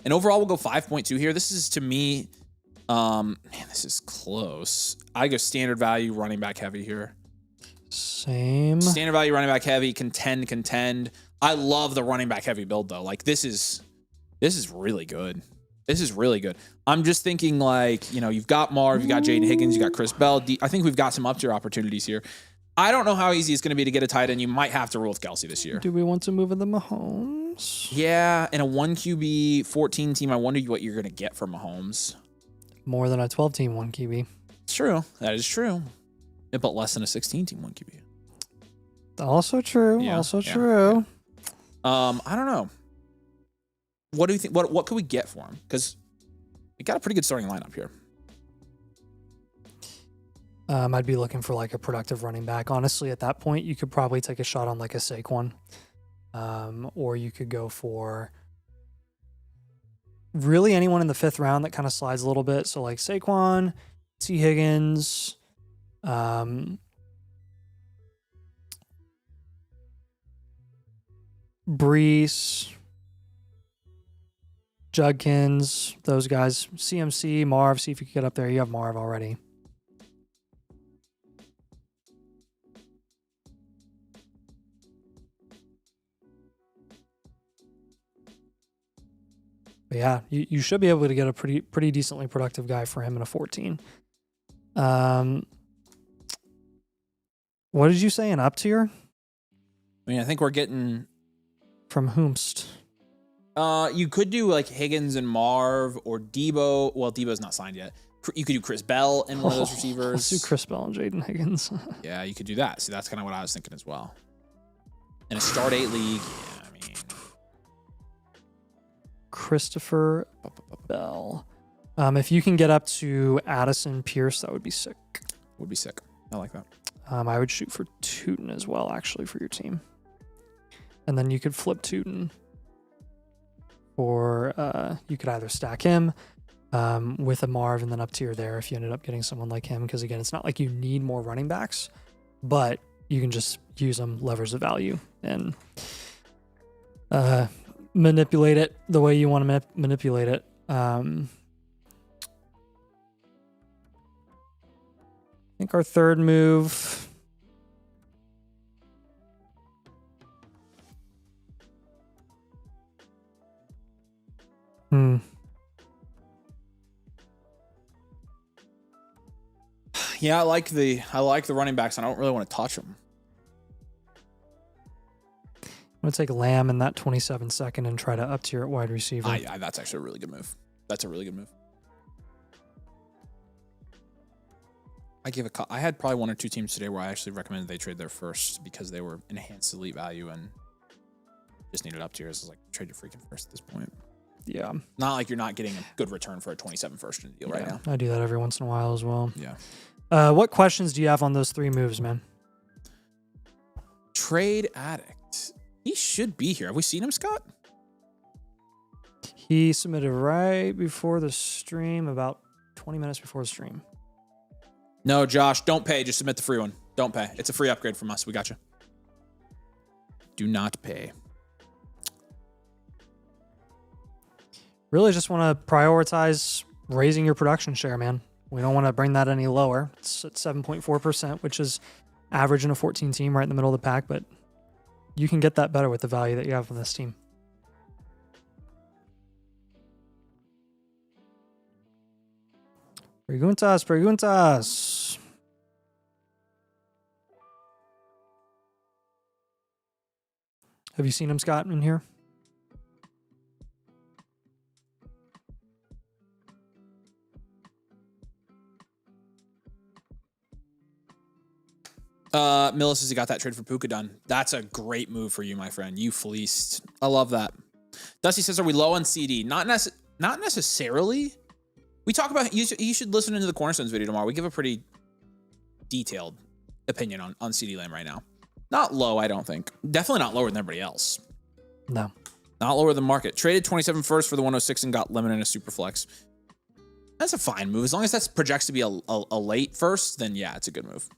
And overall, we'll go 5.2 here. This is, to me, man, this is close. I go standard value, running back heavy here. Same. Standard value, running back heavy, contend. I love the running back heavy build, though. This is really good. This is really good. I'm just thinking, you've got Marv, you've got Jaden Higgins, you got Chris Bell. I think we've got some up-tier opportunities here. I don't know how easy it's going to be to get a tight end. You might have to roll with Kelsey this year. Do we want to move in the Mahomes? Yeah, in a 1QB 14 team, I wonder what you're going to get from Mahomes. More than a 12-team 1QB. It's true. That is true. But less than a 16-team 1QB. Also true. Yeah, True. I don't know. What do you think? What could we get for him? Because we got a pretty good starting lineup here. I'd be looking for a productive running back. Honestly, at that point, you could probably take a shot on a Saquon. Or you could go for really anyone in the 5th round that kind of slides a little bit. So Saquon, T. Higgins, Brees, Judkins, those guys. CMC, Marv, see if you can get up there. You have Marv already. But yeah, you should be able to get a pretty decently productive guy for him in a 14. What did you say, an up tier? I mean, I think we're getting from whomst. You could do like Higgins and Marv or Debo. Well, Debo's not signed yet. You could do Chris Bell in one of those receivers. Let's do Chris Bell and Jaden Higgins. Yeah, you could do that. See, that's kind of what I was thinking as well. In a start 8 league, yeah, I mean, Christopher Bell. If you can get up to Addison Pierce, that would be sick. Would be sick. I like that. I would shoot for Tootin as well, actually, for your team. And then you could flip Tootin. Or you could either stack him with a Marv and then up tier there if you ended up getting someone like him. Because, again, it's not like you need more running backs, but you can just use them, levers of value, and manipulate it the way you want to manipulate it. I think our third move... Yeah, I like the running backs, and I don't really want to touch them. I'm going to take Lamb in that 27-second and try to up tier at wide receiver. Yeah, that's actually a really good move. That's a really good move. I had probably 1 or 2 teams today where I actually recommended they trade their first because they were enhanced elite value and just needed up tiers. I was like, trade your freaking first at this point. Yeah. Not like you're not getting a good return for a 27 first in the deal right now. I do that every once in a while as well. Yeah. What questions do you have on those 3 moves, man? Trade Addict. He should be here. Have we seen him, Scott? He submitted right before the stream, about 20 minutes before the stream. No, Josh, don't pay. Just submit the free one. Don't pay. It's a free upgrade from us. We got you. Do not pay. Really just want to prioritize raising your production share, man. We don't want to bring that any lower. It's at 7.4%, which is average in a 14 team right in the middle of the pack, but you can get that better with the value that you have on this team. Preguntas. Have you seen him, Scott, in here? Millis says he got that trade for Puka done. That's a great move for you, my friend. You fleeced. I love that. Dusty says, are we low on CD? Not necessarily. We talk about, you should listen into the Cornerstones video tomorrow. We give a pretty detailed opinion on CD Lamb right now. Not low, I don't think. Definitely not lower than everybody else. No. Not lower than market. Traded 27 first for the 106 and got Lemon in a super flex. That's a fine move. As long as that projects to be a late first, then yeah, it's a good move.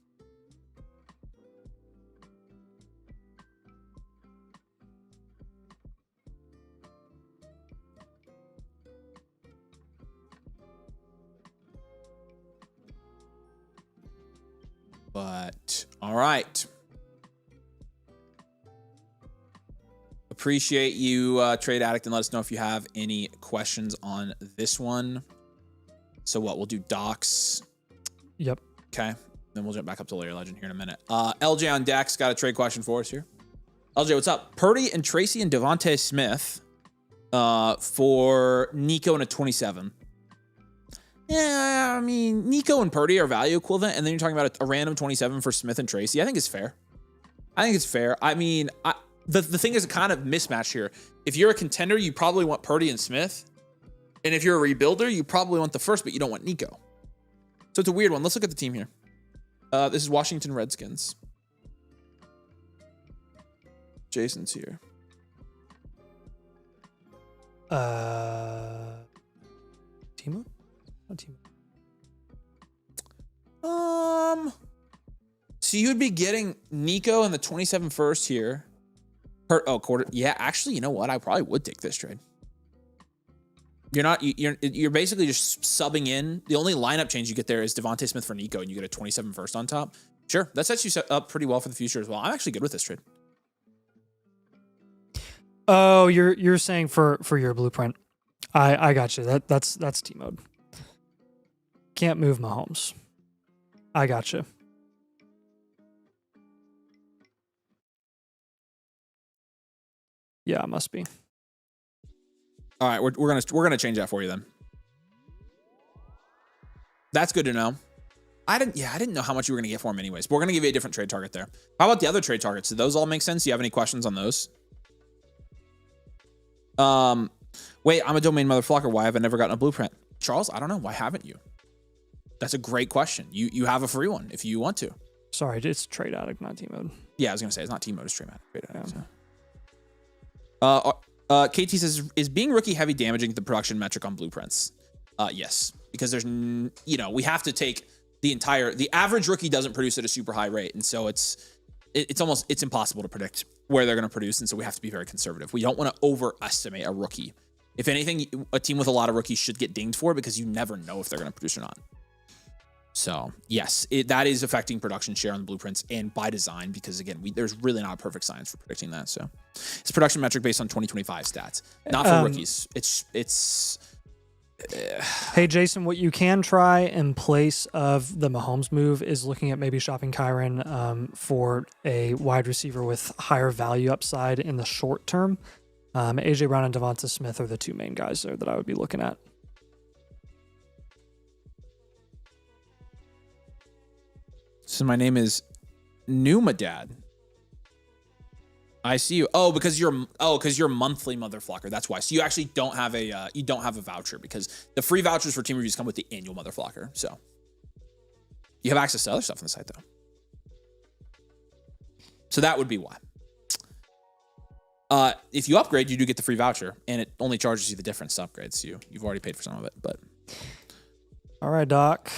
But all right. Appreciate you, Trade Addict, and let us know if you have any questions on this one. So what? We'll do docs. Yep. Okay. Then we'll jump back up to Layer Legend here in a minute. LJ on Dex got a trade question for us here. LJ, what's up? Purdy and Tracy and Devontae Smith for Nico and a 27. Yeah, I mean, Nico and Purdy are value equivalent, and then you're talking about a random 27 for Smith and Tracy. I think it's fair. I mean, the thing is a kind of mismatch here. If you're a contender, you probably want Purdy and Smith. And if you're a rebuilder, you probably want the first, but you don't want Nico. So it's a weird one. Let's look at the team here. This is Washington Redskins. Jason's here. Timo? Not Timo. So you would be getting Nico in the 27 first here. Quarter. Yeah, actually, you know what? I probably would take this trade. You're basically just subbing in. The only lineup change you get there is Devontae Smith for Nico, and you get a 27 first on top. Sure, that sets you up pretty well for the future as well. I'm actually good with this trade. Oh, you're saying for your blueprint. I got you. That's T mode. Can't move Mahomes. I got you. Yeah, it must be. All right, we're gonna change that for you then. That's good to know. I didn't know how much you were gonna get for him anyways, but we're gonna give you a different trade target there. How about the other trade targets? Do those all make sense? Do you have any questions on those? Wait, I'm a domain motherfucker. Why have I never gotten a blueprint? Charles, I don't know. Why haven't you? That's a great question. You have a free one if you want to. Sorry, it's trade addict, not team mode. Yeah, I was gonna say it's not team mode, it's trade addict. Yeah. KT says, is being rookie heavy damaging the production metric on blueprints? Yes, because there's we have to take the average rookie doesn't produce at a super high rate, and so it's impossible to predict where they're going to produce, and so we have to be very conservative. We don't want to overestimate a rookie. If anything, a team with a lot of rookies should get dinged for it because you never know if they're going to produce or not. So yes, that is affecting production share on the blueprints, and by design, because again, there's really not a perfect science for predicting that. So it's production metric based on 2025 stats, not for rookies. It's. Hey Jason, what you can try in place of the Mahomes move is looking at maybe shopping Kyron for a wide receiver with higher value upside in the short term. AJ Brown and Devonta Smith are the two main guys there that I would be looking at. So my name is Numadad. I see you. Oh, because you're monthly motherflocker. That's why. So you actually don't have a voucher, because the free vouchers for team reviews come with the annual motherflocker. So you have access to other stuff on the site though. So that would be why. If you upgrade, you do get the free voucher, and it only charges you the difference to upgrade. So you've already paid for some of it, but. All right, Doc.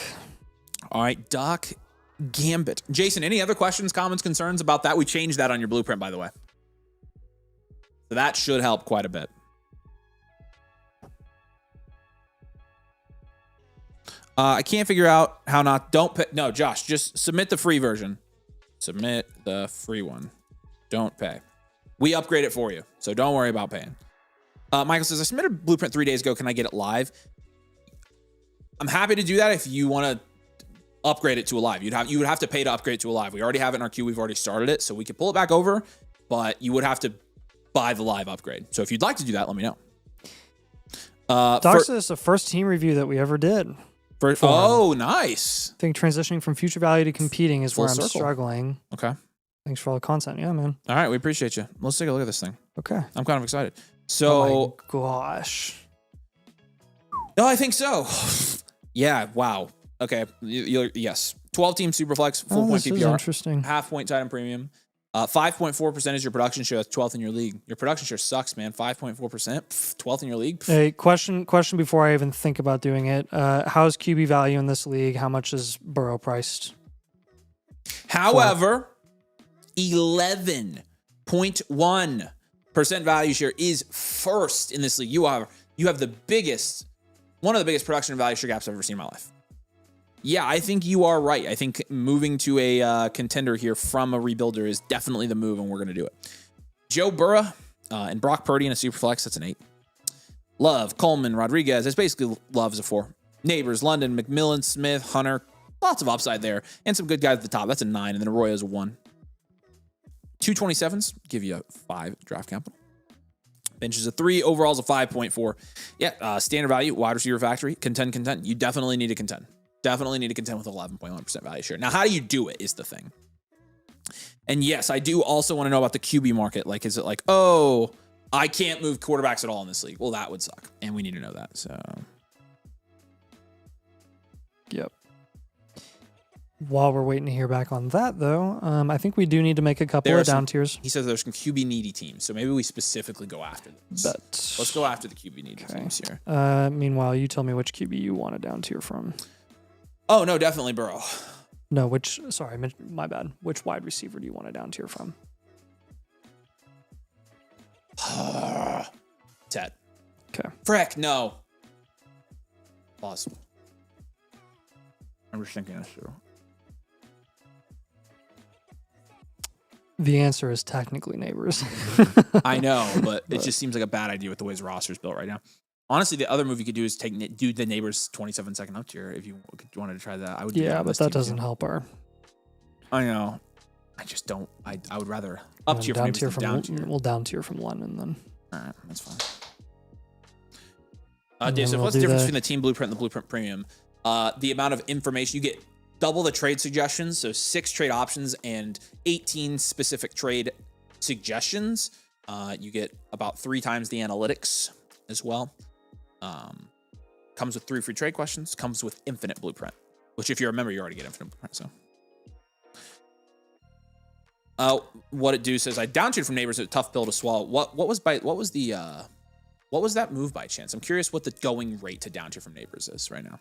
All right, Doc Gambit. Jason, any other questions, comments, concerns about that? We changed that on your blueprint, by the way. So that should help quite a bit. I can't figure out how not. Don't pay. No, Josh, just submit the free version. Submit the free one. Don't pay. We upgrade it for you, so don't worry about paying. Michael says, I submitted a blueprint 3 days ago. Can I get it live? I'm happy to do that if you want to upgrade it to a live. You would have to pay to upgrade to a live. We already have it in our queue. We've already started it, so we could pull it back over, but you would have to buy the live upgrade. So if you'd like to do that, let me know. Doc says it's the first team review that we ever did. Oh, nice. I think transitioning from future value to competing is Full where I'm circle. struggling. Okay. Thanks for all the content. Yeah, man. All right, we appreciate you. Let's take a look at this thing. Okay. I'm kind of excited. So, oh my gosh. No, I think so. Yeah, wow. Okay, yes. 12-team Superflex, full point This is PPR, interesting. half point tight end premium. 5.4% is your production share. That's 12th in your league. Your production share sucks, man. 5.4%, 12th in your league. Hey, question before I even think about doing it. How's QB value in this league? How much is Burrow priced? However, 11.1% value share is first in this league. You have the biggest, one of the biggest production and value share gaps I've ever seen in my life. Yeah, I think you are right. I think moving to a contender here from a rebuilder is definitely the move, and we're going to do it. Joe Burrow and Brock Purdy in a Superflex, that's an 8. Love, Coleman, Rodriguez, that's basically Love is a 4. Neighbors, London, McMillan, Smith, Hunter, lots of upside there, and some good guys at the top. That's a 9, and then Arroyo is a 1. 227s, give you a 5 draft capital. Bench is a 3, overall is a 5.4. Yeah, standard value, wide receiver factory, contend. You definitely need to contend. Definitely need to contend with 11.1% value share. Now, how do you do it is the thing. And yes, I do also want to know about the QB market. Like, is it like, oh, I can't move quarterbacks at all in this league? Well, that would suck. And we need to know that. So, yep. While we're waiting to hear back on that, though, I think we do need to make a couple of down tiers. He says there's some QB needy teams. So maybe we specifically go after those. But let's go after the QB needy teams here. Meanwhile, you tell me which QB you want a down tier from. Oh, no, definitely Burrow. No, sorry, my bad. Which wide receiver do you want a down tier from? Ted. Okay. Frick, no. Pause. I'm just thinking this through. The answer is technically Neighbors. I know, but it just seems like a bad idea with the way his roster is built right now. Honestly, the other move you could do is do the neighbors 27-second up tier if you wanted to try that. I would. Do that but that doesn't help our. I know. I just don't. I would rather up tier from neighbors than down tier. We'll down tier from London then. All right, that's fine. Dave, so what's the difference between the team blueprint and the blueprint premium? The amount of information you get, double the trade suggestions, so 6 trade options and 18 specific trade suggestions. You get about 3 times the analytics as well. Comes with 3 free trade questions. Comes with infinite blueprint, which if you remember, you already get infinite blueprint. So, what it do says I downtiered from neighbors. A tough pill to swallow. What was that move by chance? I'm curious what the going rate to downtier from neighbors is right now.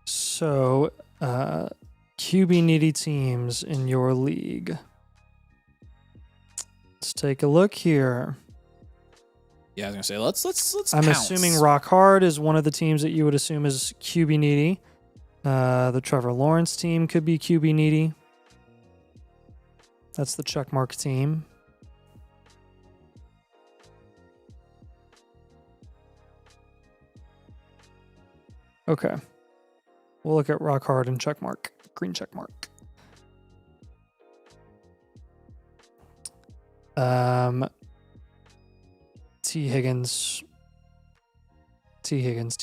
So, QB needy teams in your league. Let's take a look here. Yeah, I was gonna say let's. I'm assuming Rock Hard is one of the teams that you would assume is QB needy. The Trevor Lawrence team could be QB needy. That's the checkmark team. Okay. We'll look at Rock Hard and checkmark. Green checkmark. T. Higgins. T. Higgins.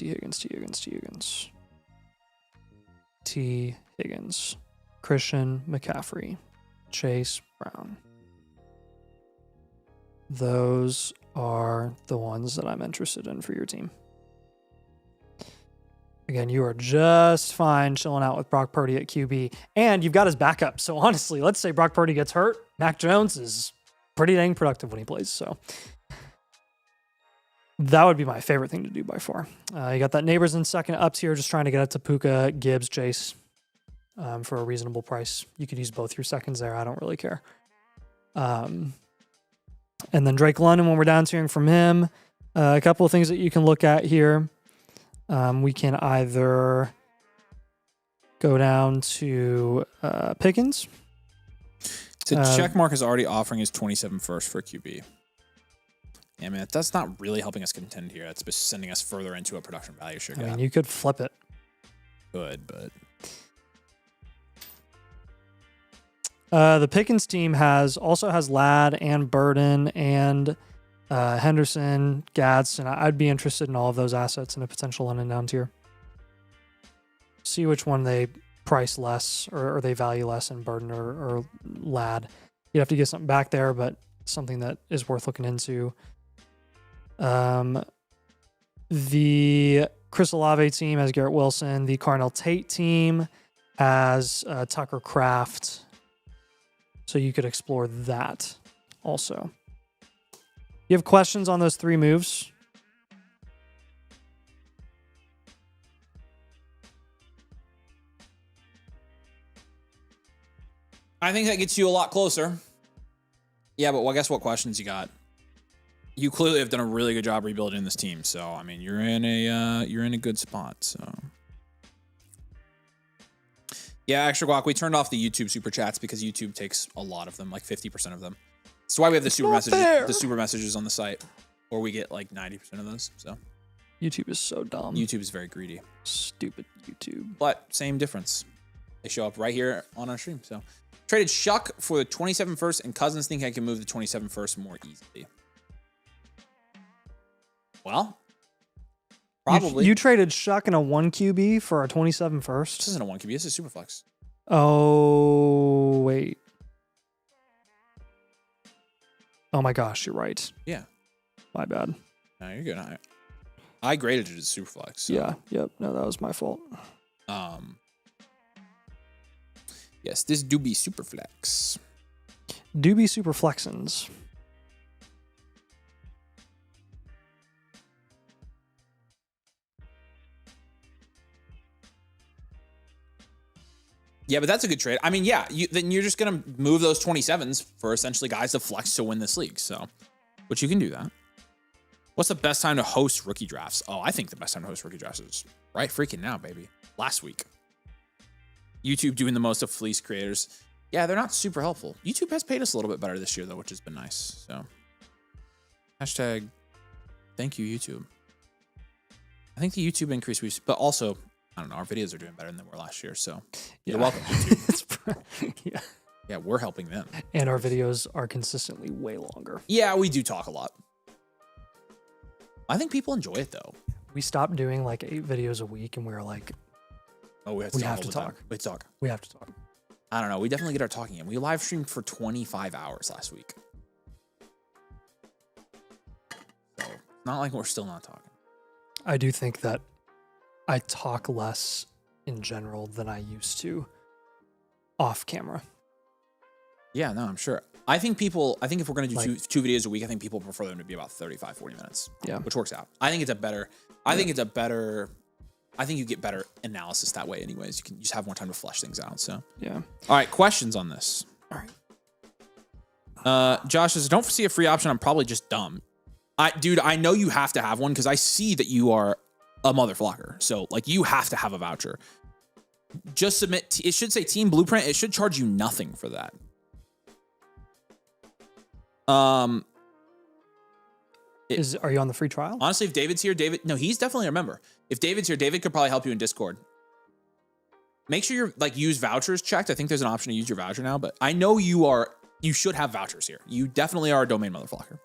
Christian McCaffrey. Chase Brown. Those are the ones that I'm interested in for your team. Again, you are just fine chilling out with Brock Purdy at QB, and you've got his backup. So honestly, let's say Brock Purdy gets hurt, Mac Jones is pretty dang productive when he plays. So that would be my favorite thing to do by far. You got that neighbors in second up tier, just trying to get it to Puka, Gibbs, Chase for a reasonable price. You could use both your seconds there. I don't really care. And then Drake London, when we're down tiering from him, a couple of things that you can look at here. We can either go down to Pickens. So checkmark is already offering his 27 first for QB. Yeah, man, that's not really helping us contend here. That's just sending us further into a production value share gap. I mean, you could flip it. Good, but the Pickens team also has Ladd and Burden and Henderson, Gadsden. I'd be interested in all of those assets in a potential London down tier. See which one they price less or they value less in Burden or Ladd. You'd have to get something back there, but something that is worth looking into. The Chris Olave team has Garrett Wilson. The Carnell Tate team has Tucker Kraft. So you could explore that also. You have questions on those 3 moves? I think that gets you a lot closer. Yeah, but guess what questions you got? You clearly have done a really good job rebuilding this team. So I mean, you're in a good spot. So yeah, extra guac. We turned off the YouTube super chats because YouTube takes a lot of them, like 50% of them. That's why we have the super messages on the site, or we get like 90% of those. So YouTube is so dumb. YouTube is very greedy. Stupid YouTube. But same difference. They show up right here on our stream. So traded Shuck for the 27 first, and Cousins think I can move the 27 first more easily. Well, probably. You traded Shuck and a 1 QB for a 27 first? This isn't a 1 QB. This is a Superflex. Oh, wait. Oh my gosh, you're right. Yeah. My bad. No, you're good. I graded it as Superflex. So. Yeah. Yep. No, that was my fault. Yes, this do be Superflex. Do be Superflexins. Yeah, but that's a good trade. I mean, yeah, then you're just going to move those 27s for essentially guys to flex to win this league. So, but you can do that. What's the best time to host rookie drafts? Oh, I think the best time to host rookie drafts is right freaking now, baby. Last week. YouTube doing the most of fleece creators. Yeah, they're not super helpful. YouTube has paid us a little bit better this year, though, which has been nice. So, hashtag Thank you, YouTube. I think the YouTube increase, but also, I don't know, our videos are doing better than they were last year. So you're welcome, YouTube. Yeah. Yeah, we're helping them. And our videos are consistently way longer. Yeah, we do talk a lot. I think people enjoy it, though. We stopped doing like 8 videos a week, and we were like, oh, we have to talk. We talk. We have to talk. I don't know. We definitely get our talking in. We live streamed for 25 hours last week. So it's not like we're still not talking. I do think that I talk less in general than I used to off camera. Yeah, no, I'm sure. I think if we're going to do two videos a week, I think people prefer them to be about 35, 40 minutes. Yeah. Which works out. I think you get better analysis that way anyways. You can just have more time to flesh things out. So, yeah. All right, questions on this. All right. Josh says, don't see a free option. I'm probably just dumb. Dude, I know you have to have one because I see that you are a motherflocker. So, like, you have to have a voucher. Just submit. It should say Team Blueprint. It should charge you nothing for that. Are you on the free trial? Honestly, if David's here, no, he's definitely a member. If David's here, David could probably help you in Discord. Make sure you're use vouchers checked. I think there's an option to use your voucher now, but I know you should have vouchers here. You definitely are a domain motherflocker.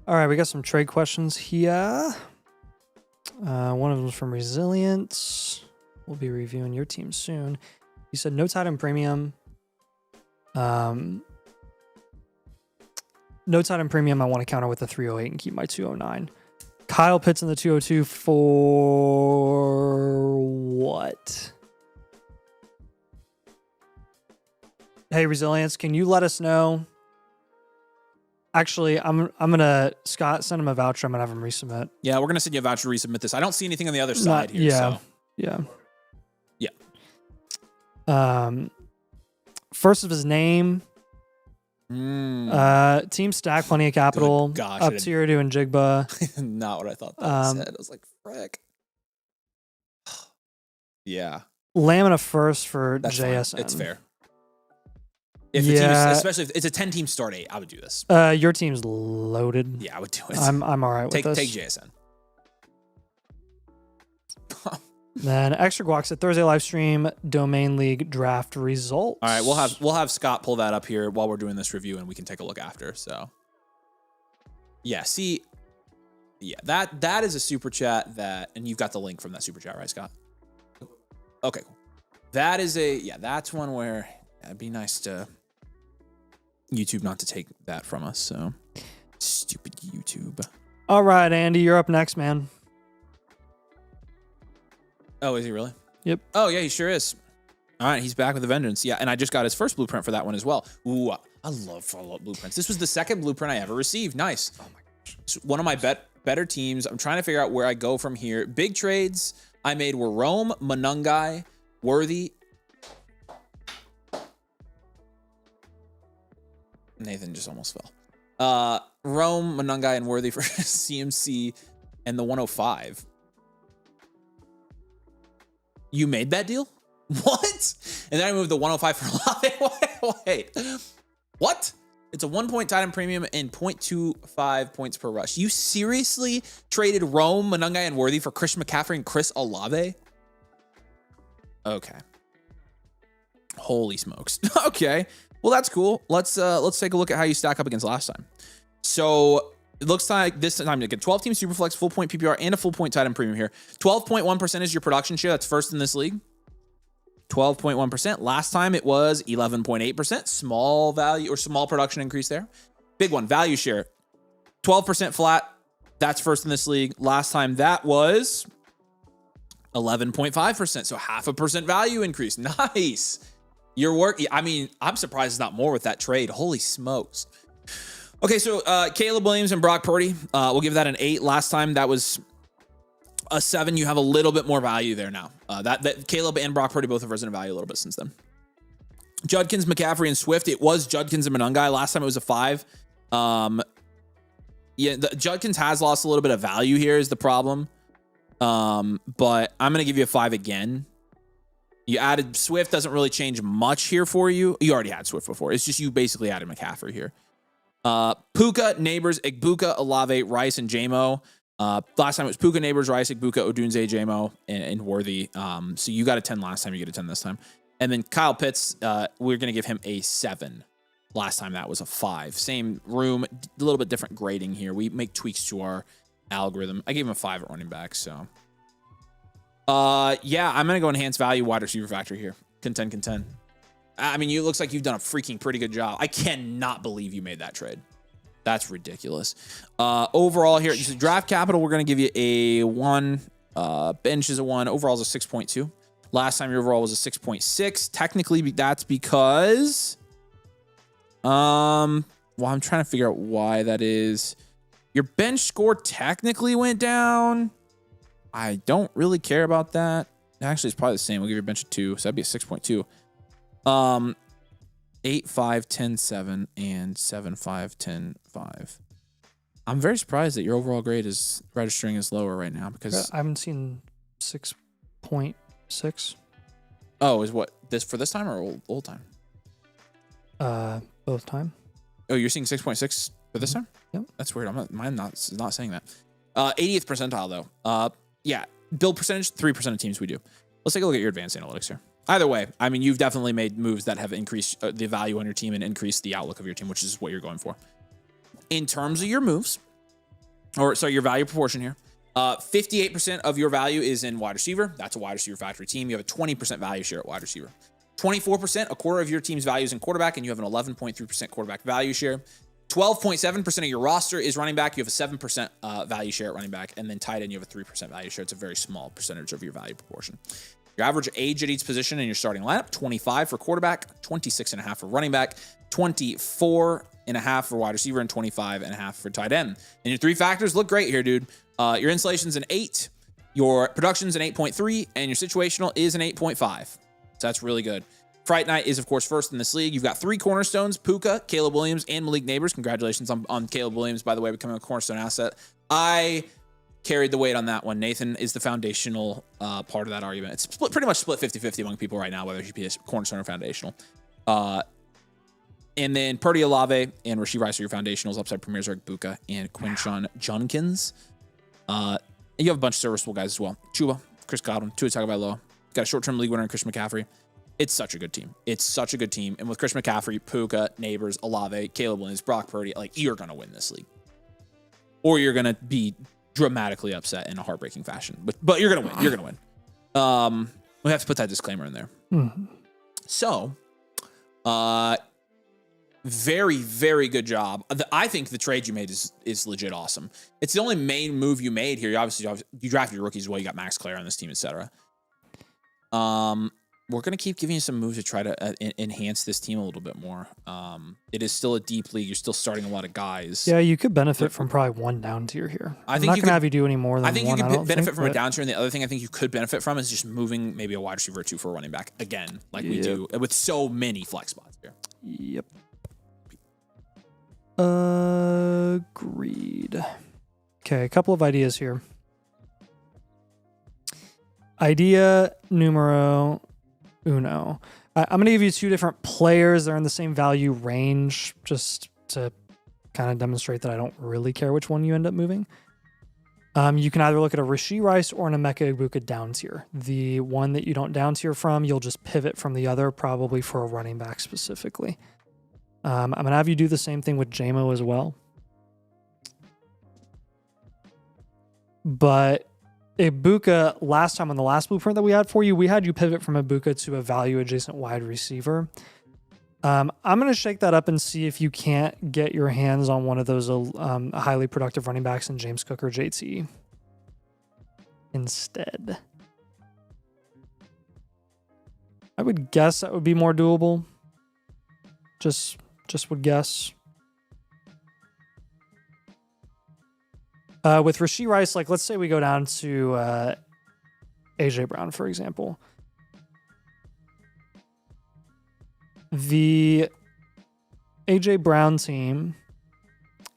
All right, we got some trade questions here. One of them is from Resilience. We'll be reviewing your team soon. You said no Titan Premium. No Titan Premium, I want to counter with the 308 and keep my 209. Kyle Pitts in the 202 for what? Hey, Resilience, can you let us know? Actually, I'm gonna Scott send him a voucher. I'm gonna have him resubmit. Yeah, we're gonna send you a voucher to resubmit this. I don't see anything on the other side here. Yeah, so. yeah. First of his name. Team stack, plenty of capital. Gosh, up tier to Njigba. Not what I thought that said. I was like, frick. Yeah. Lamina first for That's JSN. Fine. It's fair. If the team especially if it's a 10-team start 8, I would do this. Your team's loaded. Yeah, I would do it. I'm all right with this. Take JSN. Then Extra Guac said Thursday live stream Domain League draft results. All right, we'll have Scott pull that up here while we're doing this review, and we can take a look after. So, yeah, that is a super chat and you've got the link from that super chat, right, Scott? Okay, cool. That's one where it'd be nice to YouTube not to take that from us. So, stupid YouTube. All right, Andy, you're up next, man. Oh, is he really? Yep. Oh, yeah, he sure is. All right, he's back with a vengeance. Yeah, and I just got his first blueprint for that one as well. Ooh, I love follow-up blueprints. This was the second blueprint I ever received. Nice. Oh my gosh. It's one of my better teams. I'm trying to figure out where I go from here. Big trades I made were Rome, Manungai, Worthy. Nathan just almost fell. Rome, Manungai, and Worthy for CMC and the 105. You made that deal? What? And then I moved the 105 for wait. What? It's a 1-point Titan Premium and 0.25 points per rush. You seriously traded Rome, Manungai, and Worthy for Chris McCaffrey and Chris Olave? Okay. Holy smokes. Okay. Well, that's cool. Let's take a look at how you stack up against last time. So it looks like this time to get 12-team Superflex, full point PPR, and a full point Titan Premium here. 12.1% is your production share. That's first in this league. 12.1%. Last time it was 11.8%. Small value or small production increase there. Big one, value share. 12% flat. That's first in this league. Last time that was 11.5%. So 0.5% value increase. Nice. Your work. I mean, I'm surprised it's not more with that trade. Holy smokes. Okay, so Caleb Williams and Brock Purdy, we'll give that an 8. Last time that was a 7. You have a little bit more value there now. That Caleb and Brock Purdy both have risen in value a little bit since then. Judkins, McCaffrey, and Swift. It was Judkins and Manungai. Last time it was a 5. Judkins has lost a little bit of value here is the problem. But I'm going to give you a 5 again. You added Swift, doesn't really change much here for you. You already had Swift before. It's just you basically added McCaffrey here. Puka, Neighbors, Igbuka, Olave, Rice, and JMO. Last time it was Puka, Neighbors, Rice, Igbuka, Odunze, JMO, and Worthy. So you got a 10 last time. You get a 10 this time. And then Kyle Pitts, we're going to give him a 7. Last time that was a 5. Same room, a little bit different grading here. We make tweaks to our algorithm. I gave him a 5 at running back. So, yeah, I'm going to go enhance value wide receiver factor here. Contend. I mean, it looks like you've done a freaking pretty good job. I cannot believe you made that trade. That's ridiculous. Overall here, draft capital, we're going to give you a 1. Bench is a 1. Overall is a 6.2. Last time your overall was a 6.6. Technically, that's because... well, I'm trying to figure out why that is. Your bench score technically went down. I don't really care about that. Actually, it's probably the same. We'll give your bench a 2, so that'd be a 6.2. 8, 5, 10, 7, and 7, 5, 10, 5. I'm very surprised that your overall grade is registering as lower right now because I haven't seen 6.6. Oh, is what this for this time or old time? Both time. Oh, you're seeing 6.6 for this time? Yep. That's weird. Mine not saying that. 80th percentile though. Yeah, build percentage, 3% of teams we do. Let's take a look at your advanced analytics here. Either way, I mean, you've definitely made moves that have increased the value on your team and increased the outlook of your team, which is what you're going for. In terms of your moves, or sorry, your value proportion here, 58% of your value is in wide receiver. That's a wide receiver factory team. You have a 20% value share at wide receiver. 24%, a quarter of your team's value is in quarterback, and you have an 11.3% quarterback value share. 12.7% of your roster is running back. You have a 7% value share at running back, and then tight end, you have a 3% value share. It's a very small percentage of your value proportion. Your average age at each position in your starting lineup, 25 for quarterback, 26.5 for running back, 24.5 for wide receiver, and 25.5 for tight end. And your 3 factors look great here, dude. Your installation's an 8, your production's an 8.3, and your situational is an 8.5. So that's really good. Fright Night is, of course, first in this league. You've got 3 cornerstones, Puka, Caleb Williams, and Malik Neighbors. Congratulations on Caleb Williams, by the way, becoming a cornerstone asset. I carried the weight on that one. Nathan is the foundational part of that argument. It's pretty much split 50-50 among people right now, whether he be a cornerstone or foundational. And then Purdy, Olave, and Rashee Rice are your foundationals. Upside premiers are Buka and Quinshon Junkins. You have a bunch of serviceable guys as well. Chuba, Chris Godwin, Tua Tagovailoa. Got a short-term league winner in Chris McCaffrey. It's such a good team. It's such a good team. And with Chris McCaffrey, Puka, Neighbors, Olave, Caleb Williams, Brock Purdy, like, you're going to win this league. Or you're going to be dramatically upset in a heartbreaking fashion. But you're going to win. You're going to win. We have to put that disclaimer in there. Mm-hmm. So, very, very good job. I think the trade you made is legit awesome. It's the only main move you made here. You drafted your rookies as well. You got Max Clare on this team, etc. We're going to keep giving you some moves to try to enhance this team a little bit more. It is still a deep league. You're still starting a lot of guys. Yeah, you could benefit from probably one down tier here. I'm not going to have you do any more than one. I think you could benefit from a down tier. And the other thing I think you could benefit from is just moving maybe a wide receiver or 2 for a running back again, like we do with so many flex spots here. Yep. Agreed. Okay, a couple of ideas here. Idea numero uno. I'm going to give you 2 different players. They're in the same value range just to kind of demonstrate that I don't really care which one you end up moving. You can either look at a Rashee Rice or an Emeka Egbuka down tier. The one that you don't down tier from, you'll just pivot from the other, probably for a running back specifically. I'm going to have you do the same thing with JMO as well. But Egbuka, last time on the last blueprint that we had for you, we had you pivot from Egbuka to a value adjacent wide receiver. I'm going to shake that up and see if you can't get your hands on one of those highly productive running backs in James Cook or JT instead. I would guess that would be more doable. Just would guess. With Rashee Rice, like, let's say we go down to AJ Brown, for example. The AJ Brown team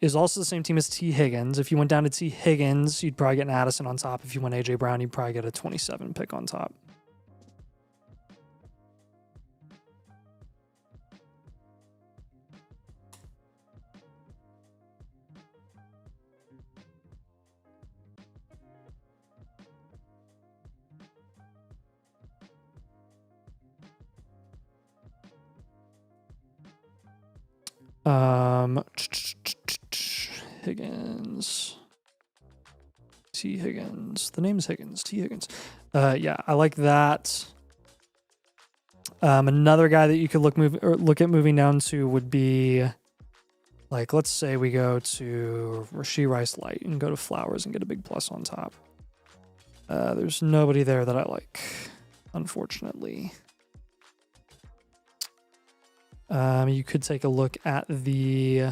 is also the same team as T. Higgins. If you went down to T. Higgins, you'd probably get an Addison on top. If you went AJ Brown, you'd probably get a 27 pick on top. Higgins. T. Higgins. The name is Higgins. T. Higgins. Yeah, I like that. Another guy that you could look at moving down to would be, like, let's say we go to Rashee Rice Light and go to Flowers and get a big plus on top. There's nobody there that I like, unfortunately. You could take a look at the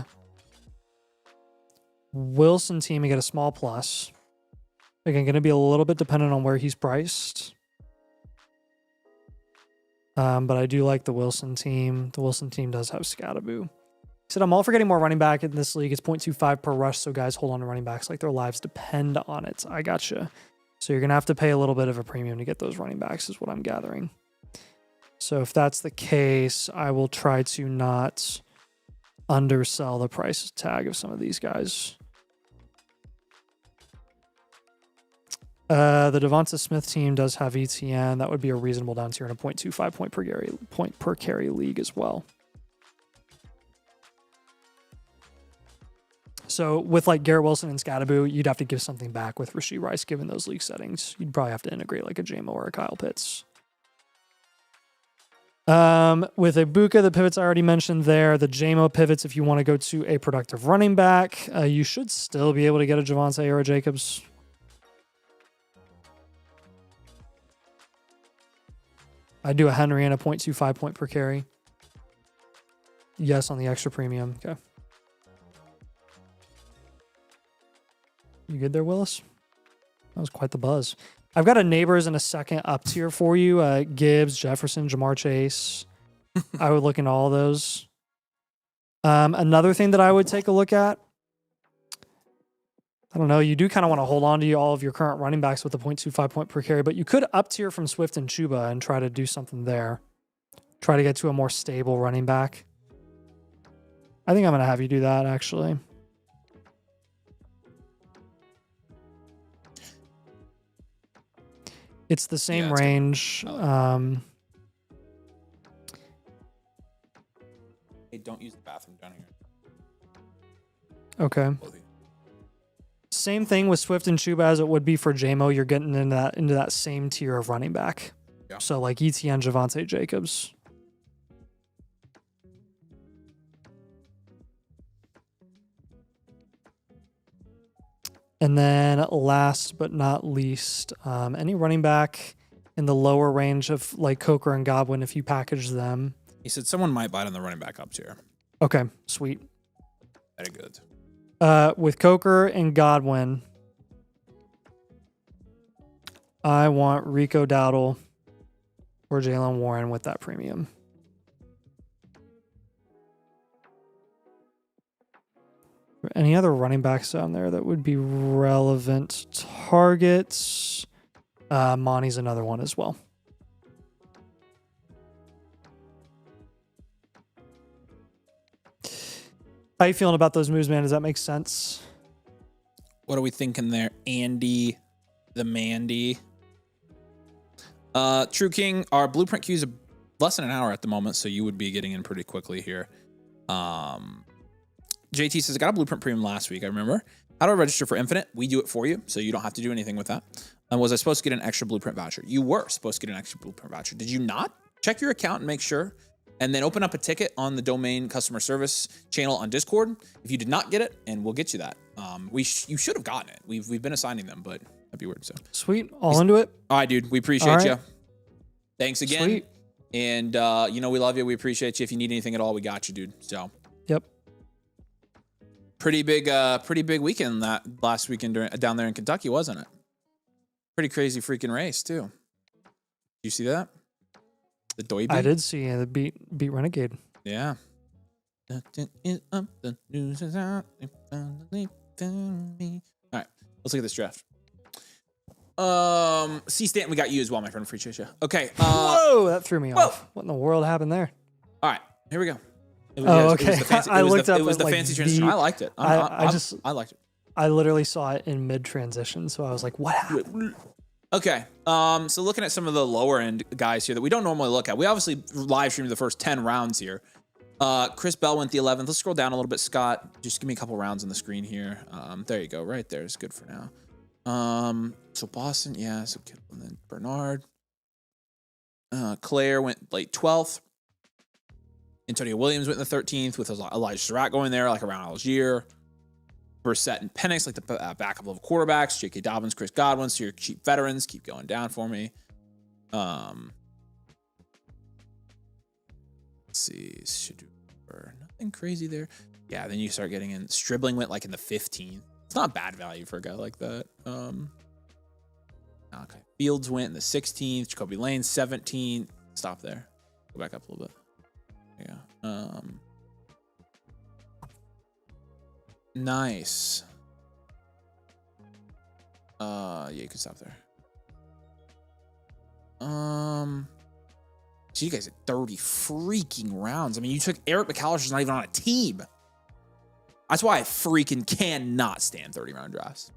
Wilson team and get a small plus. Again, going to be a little bit dependent on where he's priced. But I do like the Wilson team. The Wilson team does have Scattaboo. He said, I'm all for getting more running back in this league. It's 0.25 per rush, so guys hold on to running backs like their lives depend on it. I gotcha. So you're going to have to pay a little bit of a premium to get those running backs is what I'm gathering. So if that's the case, I will try to not undersell the price tag of some of these guys. The Devonta Smith team does have ETN. That would be a reasonable down tier in a 0.25 point per carry league as well. So with like Garrett Wilson and Scattaboo, you'd have to give something back with Rashee Rice given those league settings. You'd probably have to integrate like a JMO or a Kyle Pitts. With Ibuka, the pivots I already mentioned there, the JMO pivots, if you want to go to a productive running back, you should still be able to get a Javonte or a Jacobs. I do a Henry and a 0.25 point per carry. Yes, on the extra premium. Okay. You good there, Willis? That was quite the buzz. I've got a neighbors in a second up tier for you. Gibbs, Jefferson, Jamar Chase. I would look into all those. Another thing that I would take a look at, I don't know, you do kind of want to hold on to all of your current running backs with a 0.25 point per carry, but you could up tier from Swift and Chuba and try to do something there. Try to get to a more stable running back. I think I'm going to have you do that, actually. It's the same range. Hey, don't use the bathroom down here. Okay. Same thing with Swift and Chuba as it would be for JMO. You're getting into that same tier of running back. Yeah. So like ETN, Javonte, Jacobs. And then last but not least, any running back in the lower range of like Coker and Godwin, if you package them. He said someone might bite on the running back up tier. Okay, sweet. Very good. With Coker and Godwin, I want Rico Dowdle or Jalen Warren with that premium. Any other running backs down there that would be relevant targets? Monty's another one as well. How you feeling about those moves, man? Does that make sense? What are we thinking there? Andy, the Mandy. True King, our blueprint queue is less than an hour at the moment, so you would be getting in pretty quickly here. JT says, I got a blueprint premium last week, I remember. How do I register for Infinite? We do it for you, so you don't have to do anything with that. And was I supposed to get an extra blueprint voucher? You were supposed to get an extra blueprint voucher. Did you not? Check your account and make sure. And then open up a ticket on the domain customer service channel on Discord if you did not get it, and we'll get you that. You should have gotten it. We've been assigning them, but that'd be weird. So sweet, all into it. All right, dude. We appreciate you. Thanks again. Sweet. And we love you. We appreciate you. If you need anything at all, we got you, dude. So yep. Pretty big weekend that last weekend down there in Kentucky, wasn't it? Pretty crazy freaking race too. You see that? The Doiby? I did see the beat Renegade. Yeah. All right, let's look at this draft. C Stanton, we got you as well, my friend. Appreciate you. Okay. Whoa, that threw me off. What in the world happened there? All right, here we go. Okay. It was the fancy transition. I liked it. I liked it. I literally saw it in mid transition, so I was like, what happened? Okay. So looking at some of the lower end guys here that we don't normally look at. We obviously live streamed the first 10 rounds here. Chris Bell went the 11th. Let's scroll down a little bit, Scott. Just give me a couple rounds on the screen here. There you go. Right there is good for now. So Boston, yeah. So Kittle and then Bernard. Claire went late 12th. Antonio Williams went in the 13th with Elijah Surratt going there, like around Algier. Brissett and Penix, like the backup level quarterbacks. J.K. Dobbins, Chris Godwin. So your cheap veterans keep going down for me. Let's see. Nothing crazy there. Yeah, then you start getting in. Stribling went like in the 15th. It's not bad value for a guy like that. Okay. Fields went in the 16th. Jacoby Lane 17th. Stop there. Go back up a little bit. Yeah. Nice. Yeah, you can stop there. So you guys had 30 freaking rounds. I mean, you took Eric McAllister's not even on a team. That's why I freaking cannot stand 30-round drafts.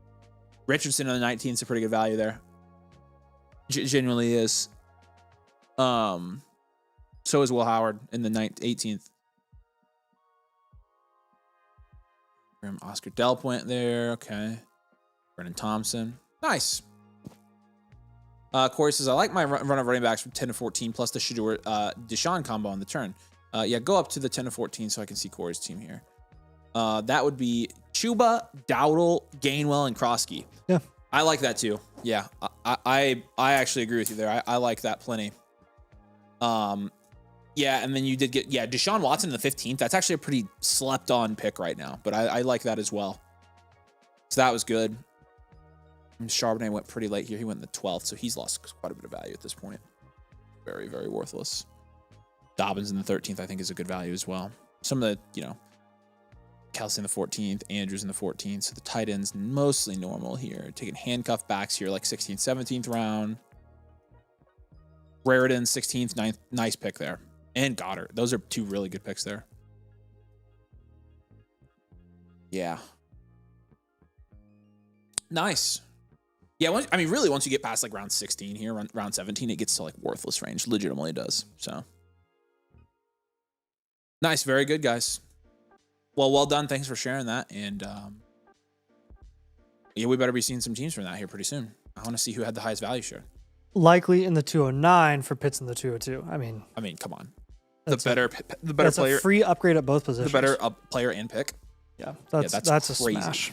Richardson on the 19th is a pretty good value there. Genuinely is. So is Will Howard in the 18th. Oscar Delp went there. Okay. Brennan Thompson. Nice. Corey says, I like my run of running backs from 10 to 14 plus the Shedeur Deshaun combo on the turn. Yeah, go up to the 10 to 14 so I can see Corey's team here. That would be Chuba, Dowdle, Gainwell, and Kroski. Yeah. I like that too. Yeah, I actually agree with you there. I like that plenty. Yeah, and then you did get, Deshaun Watson in the 15th. That's actually a pretty slept on pick right now, but I like that as well. So that was good. And Charbonnet went pretty late here. He went in the 12th, so he's lost quite a bit of value at this point. Very, very worthless. Dobbins in the 13th, I think, is a good value as well. Some of the, Kelsey in the 14th, Andrews in the 14th. So the tight ends mostly normal here. Taking handcuff backs here, like 16th, 17th round. Raritan, 16th, 9th. Nice pick there. And Goddard. Those are two really good picks there. Yeah. Nice. Yeah, really, once you get past like round 16 here, round 17, it gets to like worthless range. Legitimately does. So nice. Very good, guys. Well done. Thanks for sharing that. And yeah, we better be seeing some teams from that here pretty soon. I want to see who had the highest value share. Likely in the 209 for Pitts in the 202. I mean, come on. The better player. A free upgrade at both positions. The better player and pick. Yeah, that's a smash.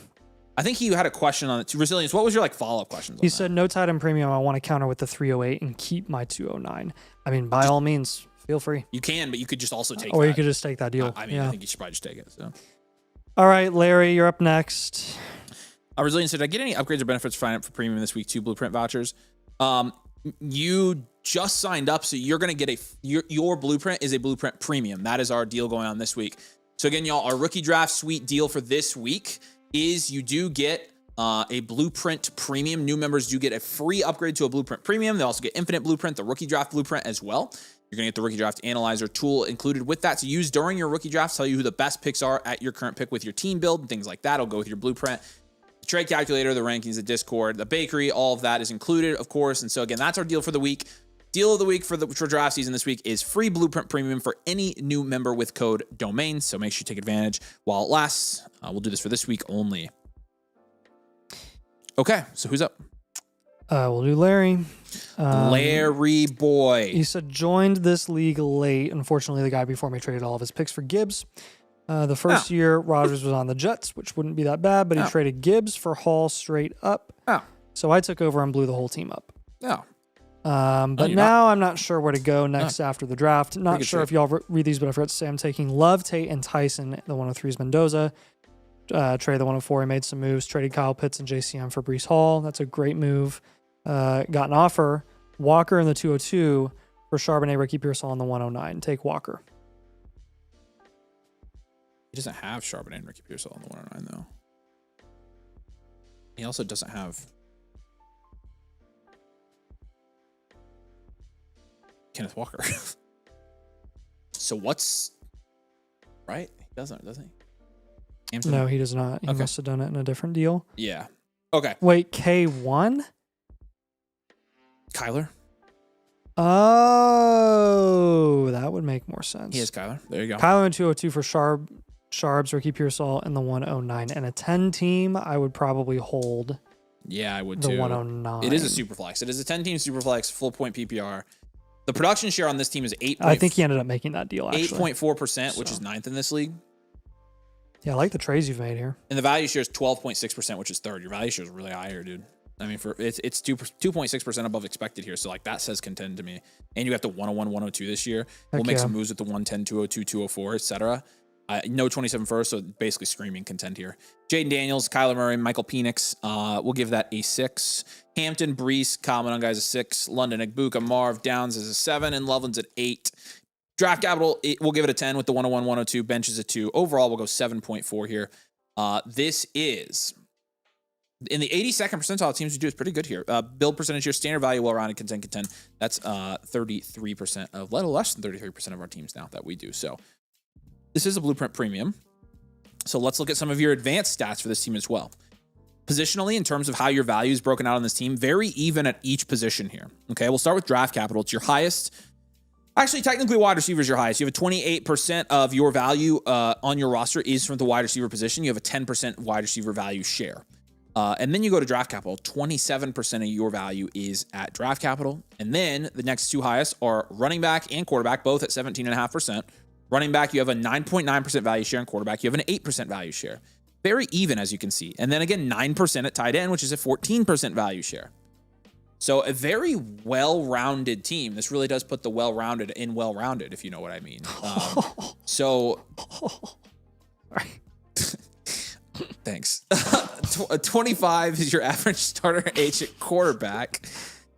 I think he had a question on it. Resilience. What was your follow-up question? He said, no tight end premium. I want to counter with the 308 and keep my 209. I mean, by all means, feel free. You can, but you could just also take Or you could just take that deal. I think you should probably just take it. So. All right, Larry, you're up next. Resilience said, did I get any upgrades or benefits for signing up for premium this week? 2 Blueprint vouchers. You just signed up, so you're going to get your Blueprint is a Blueprint premium. That is our deal going on this week. So again, y'all, our rookie draft sweet deal for this week is you do get a Blueprint premium. New members do get a free upgrade to a Blueprint premium. They also get Infinite Blueprint, the rookie draft Blueprint as well. You're going to get the rookie draft analyzer tool included with that to use during your rookie drafts, tell you who the best picks are at your current pick with your team build and things like that. It'll go with your Blueprint. The trade calculator, the rankings, the Discord, the bakery, all of that is included, of course. And so again, that's our deal for the week. Deal of the week for draft season this week is free Blueprint premium for any new member with code DOMAIN. So make sure you take advantage while it lasts. We'll do this for this week only. Okay, so who's up? We'll do Larry. Larry boy. He said, joined this league late. Unfortunately, the guy before me traded all of his picks for Gibbs. The first year, Rodgers was on the Jets, which wouldn't be that bad, but he traded Gibbs for Hall straight up. So I took over and blew the whole team up. But now I'm not sure where to go next after the draft. Not sure if y'all read these, but I forgot to say I'm taking Love, Tate, and Tyson. The 103 is Mendoza. Trade the 104. He made some moves. Traded Kyle Pitts and JCM for Breece Hall. That's a great move. Got an offer. Walker in the 202 for Charbonnet, Ricky Pearsall on the 109. Take Walker. He doesn't have Charbonnet and Ricky Pearsall on the 109, though. He also doesn't have Kenneth Walker. So what's... Right? He doesn't he? Hampton? No, he does not. He must have done it in a different deal. Yeah. Okay. Wait, K1? Kyler? Oh, that would make more sense. He is Kyler. There you go. Kyler in 202 for Sharbs, Ricky Pearsall in the 109. And a 10 team, I would probably hold. Yeah, I would the too. 109. It is a super flex. It is a 10-team super flex, full point PPR. The production share on this team is 8. I think he ended up making that deal, actually. 8.4%, which is 9th in this league. Yeah, I like the trades you've made here. And the value share is 12.6%, which is 3rd. Your value share is really high here, dude. I mean, it's 2.6% above expected here. So, like, that says contend to me. And you got the 101, 102 this year. We'll make some moves with the 110, 202, 204, etc. No 27 first, so basically screaming contend here. Jaden Daniels, Kyler Murray, Michael Penix. We'll give that a 6. Hampton, Brees, common on guys a 6. London, Igbuka, Marv, Downs is a 7, and Loveland's at 8. Draft capital, we'll give it a 10 with the 101, 102. Bench is a 2. Overall, we'll go 7.4 here. This is in the 82nd percentile teams we do is pretty good here. Build percentage here, standard value, well-rounded, contend. That's 33% of, little less than 33% of our teams now that we do. So this is a Blueprint Premium. So let's look at some of your advanced stats for this team as well. Positionally, in terms of how your value is broken out on this team, very even at each position here. Okay, we'll start with draft capital. It's your highest. Actually, technically, wide receiver is your highest. You have a 28% of your value on your roster is from the wide receiver position. You have a 10% wide receiver value share. And then you go to draft capital. 27% of your value is at draft capital. And then the next two highest are running back and quarterback, both at 17.5%. Running back, you have a 9.9% value share, and quarterback, you have an 8% value share. Very even, as you can see. And then again, 9% at tight end, which is a 14% value share. So a very well-rounded team. This really does put the well-rounded in well-rounded, if you know what I mean. Thanks. 25 is your average starter age at quarterback.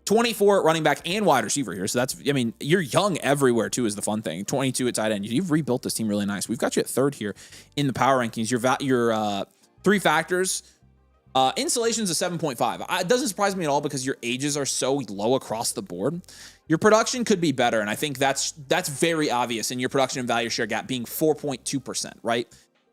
24 at running back and wide receiver here. So that's, I mean, you're young everywhere too is the fun thing. 22 at tight end. You've rebuilt this team really nice. We've got you at 3rd here in the power rankings. Your 3 factors. Insulation's a 7.5. It doesn't surprise me at all because your ages are so low across the board. Your production could be better, and I think that's very obvious in your production and value share gap being 4.2%, right?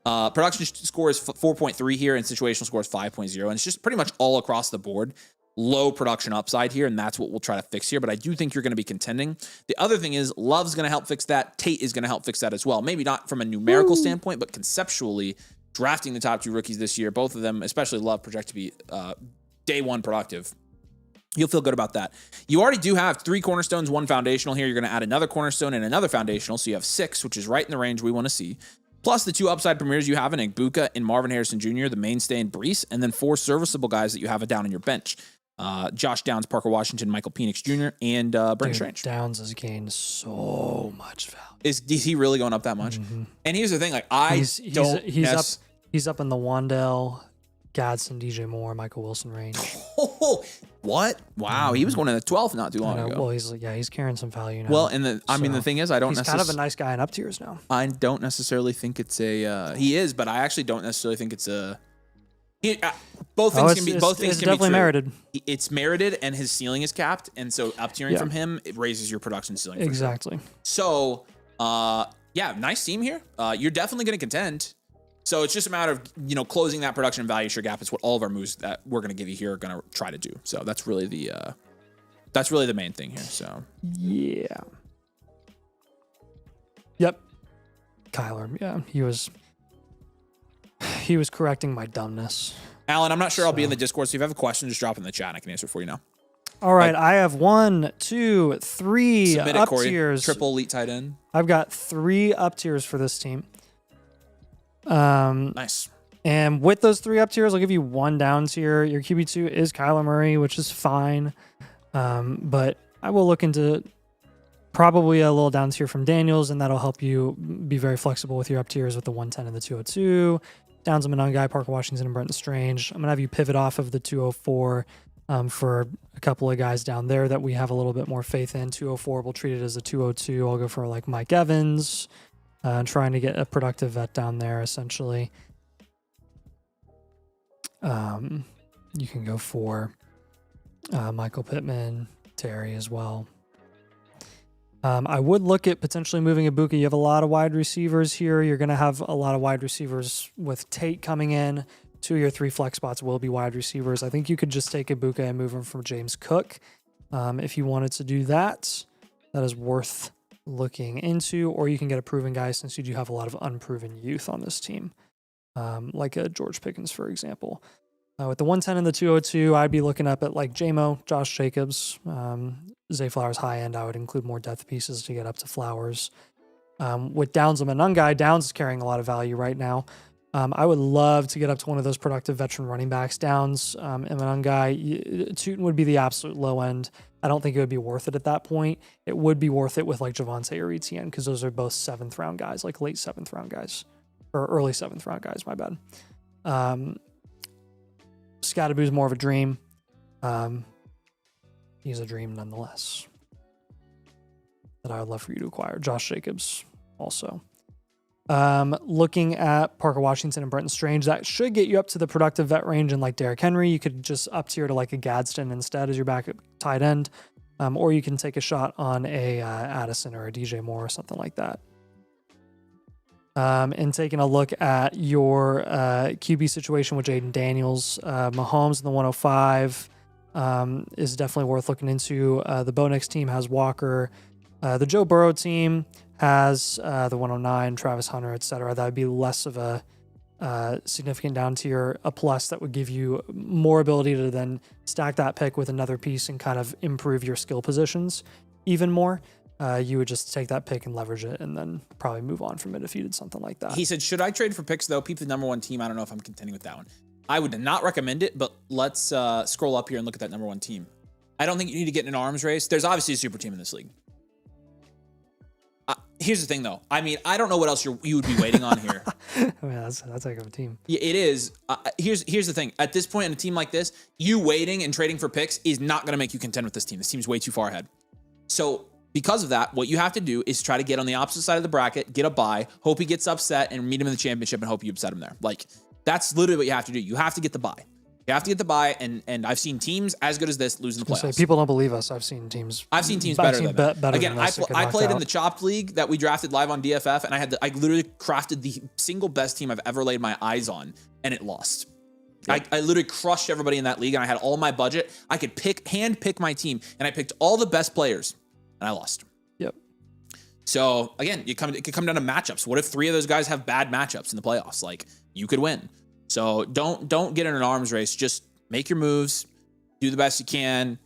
Production score is 4.3 here, and situational score is 5.0, and it's just pretty much all across the board. Low production upside here, and that's what we'll try to fix here, but I do think you're going to be contending. The other thing is Love's going to help fix that. Tate is going to help fix that as well. Maybe not from a numerical standpoint, but conceptually, drafting the top 2 rookies this year, both of them, especially Love, project to be day one productive. You'll feel good about that. You already do have 3 cornerstones, 1 foundational here. You're going to add another cornerstone and another foundational, so you have 6, which is right in the range we want to see. Plus the 2 upside premieres you have in Igbuka and Marvin Harrison Jr., the mainstay in Brees, and then 4 serviceable guys that you have down on your bench. Josh Downs, Parker Washington, Michael Penix Jr., and Brent Strange. Downs has gained so much value. Is he really going up that much? Mm-hmm. And here's the thing, like he's up in the Wandale, Gadsden, DJ Moore, Michael Wilson range. What? Wow, he was going in the 12th not too long ago. Well, he's carrying some value now. Well, and the thing is, he's kind of a nice guy in up tiers now. I don't necessarily think it's a he is, but I actually don't necessarily think it's a. Both things can be definitely merited. It's merited, and his ceiling is capped, and so up tiering from him it raises your production ceiling. Exactly. Sure. So, nice team here. You're definitely going to contend. So it's just a matter of closing that production and value share gap. It's what all of our moves that we're going to give you here are going to try to do. So that's really the main thing here. So yeah. Yep. Kyler. Yeah, he was correcting my dumbness. Alan, I'm not sure I'll be in the Discord, so if you have a question, just drop it in the chat and I can answer it for you now. All right, I have 1, 2, 3 up tiers. Triple elite tight end. I've got 3 up tiers for this team. Nice. And with those 3 up tiers, I'll give you 1 down tier. Your QB2 is Kyler Murray, which is fine. But I will look into probably a little down tier from Daniels, and that'll help you be very flexible with your up tiers with the 110 and the 202. Downs, I'm a guy, Parker Washington and Brenton Strange. I'm going to have you pivot off of the 204 for a couple of guys down there that we have a little bit more faith in. 204, we'll treat it as a 202. I'll go for like Mike Evans, trying to get a productive vet down there, essentially. You can go for Michael Pittman, Terry as well. I would look at potentially moving Igbuka. You have a lot of wide receivers here. You're going to have a lot of wide receivers with Tate coming in. 2 of your 3 flex spots will be wide receivers. I think you could just take Igbuka and move him from James Cook if you wanted to do that. that is worth looking into, or you can get a proven guy since you do have a lot of unproven youth on this team, like a George Pickens, for example. With the 110 and the 202, I'd be looking up at like JMO, Josh Jacobs, Zay Flowers high end. I would include more depth pieces to get up to Flowers. With Downs and Monungai, Downs is carrying a lot of value right now. I would love to get up to one of those productive veteran running backs. Downs and Monungai, Tootin would be the absolute low end. I don't think it would be worth it at that point. It would be worth it with like Javonte or Etienne because those are both 7th round guys, like late 7th round guys, or early 7th round guys, my bad. Scatterboo's more of a dream. He's a dream nonetheless that I would love for you to acquire. Josh Jacobs also. Looking at Parker Washington and Brenton Strange, that should get you up to the productive vet range. And like Derrick Henry, you could just up tier to like a Gadsden instead as your backup tight end. Or you can take a shot on a Addison or a DJ Moore or something like that. And taking a look at your QB situation with Jaden Daniels, Mahomes in the 105 is definitely worth looking into. The Bo Nix team has Walker. The Joe Burrow team has the 109, Travis Hunter, etc. That would be less of a significant down tier, a plus that would give you more ability to then stack that pick with another piece and kind of improve your skill positions even more. You would just take that pick and leverage it and then probably move on from it if you did something like that. He said, should I trade for picks, though? Keep the number one team. I don't know if I'm contending with that one. I would not recommend it, but let's scroll up here and look at that number one team. I don't think you need to get in an arms race. There's obviously a super team in this league. Here's the thing, though. I mean, I don't know what else you would be waiting on here. I mean, that's like a team. Yeah, it is. Here's the thing. At this point in a team like this, you waiting and trading for picks is not going to make you contend with this team. This team's way too far ahead. So because of that, what you have to do is try to get on the opposite side of the bracket, get a bye, hope he gets upset, and meet him in the championship and hope you upset him there. Like, that's literally what you have to do. You have to get the bye. You have to get the bye, and I've seen teams as good as this lose in the playoffs. People don't believe us. I've seen teams better than that. Again, I played in out. the Chopped League that we drafted live on DFF, and I literally crafted the single best team I've ever laid my eyes on, and it lost. Yep. I literally crushed everybody in that league, and I had all my budget. I could hand pick my team, and I picked all the best players, and I lost. Yep. So again, it could come down to matchups. What if 3 of those guys have bad matchups in the playoffs? Like, you could win. So don't get in an arms race. Just make your moves, do the best you can.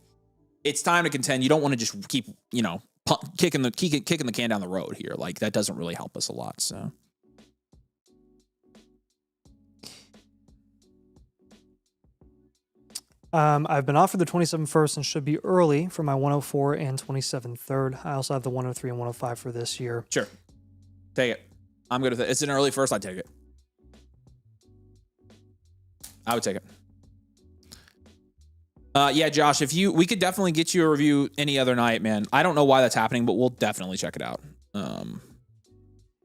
It's time to contend. You don't want to just keep, kicking the can down the road here. Like, that doesn't really help us a lot. So I've been offered the 27 first and should be early for my 104 and 27 third. I also have the 103 and 105 for this year. Sure. Take it. I'm good with it. It's an early first. I'd take it. I would take it. Yeah, Josh, we could definitely get you a review any other night, man. I don't know why that's happening, but we'll definitely check it out.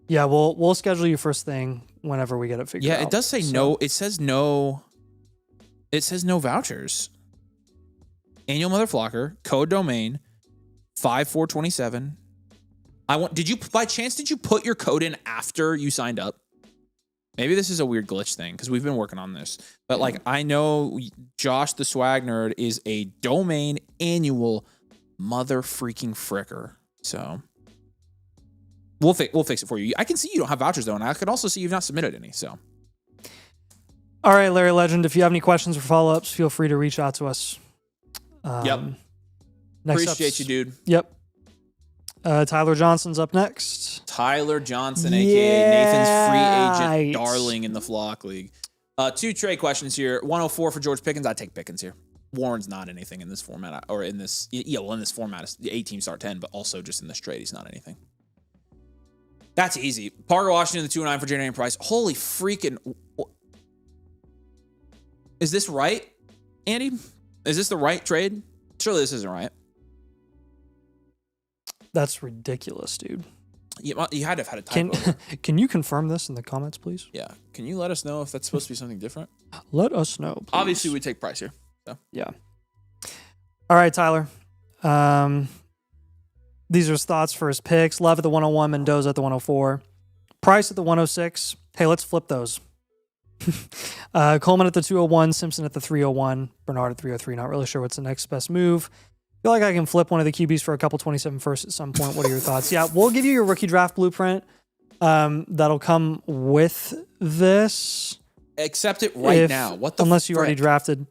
Yeah, we'll schedule you first thing whenever we get it figured out. Yeah, it does say no. It says no. It says no vouchers. Annual Mother Flocker, code domain 5427. Did you put your code in after you signed up? Maybe this is a weird glitch thing because we've been working on this. But like, I know Josh the Swag Nerd is a domain annual mother freaking fricker. So we'll fix it for you. I can see you don't have vouchers though, and I can also see you've not submitted any. So all right, Larry Legend, if you have any questions or follow-ups, feel free to reach out to us. Yep. Appreciate you, dude. Yep. Tyler Johnson's up next. Tyler Johnson, a.k.a. Nathan's free agent darling in the Flock League. 2 trade questions here. 104 for George Pickens. I'd take Pickens here. Warren's not anything in this format. Or in this... Yeah, well, in this format, it's the 8-team start 10, but also just in this trade, he's not anything. That's easy. Parker Washington, the 209 for Jadarian Price. Holy freaking... Is this right, Andy? Is this the right trade? Surely this isn't right. That's ridiculous, dude. You had to have had a typo. Can you confirm this in the comments, please? Yeah. Can you let us know if that's supposed to be something different? Let us know, please. Obviously, we take Price here. So. Yeah. All right, Tyler. These are his thoughts for his picks. Love at the 101, Mendoza at the 104. Price at the 106. Hey, let's flip those. Coleman at the 201, Simpson at the 301, Bernard at 303. Not really sure what's the next best move. feel like I can flip one of the QBs for a couple 27 firsts at some point. What are your thoughts? Yeah, we'll give you your rookie draft blueprint. That'll come with this. Accept it right now. What the unless you already drafted.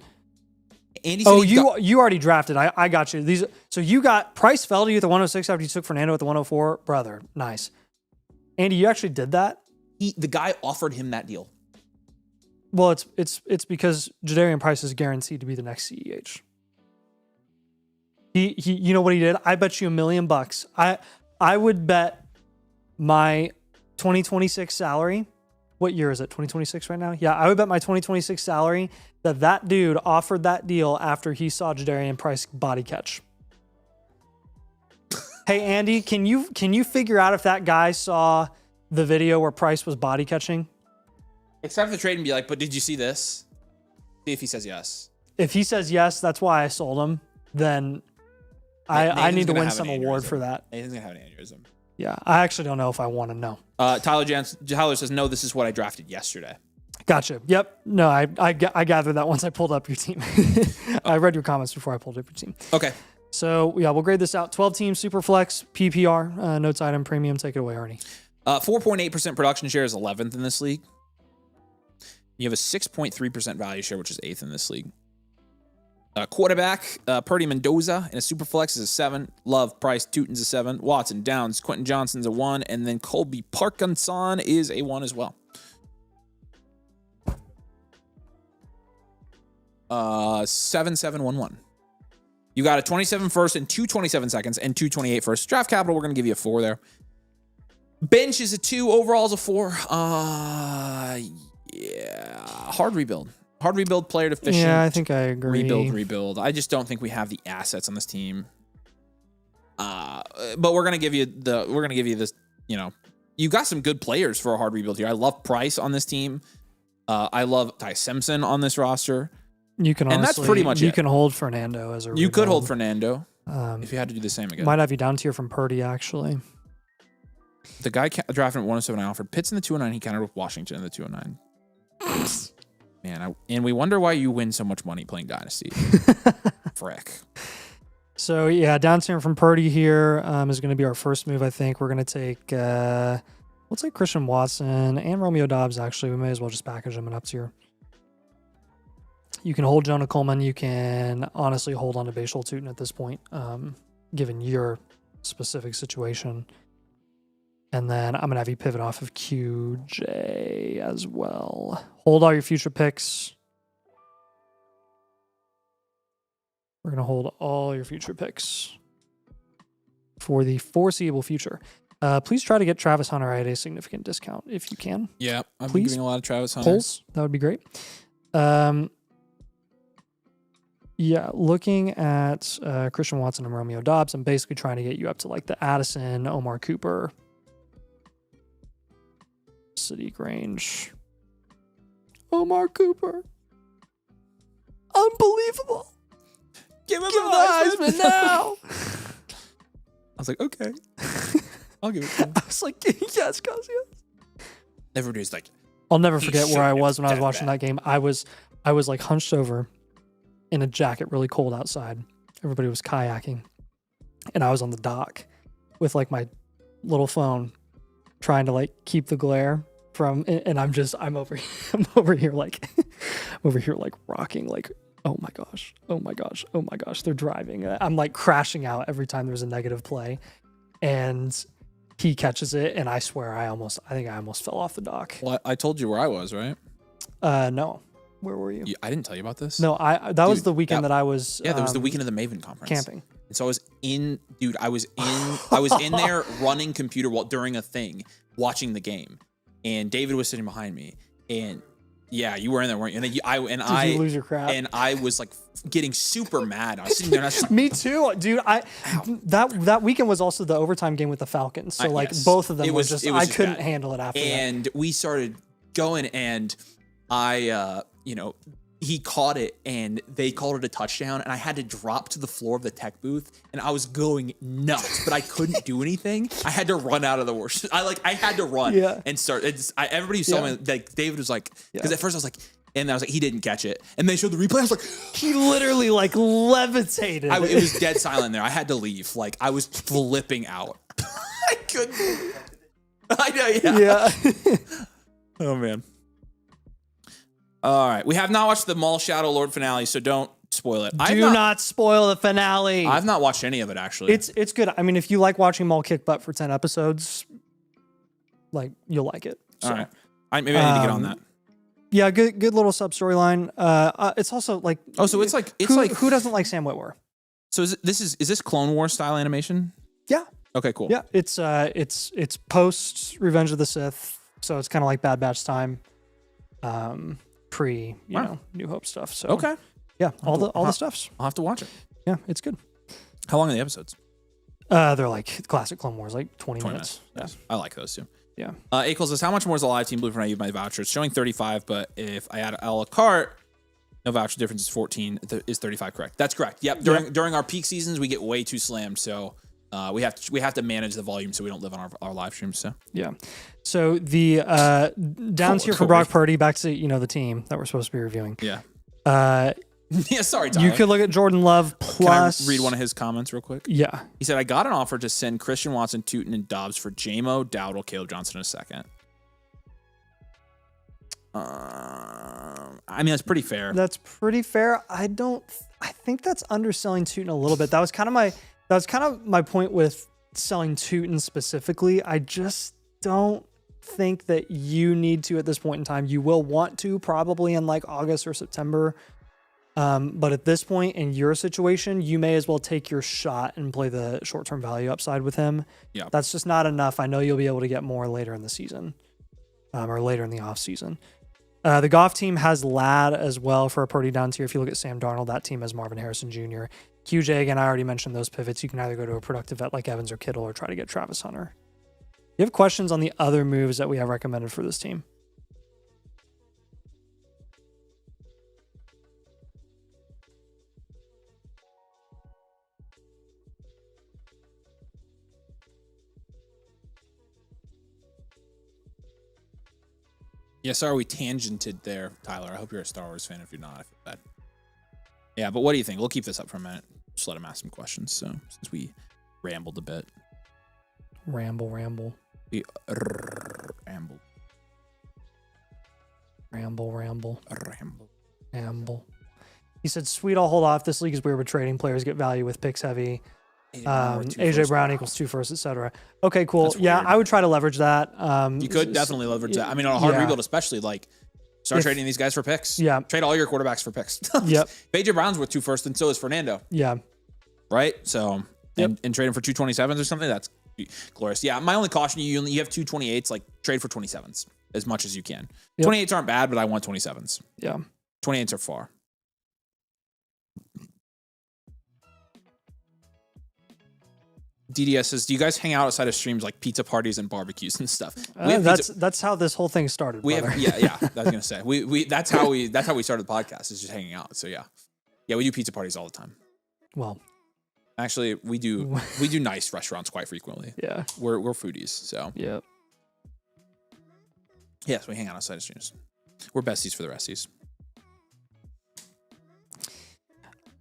Andy you already drafted. I got you. So you got Price fell to you at the 106 after you took Fernando at the 104. Brother, nice. Andy, you actually did that? The guy offered him that deal. Well, it's because Jadarian Price is guaranteed to be the next CEH. He you know what he did? I bet you $1 million. I would bet my 2026 salary. What year is it? 2026 right now? Yeah, I would bet my 2026 salary that dude offered that deal after he saw Jadarian Price body catch. Hey Andy, can you figure out if that guy saw the video where Price was body catching? Accept the trade and be like, but did you see this? See if he says yes. If he says yes, that's why I sold him. Then I need to win some award for that. Nathan's gonna have an aneurysm. Yeah, I actually don't know if I want to know. Tyler says, no, this is what I drafted yesterday. Gotcha. Yep. No, I gathered that once I pulled up your team. I read your comments before I pulled up your team. Okay. So, yeah, we'll grade this out. 12 team, super flex, PPR, notes item, premium. Take it away, Arnie. 4.8% production share is 11th in this league. You have a 6.3% value share, which is 8th in this league. Quarterback, Purdy Mendoza in a super flex is a 7. Love, Price, Tootin's a 7. Watson, Downs, Quentin Johnson's a 1. And then Colby Parkinson is a 1 as well. 7-7-1-1. You got a 27 first and 2 27 seconds and 2 28 first. Draft capital, we're going to give you a 4 there. Bench is a 2. Overall is a 4. Yeah. Hard rebuild. Hard rebuild, player deficient. Yeah, I think I agree. Rebuild. I just don't think we have the assets on this team. But we're gonna give you this. You know, you got some good players for a hard rebuild here. I love Price on this team. I love Ty Simpson on this roster. You can, and honestly, that's pretty much you it. can hold Fernando as a. You could hold Fernando if you had to do the same again. Might have you down tier from Purdy actually. The guy drafted at 107. I offered Pitts in the 209. He countered with Washington in the 209. Man, and we wonder why you win so much money playing Dynasty. Frick. So, yeah, down tier from Purdy here is going to be our first move, I think. We're going to take, we'll take Christian Watson and Romeo Doubs, actually. We may as well just package them in up tier. You can hold Jonah Coleman. You can honestly hold on to Bashal Tootin at this point, given your specific situation. And then I'm going to have you pivot off of QJ as well. Hold all your future picks. We're going to hold all your future picks for the foreseeable future. Please try to get Travis Hunter at a significant discount if you can. Yeah, I've been giving a lot of Travis Hunter. Pulls, that would be great. Yeah, looking at Christian Watson and Romeo Doubs, I'm basically trying to get you up to like the Addison, Omar Cooper, Sadiq Range. Omar Cooper. Unbelievable. Give him the Heisman now. I was like, okay. I'll give it to him. I was like, yes, guys, yes. Everybody's like, I'll never forget where I was when I was watching that game. I was like hunched over in a jacket, really cold outside. Everybody was kayaking. And I was on the dock with like my little phone trying to like keep the glare from, and I'm over here like rocking, like, oh my gosh, they're driving. I'm like crashing out every time there's a negative play, and he catches it, and I swear I think I almost fell off the dock. Well, I told you where I was, right? No. Where were you? I didn't tell you about this. No, that was the weekend that I was. Yeah, that was the weekend of the Maven conference. Camping. And so I was in there running computer during a thing, watching the game, and David was sitting behind me, and yeah, you were in there, weren't you? And then Did you lose your crap? And I was like getting super mad. I was sitting there, and I was like, me too, dude. That weekend was also the overtime game with the Falcons, so yes. Both of them was just I couldn't handle it after that. And we started going, and he caught it, and they called it a touchdown, and I had to drop to the floor of the tech booth, and I was going nuts, but I couldn't do anything. I had to run out of the worst. I had to run and start. Everybody saw me, like David was like, because at first I was like, And I was like, he didn't catch it. And they showed the replay. I was like, he literally like levitated. it was dead silent there. I had to leave. Like I was flipping out. I couldn't. I know. Yeah. Oh man. All right. We have not watched the Mall Shadow Lord finale, so don't spoil it. Do not spoil the finale. I've not watched any of it actually. It's good. I mean, if you like watching Maul kick butt for 10 episodes, like you'll like it. So. All right. Maybe I need to get on that. Yeah, good little sub storyline. It's also like so who doesn't like Sam Witwer? So is this Clone Wars style animation? Yeah. Okay, cool. Yeah, it's post Revenge of the Sith, so it's kind of like Bad Batch time, pre New Hope stuff. So okay, yeah, all the stuffs. I'll have to watch it. Yeah, it's good. How long are the episodes? They're like classic Clone Wars, like 20 minutes. Yeah, I like those too. Yeah. Equals says, how much more is the live team blue when I use my voucher? It's showing 35, but if I add a la carte, no voucher difference is 14. Is 35 correct? That's correct. Yep. During our peak seasons, we get way too slammed, so we have to manage the volume so we don't live on our live streams. So yeah. So the down tier for Brock Purdy, back to the team that we're supposed to be reviewing. Yeah. Yeah, sorry, Tyler. You could look at Jordan Love plus. Can I read one of his comments real quick? Yeah. He said, I got an offer to send Christian Watson, Tootin, and Dobbs for J-Mo, Dowdle, Caleb Johnson in a second. I mean, that's pretty fair. That's pretty fair. I think that's underselling Tootin a little bit. That was kind of my point with selling Tootin specifically. I just don't think that you need to at this point in time. You will want to probably in like August or September. But at this point in your situation, you may as well take your shot and play the short-term value upside with him. Yeah. That's just not enough. I know you'll be able to get more later in the season, or later in the off season. The Goff team has Ladd as well for a Purdy down tier. If you look at Sam Darnold, that team has Marvin Harrison Jr. QJ, again, I already mentioned those pivots. You can either go to a productive vet like Evans or Kittle or try to get Travis Hunter. You have questions on the other moves that we have recommended for this team? Yeah, sorry we tangented there, Tyler. I hope you're a Star Wars fan. If you're not, I feel bad. Yeah, but what do you think? We'll keep this up for a minute. Just let him ask some questions. So since we rambled a bit. Ramble. We rambled. Ramble. He said, sweet, I'll hold off. This league is weird with trading. Players get value with picks heavy. AJ Brown equals 2 firsts, etc. Okay, cool. Yeah, I would try to leverage that. You could definitely leverage that. I mean, on a hard rebuild, especially, like, start trading these guys for picks. Yeah. Trade all your quarterbacks for picks. Yep. AJ Brown's worth 2 firsts, and so is Fernando. Yeah. Right? So, and trade him for 227s or something, that's glorious. Yeah, my only caution, you have 228s, like, trade for 27s as much as you can. Yep. 28s aren't bad, but I want 27s. Yeah. 28s are far. DDS says, do you guys hang out outside of streams like pizza parties and barbecues and stuff? That's how this whole thing started. We have, yeah. I was gonna say that's how we started the podcast, is just hanging out. So yeah, we do pizza parties all the time. Well, actually, we do nice restaurants quite frequently. Yeah, we're foodies. So yeah, yes, we hang out outside of streams. We're besties for the resties.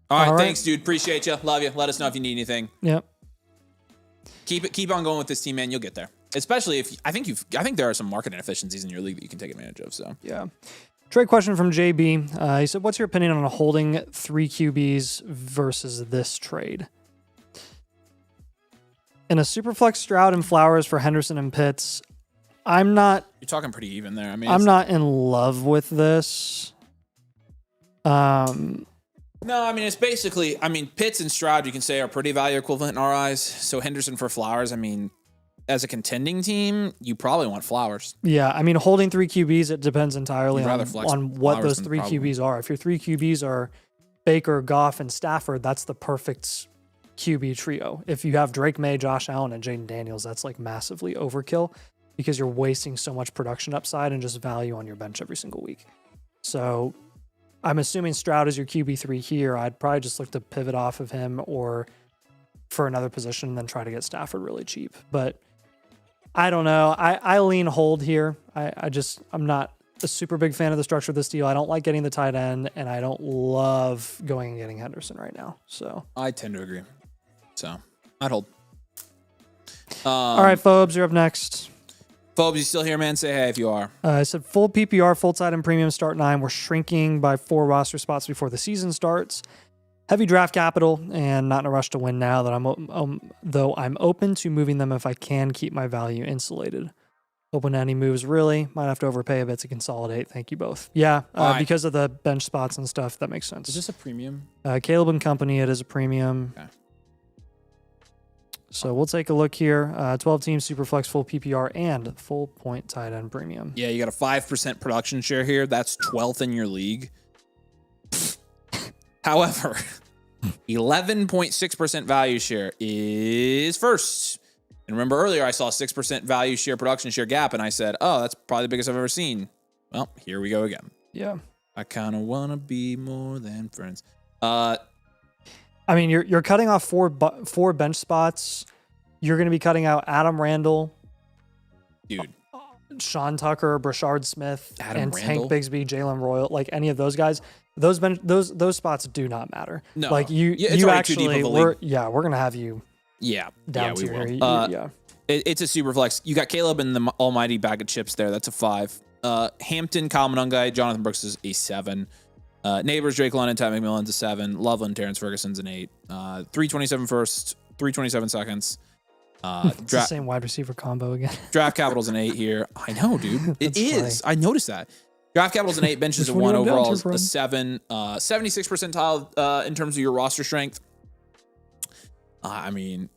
All right, thanks, dude. Appreciate you. Love you. Let us know if you need anything. Yep. Keep on going with this team, man. You'll get there. Especially if I think there are some market inefficiencies in your league that you can take advantage of. So yeah. Trade question from JB. He said, "What's your opinion on holding 3 QBs versus this trade? In a superflex, Stroud and Flowers for Henderson and Pitts. I'm not. You're talking pretty even there. I mean, I'm not in love with this. No, I mean, it's basically, Pitts and Stroud, you can say, are pretty value equivalent in our eyes. So Henderson for Flowers, I mean, as a contending team, you probably want Flowers. Yeah, I mean, holding 3 QBs, it depends entirely on what Flowers those 3 QBs are. If your 3 QBs are Baker, Goff, and Stafford, that's the perfect QB trio. If you have Drake May, Josh Allen, and Jaden Daniels, that's like massively overkill because you're wasting so much production upside and just value on your bench every single week. So I'm assuming Stroud is your QB3 here. I'd probably just look to pivot off of him or for another position and then try to get Stafford really cheap. But I don't know. I lean hold here. I'm not a super big fan of the structure of this deal. I don't like getting the tight end, and I don't love going and getting Henderson right now. So I tend to agree. So I'd hold. All right, Phobes, you're up next. Phobes, you still here, man? Say hey if you are. I said full PPR, full tight end premium, start 9. We're shrinking by 4 roster spots before the season starts. Heavy draft capital and not in a rush to win now. Though I'm open to moving them if I can keep my value insulated. Open to any moves, really. Might have to overpay a bit to consolidate. Thank you both. Yeah, right. Because of the bench spots and stuff, that makes sense. Is this a premium? Caleb and Company, it is a premium. Okay. So we'll take a look here. 12 teams, super flex, full PPR, and full point tight end premium. Yeah, you got a 5% production share here. That's 12th in your league. However, 11.6% value share is first. And remember earlier, I saw a 6% value share, production share gap, and I said, oh, that's probably the biggest I've ever seen. Well, here we go again. Yeah. I kind of want to be more than friends. I mean, you're cutting off four bench spots. You're going to be cutting out Adam Randall, dude, Sean Tucker, Brashard Smith, and Randall? Tank Bigsby, Jalen Royal, like any of those guys. Those spots do not matter. No, like you actually, we're going to have you. Yeah, down we to will. Yeah, it's a super flex. You got Caleb in the almighty bag of chips there. That's a 5. Hampton, Kyle Monungai, Jonathan Brooks is a 7. Neighbors, Drake London, Ty McMillan's a 7. Loveland, Terrence Ferguson's an 8. 327 first, 327 seconds. It's the same wide receiver combo again. Draft capital's an 8 here. I know, dude. It is. Funny. I noticed that. Draft capital's an 8. Benches a 1. Overall a 7. 76 percentile in terms of your roster strength. I mean,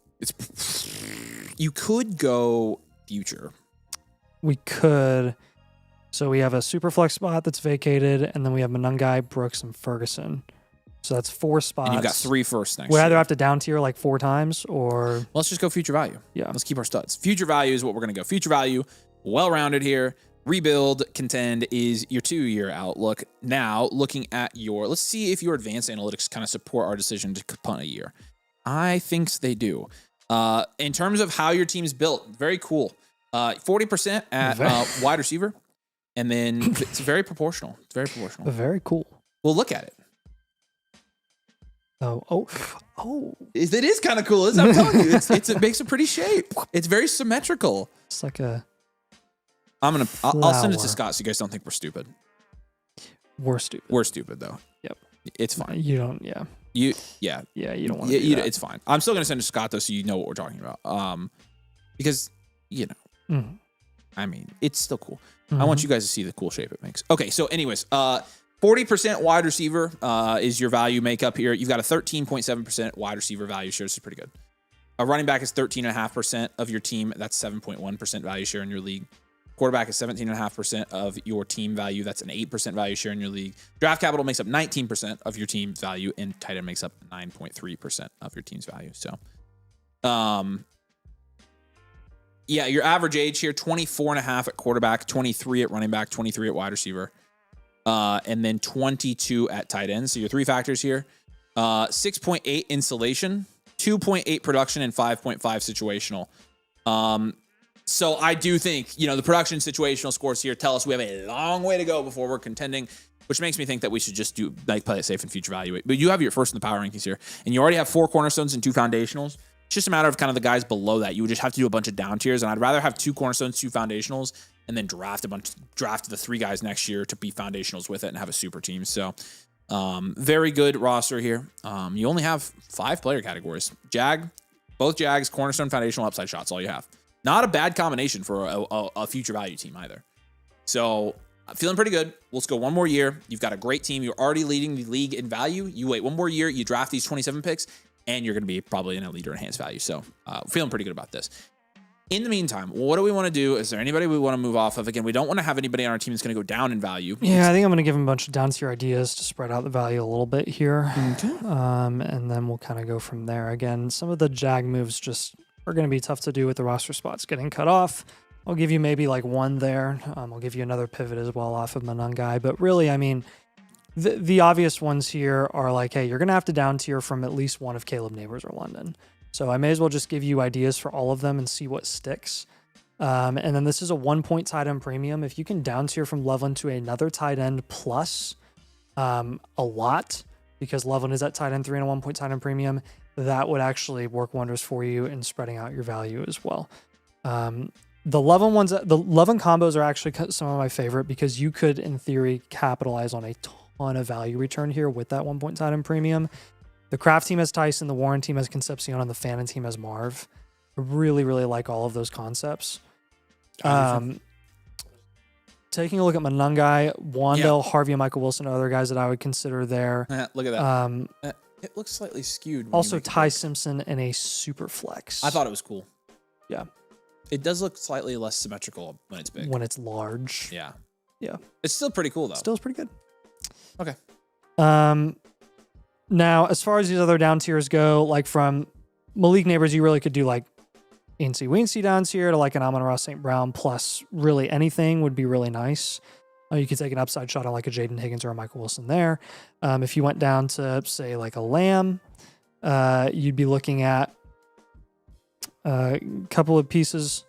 you could go future. We could. So we have a super flex spot that's vacated, and then we have Monungai, Brooks, and Ferguson. So that's 4 spots. And you've got 3 firsts next We year. either have to down tier like 4 times, or Let's just go future value. Yeah. Let's keep our studs. Future value is what we're going to go. Future value, well-rounded here. Rebuild, contend is your 2-year outlook. Now, looking at let's see if your advanced analytics kind of support our decision to punt a year. I think they do. In terms of how your team's built, very cool. 40% at wide receiver. And then it's very proportional. It's very proportional. Very cool. Well, look at it. Oh! It is kind of cool. I'm telling you, it makes a pretty shape. It's very symmetrical. It's like a. I'll send it to Scott so you guys don't think we're stupid. We're stupid. We're stupid though. Yep. It's fine. You don't. Yeah. Yeah. You don't want to. Do that. It's fine. I'm still gonna send it to Scott though, so you know what we're talking about. Because I mean, it's still cool. I want you guys to see the cool shape it makes. Okay, so anyways, 40% wide receiver is your value makeup here. You've got a 13.7% wide receiver value share. This is pretty good. A running back is 13.5% of your team. That's 7.1% value share in your league. Quarterback is 17.5% of your team value. That's an 8% value share in your league. Draft capital makes up 19% of your team's value, and tight end makes up 9.3% of your team's value. So, yeah, your average age here, 24.5 at quarterback, 23 at running back, 23 at wide receiver, and then 22 at tight end. So your 3 factors here, 6.8 insulation, 2.8 production, and 5.5 situational. So I do think, the production situational scores here tell us we have a long way to go before we're contending, which makes me think that we should just play it safe and future value. But you have your first in the power rankings here, and you already have 4 cornerstones and 2 foundationals. It's just a matter of kind of the guys below that. You would just have to do a bunch of down tiers, and I'd rather have 2 cornerstones, 2 foundationals, and then draft the 3 guys next year to be foundationals with it and have a super team. So very good roster here. You only have 5 player categories. Both Jags, cornerstone, foundational, upside shots, all you have. Not a bad combination for a future value team either. So I'm feeling pretty good. Let's go one more year. You've got a great team. You're already leading the league in value. You wait one more year, you draft these 27 picks, and you're going to be probably in a leader enhanced value. So feeling pretty good about this. In the meantime, what do we want to do? Is there anybody we want to move off of? Again, we don't want to have anybody on our team that's going to go down in value. Yeah, I think I'm going to give them a bunch of down tier ideas to spread out the value a little bit here. Okay. And then we'll kind of go from there. Again, some of the Jag moves just are going to be tough to do with the roster spots getting cut off. I'll give you maybe like 1 there. I'll give you another pivot as well off of Monungai. But really, I mean, the obvious ones here are like, hey, you're going to have to down tier from at least one of Caleb Neighbors or London. So I may as well just give you ideas for all of them and see what sticks. And then this is a 1 point tight end premium. If you can down tier from Loveland to another tight end plus a lot, because Loveland is at tight end 3 and a 1 point tight end premium, that would actually work wonders for you in spreading out your value as well. The Loveland combos are actually some of my favorite because you could, in theory, capitalize on a ton of value return here with that 1 point tight end premium. The Kraft team has Tyson, the Warren team has Concepcion, and the Fannin team has Marv. I really, really like all of those concepts. Taking a look at Manungai, Wandell, Harvey, and Michael Wilson are other guys that I would consider there. Look at that. It looks slightly skewed. Also, Ty Simpson in a super flex. I thought it was cool. Yeah. It does look slightly less symmetrical when it's big. When it's large. Yeah. Yeah. It's still pretty cool, though. Still is pretty good. Okay. Now, as far as these other down tiers go, like from Malik Neighbors, you really could do like Incy Weensy down tier to like an Amon-Ra St. Brown plus really anything would be really nice. You could take an upside shot on like a Jaden Higgins or a Michael Wilson there. If you went down to say like a Lamb, you'd be looking at a couple of pieces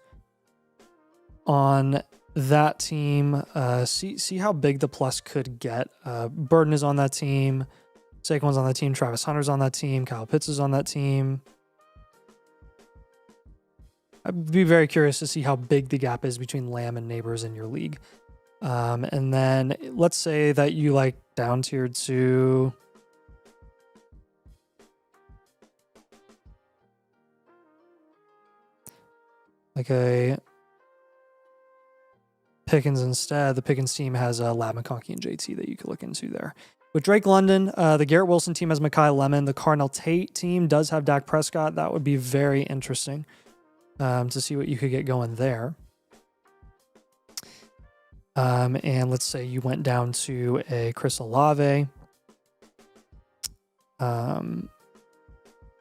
on that team. See how big the plus could get. Burden is on that team. Saquon's on that team. Travis Hunter's on that team. Kyle Pitts is on that team. I'd be very curious to see how big the gap is between Lamb and Neighbors in your league. And then let's say that you like down tiered to like a Pickens instead. The Pickens team has Lab McConkey and JT that you could look into there. With Drake London, the Garrett Wilson team has Mekhi Lemon. The Cardinal Tate team does have Dak Prescott. That would be very interesting to see what you could get going there. And let's say you went down to a Chris Olave.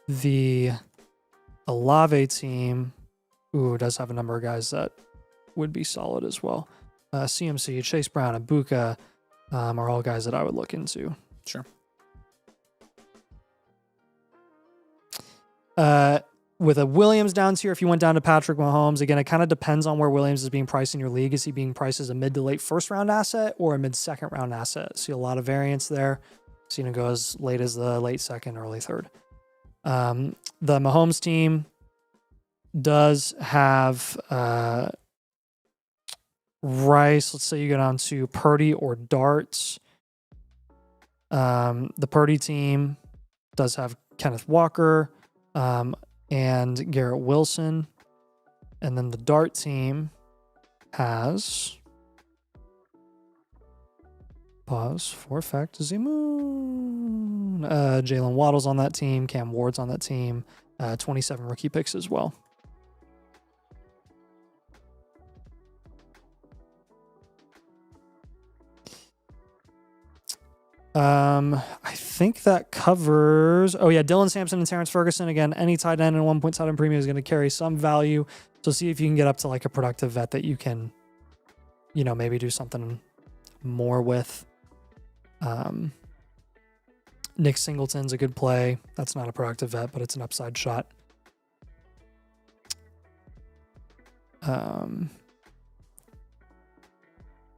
The Olave team, does have a number of guys that would be solid as well. CMC, Chase Brown, and Buka are all guys that I would look into. Sure. With a Williams down tier, if you went down to Patrick Mahomes, again, it kind of depends on where Williams is being priced in your league. Is he being priced as a mid to late first round asset or a mid second round asset? See a lot of variance there. Seen him go as late as the late second, early third. The Mahomes team does have Rice. Let's say you go down to Purdy or Darts. The Purdy team does have Kenneth Walker and Garrett Wilson. And then the Dart team has pause for effect Moon. Jalen Waddle's on that team. Cam Ward's on that team. 27 rookie picks as well. I think that covers. Oh yeah, Dylan Sampson and Terrence Ferguson. Again, any tight end and 1 point tight end premium is going to carry some value. So see if you can get up to like a productive vet that you can, maybe do something more with. Nick Singleton's a good play. That's not a productive vet, but it's an upside shot.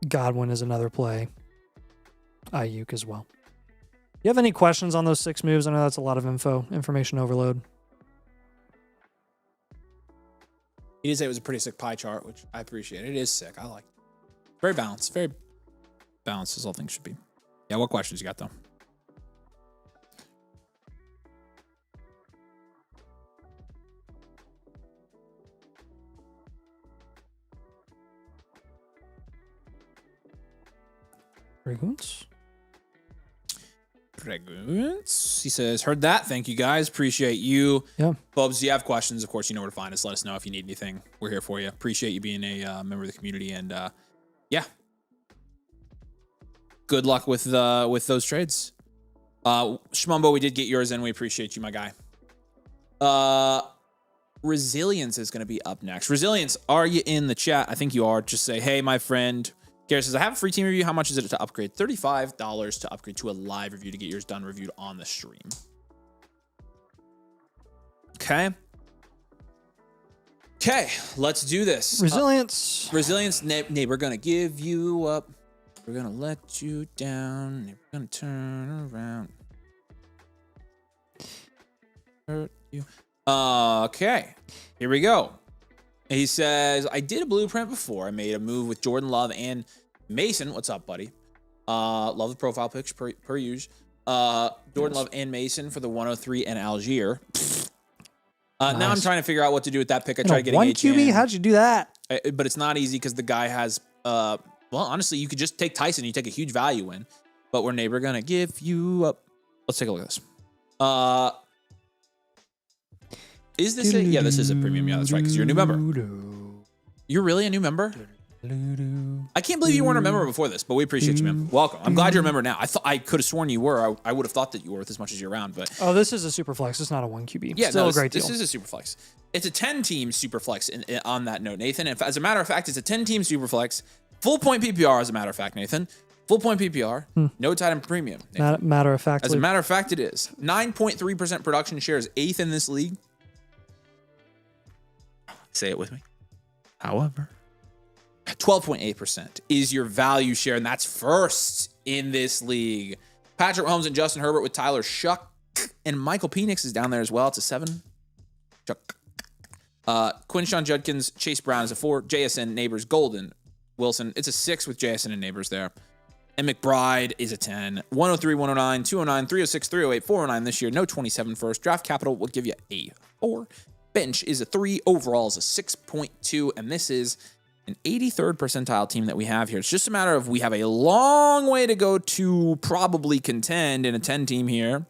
Godwin is another play. Ayuk as well. You have any questions on those 6 moves? I know that's a lot of information overload. He did say it was a pretty sick pie chart, which I appreciate. It is sick. I like it. Very balanced. Very balanced as all things should be. Yeah, what questions you got, though? Pregunts. He says, heard that. Thank you, guys. Appreciate you. Yeah. Bubs, do you have questions? Of course, you know where to find us. Let us know if you need anything. We're here for you. Appreciate you being a member of the community. And yeah. Good luck with those trades. Shmumbo, we did get yours in. We appreciate you, my guy. Resilience is going to be up next. Resilience, are you in the chat? I think you are. Just say, hey, my friend. Garrett says, I have a free team review. How much is it to upgrade? $35 to upgrade to a live review to get yours done reviewed on the stream. Okay. Okay, let's do this. Resilience. Resilience, neighbor gonna give you up. We're gonna let you down. Neighbor gonna turn around. Hurt you. Okay, here we go. He says, I did a blueprint before. I made a move with Jordan Love and Mason. What's up, buddy? Love the profile picture per usual. Jordan Love and Mason for the 103 and Algier. Nice. Now I'm trying to figure out what to do with that pick. I tried getting one QB. How'd you do that? But it's not easy because the guy has. Well, honestly, you could just take Tyson. You take a huge value win. But we're neighbor gonna give you up. Let's take a look at this. Is this a? Yeah, this is a premium. Yeah, that's right. Because you're a new member. You're really a new member? I can't believe you weren't a member before this, but we appreciate you, man. Welcome. I'm glad you're a member now. I could have sworn you were. I would have thought that you were with as much as you're around, but this is a super flex. It's not a 1 QB. Yeah, still a great deal. This is a super flex. It's a 10-team super flex. On that note, Nathan. As a matter of fact, it's a 10-team super flex. Full point PPR. As a matter of fact, Nathan. Full point PPR. No tight end premium. Matter of fact. As a matter of fact, it is 9.3% production share is 8th in this league. Say it with me. However, 12.8% is your value share, and that's first in this league. Patrick Mahomes and Justin Herbert with Tyler Shuck, and Michael Penix is down there as well. It's a 7. Shuck. Quinshawn Judkins, Chase Brown is a 4. JSN, Neighbors, Golden, Wilson. It's a 6 with JSN and Neighbors there. And McBride is a 10. 103, 109, 209, 306, 308, 409 this year. No 27 first. Draft capital will give you a 4. Bench is a 3. Overall is a 6.2. And this is an 83rd percentile team that we have here. It's just a matter of we have a long way to go to probably contend in a 10 team here.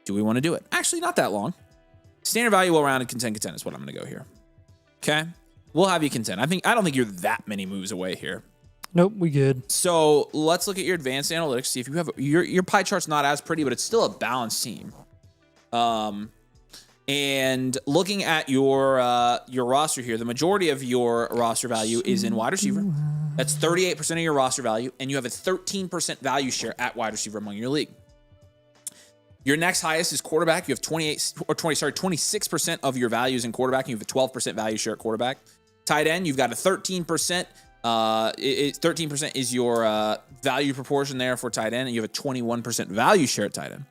Do we want to do it? Actually, not that long. Standard value, well-rounded, contend is what I'm going to go here. Okay? We'll have you contend. I don't think you're that many moves away here. Nope, we good. So let's look at your advanced analytics. See if you have your pie chart's not as pretty, but it's still a balanced team. And looking at your roster here, the majority of your roster value is in wide receiver. That's 38% of your roster value, and you have a 13% value share at wide receiver among your league. Your next highest is quarterback. You have 26% of your values in quarterback, and you have a 12% value share at quarterback. Tight end, you've got a 13%. 13% is your value proportion there for tight end, and you have a 21% value share at tight end.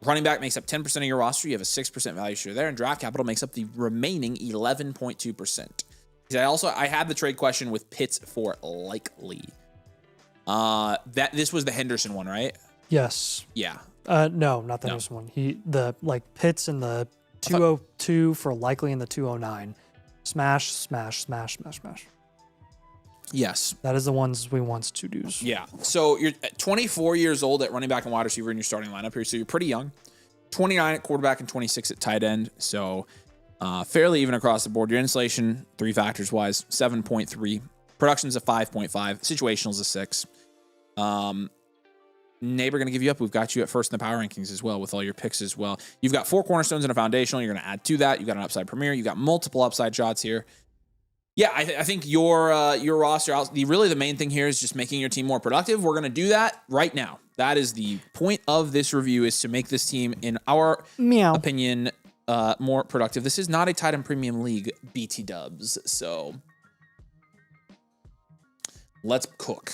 Running back makes up 10% of your roster. You have a 6% value share there, and draft capital makes up the remaining 11.2%. I had the trade question with Pitts for likely. This was the Henderson one, right? Yes. Yeah. No, not the Henderson one. Pitts in the 202 for likely in the 209. Smash, smash, smash, smash, smash. Yes. That is the ones we want to do. Yeah. So you're 24 years old at running back and wide receiver in your starting lineup here. So you're pretty young. 29 at quarterback and 26 at tight end. So fairly even across the board. Your insulation, 3 factors wise, 7.3. Production's a 5.5. Situational is a 6. Neighbor going to give you up. We've got you at first in the power rankings as well with all your picks as well. You've got 4 cornerstones and a foundational. You're going to add to that. You've got an upside premier. You've got multiple upside shots here. Yeah, I think your roster, the main thing here is just making your team more productive. We're going to do that right now. That is the point of this review, is to make this team, in our opinion, more productive. This is not a tight end premium league, BT dubs. So let's cook.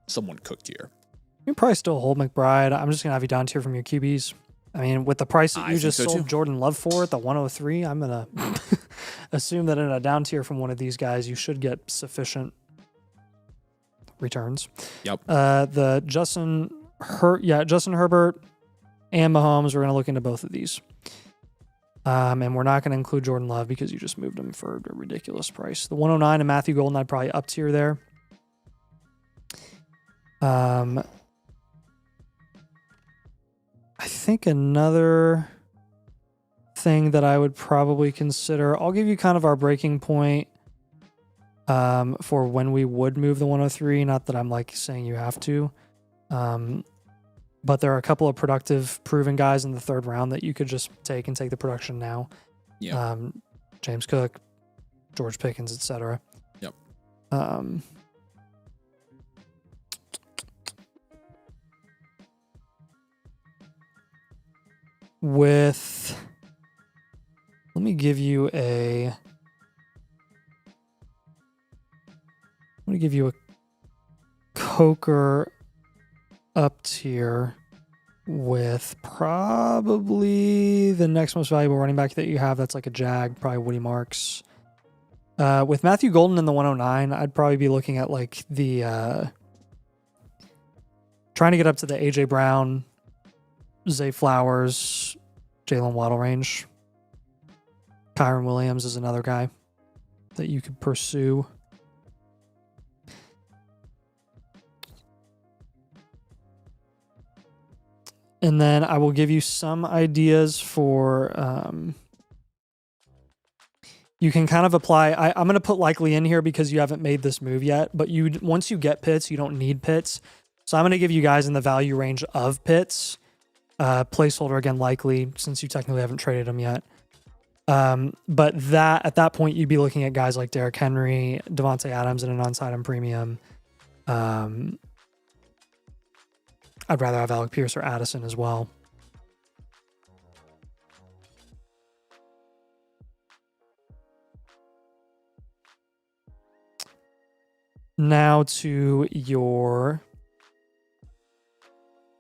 Someone cooked here. You can probably still hold McBride. I'm just going to have you down tier from your QBs. I mean, with the price that you just sold Jordan Love for at the 103, I'm going to assume that in a down tier from one of these guys, you should get sufficient returns. Yep. The Justin Herbert and Mahomes, we're going to look into both of these. And we're not going to include Jordan Love because you just moved him for a ridiculous price. The 109 and Matthew Golden, I'd probably up tier there. I think another thing that I would probably consider, I'll give you kind of our breaking point for when we would move the 103. Not that I'm saying you have to, but there are a couple of productive, proven guys in the 3rd round that you could just take the production now. Yeah. James Cook, George Pickens, etc. Yep. Let let me give you a Coker up tier with probably the next most valuable running back that you have. That's like a Jag, probably Woody Marks. With Matthew Golden in the 109, I'd probably be looking at like the trying to get up to the AJ Brown, Zay Flowers, Jalen Waddle range. Kyron Williams is another guy that you could pursue. And then I will give you some ideas for, you can kind of apply. I'm going to put likely in here because you haven't made this move yet, but once you get Pitts, you don't need Pitts. So I'm going to give you guys in the value range of Pitts. Placeholder again, likely, since you technically haven't traded him yet. But at that point, you'd be looking at guys like Derrick Henry, Devontae Adams in an on-side premium. I'd rather have Alec Pierce or Addison as well. Now to your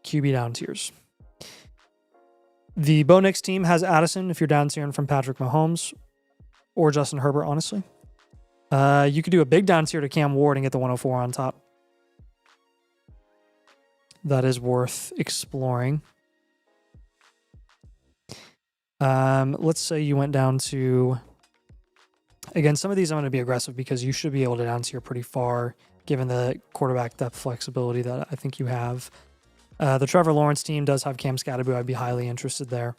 QB down tiers. The Bo Nix team has Addison if you're down tiering from Patrick Mahomes or Justin Herbert, honestly. You could do a big down tier to Cam Ward and get the 104 on top. That is worth exploring. Let's say you went down to... Again, some of these I'm going to be aggressive because you should be able to down tier pretty far given the quarterback depth flexibility that I think you have. The Trevor Lawrence team does have Cam Scatterbo. I'd be highly interested there.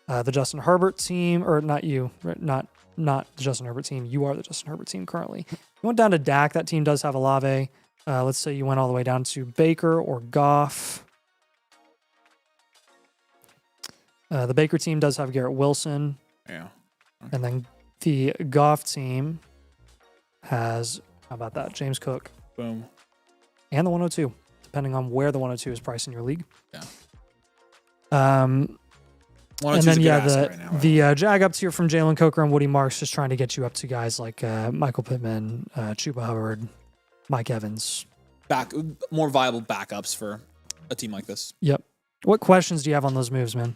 The Justin Herbert team, or not you, not the Justin Herbert team. You are the Justin Herbert team currently. You went down to Dak. That team does have Olave. Let's say you went all the way down to Baker or Goff. The Baker team does have Garrett Wilson. Yeah. Okay. And then the Goff team has, how about that, James Cook. Boom. And the 102, depending on where the 102 is priced in your league. Yeah. And then, right the Jag up tier from Jalen Coker and Woody Marks, just trying to get you up to guys like Michael Pittman, Chuba Hubbard, Mike Evans. More viable backups for a team like this. Yep. What questions do you have on those moves, man?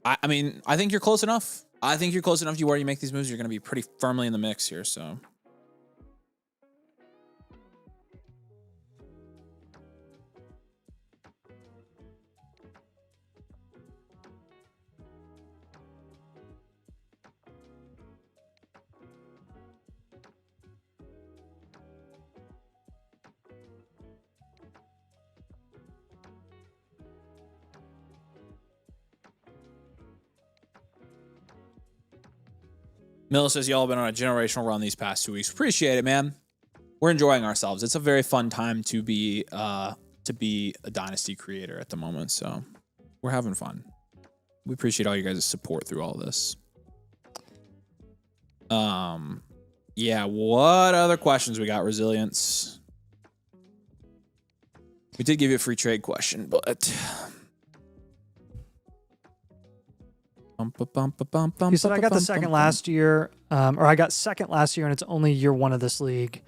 I mean, I think you're close enough. I think you're close enough to where you make these moves. You're going to be pretty firmly in the mix here, so... Miller says, y'all have been on a generational run these past 2 weeks. Appreciate it, man. We're enjoying ourselves. It's a very fun time to be a Dynasty creator at the moment, so we're having fun. We appreciate all you guys' support through all this. Yeah, what other questions we got? Resilience. We did give you a free trade question, but... He said, I got the second last year, or I got second last year, and it's only year one of this league.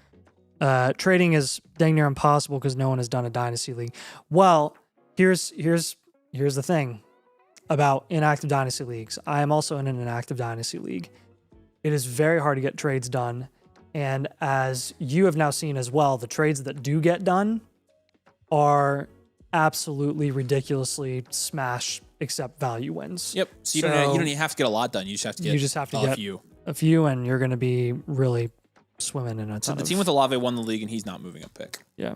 Trading is dang near impossible because no one has done a Dynasty league. Well, here's the thing about inactive Dynasty leagues. I am also in an inactive Dynasty league. It is very hard to get trades done. And as you have now seen as well, the trades that do get done are absolutely ridiculously smash except value wins. Yep. So you don't even have to get a lot done. You just have to get a few, and you're going to be really swimming in a ton. So the team with Olave won the league, and he's not moving a pick. Yeah.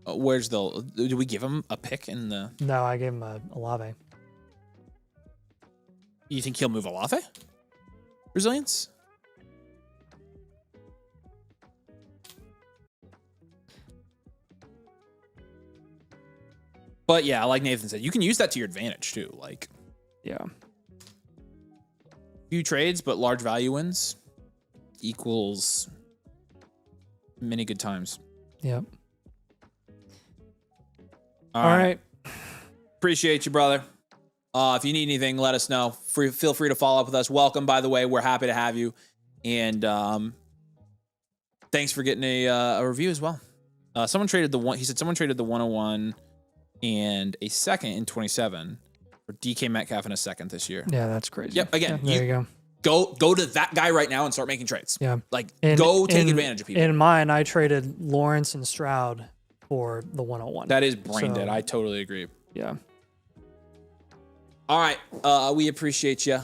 Where's the? Did we give him a pick in the? No, I gave him a Olave. You think he'll move Olave? Resilience. But yeah, like Nathan said, you can use that to your advantage too. Like, yeah, few trades but large value wins equals many good times. Yep. All right. Appreciate you, brother. If you need anything, let us know. Feel free to follow up with us. Welcome, by the way. We're happy to have you. And thanks for getting a review as well. Someone traded someone traded the 101 and a second in 27 for DK Metcalf in a second this year. Yeah, that's crazy. Yep. Again, there you go. Go to that guy right now and start making trades. Yeah. Like, go take advantage of people. In mine, I traded Lawrence and Stroud for the 101. That is brain dead. I totally agree. Yeah. All right. We appreciate you.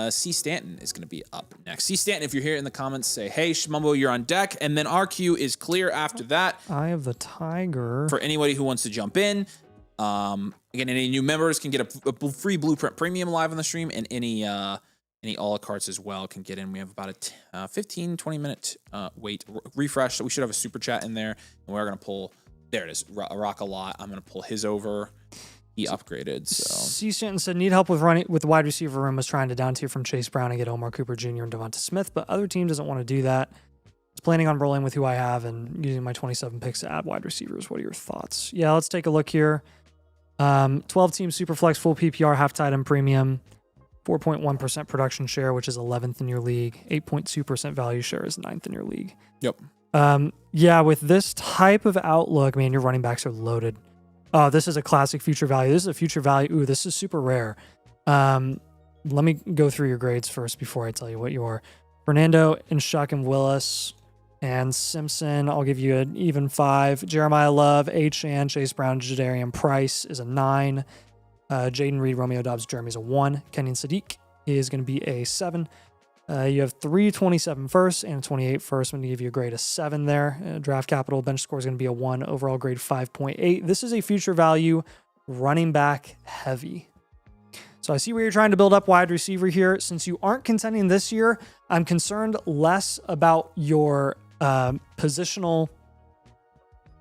C. Stanton is going to be up next. C. Stanton, if you're here in the comments, say, hey, Shmumbo, you're on deck. And then our queue is clear after that. Eye of the Tiger. For anybody who wants to jump in. Again, any new members can get a free Blueprint Premium live on the stream, and any a la cartes as well can get in. We have about a 15, 20 minute wait refresh. So we should have a super chat in there. And we're going to pull, there it is, Rock a Lot. I'm going to pull his over. He upgraded. So C. Stanton said, need help with the wide receiver room. Was trying to down tier from Chase Brown and get Omar Cooper Jr. and Devonta Smith, but other team doesn't want to do that. Was planning on rolling with who I have and using my 27 picks to add wide receivers. What are your thoughts? Yeah, let's take a look here. 12 team Superflex full PPR half tight end premium, 4.1% production share, which is 11th in your league. 8.2% value share is 9th in your league. Yep. Yeah, with this type of outlook, man, your running backs are loaded. Oh, this is a classic future value. This is a future value. Ooh, this is super rare. Let me go through your grades first before I tell you what you are. Fernando and Shuck and Willis and Simpson, I'll give you an even 5. Jeremiah Love, H. Chase Brown, Jadarian Price is a 9. Jaden Reed, Romeo Dobbs, Jeremy's a 1. Kenyon Sadiq is going to be a 7. You have 3 27 firsts and a 28 first. I'm going to give you a grade of 7 there. Draft capital bench score is going to be a 1. Overall grade 5.8. This is a future value running back heavy. So I see where you're trying to build up wide receiver here. Since you aren't contending this year, I'm concerned less about your positional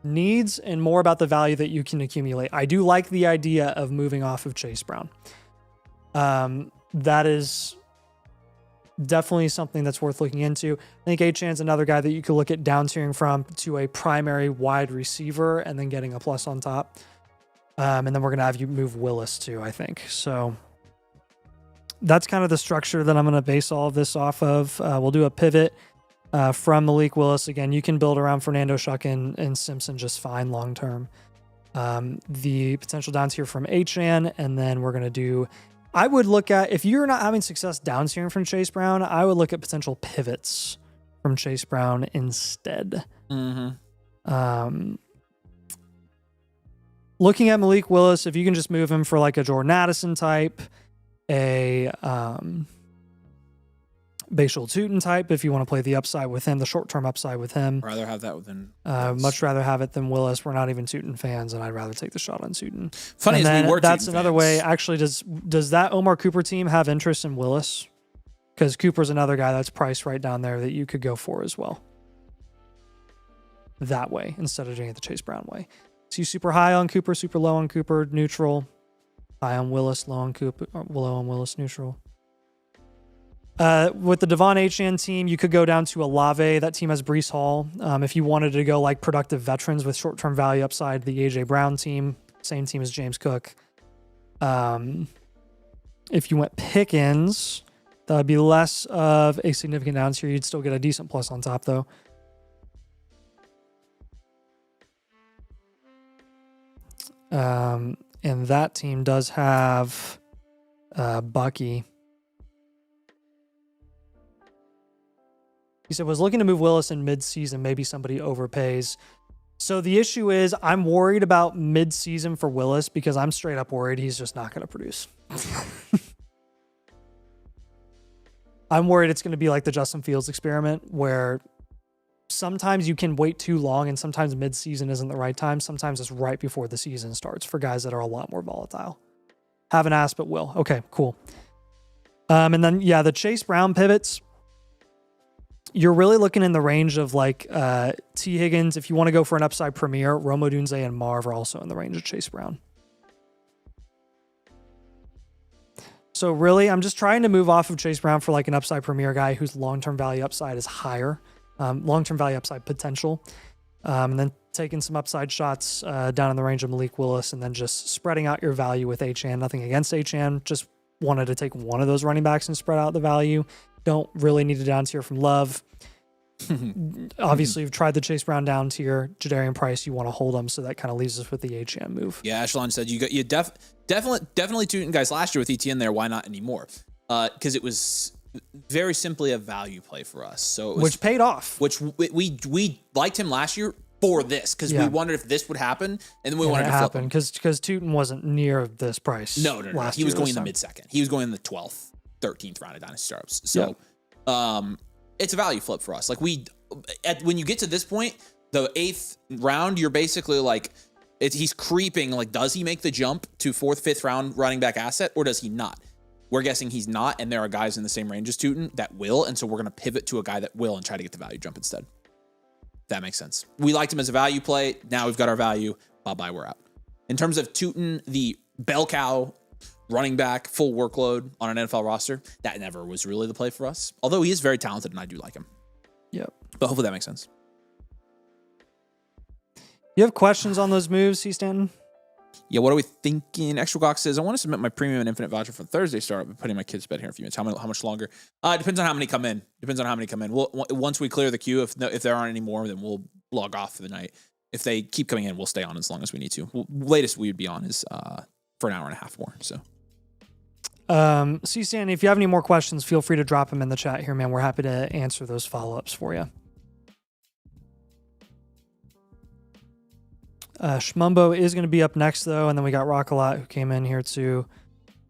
needs and more about the value that you can accumulate. I do like the idea of moving off of Chase Brown. That is definitely something that's worth looking into. I think Achan's another guy that you could look at down tiering from to a primary wide receiver and then getting a plus on top. And then we're going to have you move Willis too, I think. So that's kind of the structure that I'm going to base all of this off of. We'll do a pivot from Malik Willis. Again, you can build around Fernando Shuck and Simpson just fine long term. The potential down tier from Achan, and then we're going to do, I would look at, if you're not having success down tiering from Chase Brown, I would look at potential pivots from Chase Brown instead. Mm-hmm. Looking at Malik Willis, if you can just move him for like a Jordan Addison type, a Bashal Tootin type, if you want to play the upside with him, the short-term upside with him. Rather have that than much rather have it than Willis. We're not even Tootin fans, and I'd rather take the shot on Tootin. Funny and as we were that's Tootin another fans. way. Actually, does that Omar Cooper team have interest in Willis? Because Cooper's another guy that's priced right down there that you could go for as well. That way, instead of doing it the Chase Brown way. So you super high on Cooper, super low on Cooper, neutral. High on Willis, low on Cooper, low on Willis, neutral. With the Devon Achan team, you could go down to Olave. That team has Breece Hall. If you wanted to go like productive veterans with short-term value upside, the AJ Brown team, same team as James Cook. If you went Pickens, that would be less of a significant down tier. You'd still get a decent plus on top, though. And that team does have Bucky. He said, was looking to move Willis in mid-season. Maybe somebody overpays. So the issue is I'm worried about mid-season for Willis because I'm straight up worried he's just not going to produce. I'm worried it's going to be like the Justin Fields experiment where sometimes you can wait too long and sometimes mid-season isn't the right time. Sometimes it's right before the season starts for guys that are a lot more volatile. Haven't asked, but will. Okay, cool. And then, yeah, the Chase Brown pivots, you're really looking in the range of like T. Higgins. If you want to go for an upside premier, Rome Odunze and Marv are also in the range of Chase Brown. So really, I'm just trying to move off of Chase Brown for like an upside premier guy whose long-term value upside is higher. Long-term value upside potential. And then taking some upside shots down in the range of Malik Willis, and then just spreading out your value with Achane. Nothing against Achane, just wanted to take one of those running backs and spread out the value. Don't really need a down tier from Love. Obviously, you've tried the Chase Brown down tier. Jadarian Price, you want to hold him, so that kind of leaves us with the Achane move. Yeah, Echelon said definitely Tootin guys last year with ETN there. Why not anymore? Because it was very simply a value play for us. So it was, which paid off. Which we liked him last year for this because we wondered if this would happen, and then we wanted to flip him because Tootin wasn't near this price. No. He was going in the mid-second. He was going in the 12th, 13th round of Dynasty Startups. So, it's a value flip for us. Like when you get to this point, the 8th round, you're basically like, he's creeping. Like, does he make the jump to 4th, 5th round running back asset, or does he not? We're guessing he's not, and there are guys in the same range as Tootin that will, and so we're going to pivot to a guy that will and try to get the value jump instead. That makes sense. We liked him as a value play. Now we've got our value. Bye-bye, we're out. In terms of Tootin, the bell cow running back, full workload on an NFL roster, that never was really the play for us. Although he is very talented, and I do like him. Yep. But hopefully that makes sense. You have questions on those moves, C. Stanton? Yeah, what are we thinking? Extra Glock says, I want to submit my premium and infinite voucher for Thursday startup. I'm putting my kids to bed here in a few minutes. How much longer? Depends on how many come in. Once we clear the queue, if there aren't any more, then we'll log off for the night. If they keep coming in, we'll stay on as long as we need to. Latest we would be on is for an hour and a half more. So, C-Stan, if you have any more questions, feel free to drop them in the chat here, man. We're happy to answer those follow-ups for you. Shmumbo is going to be up next, though, and then we got Rockalot who came in here, too.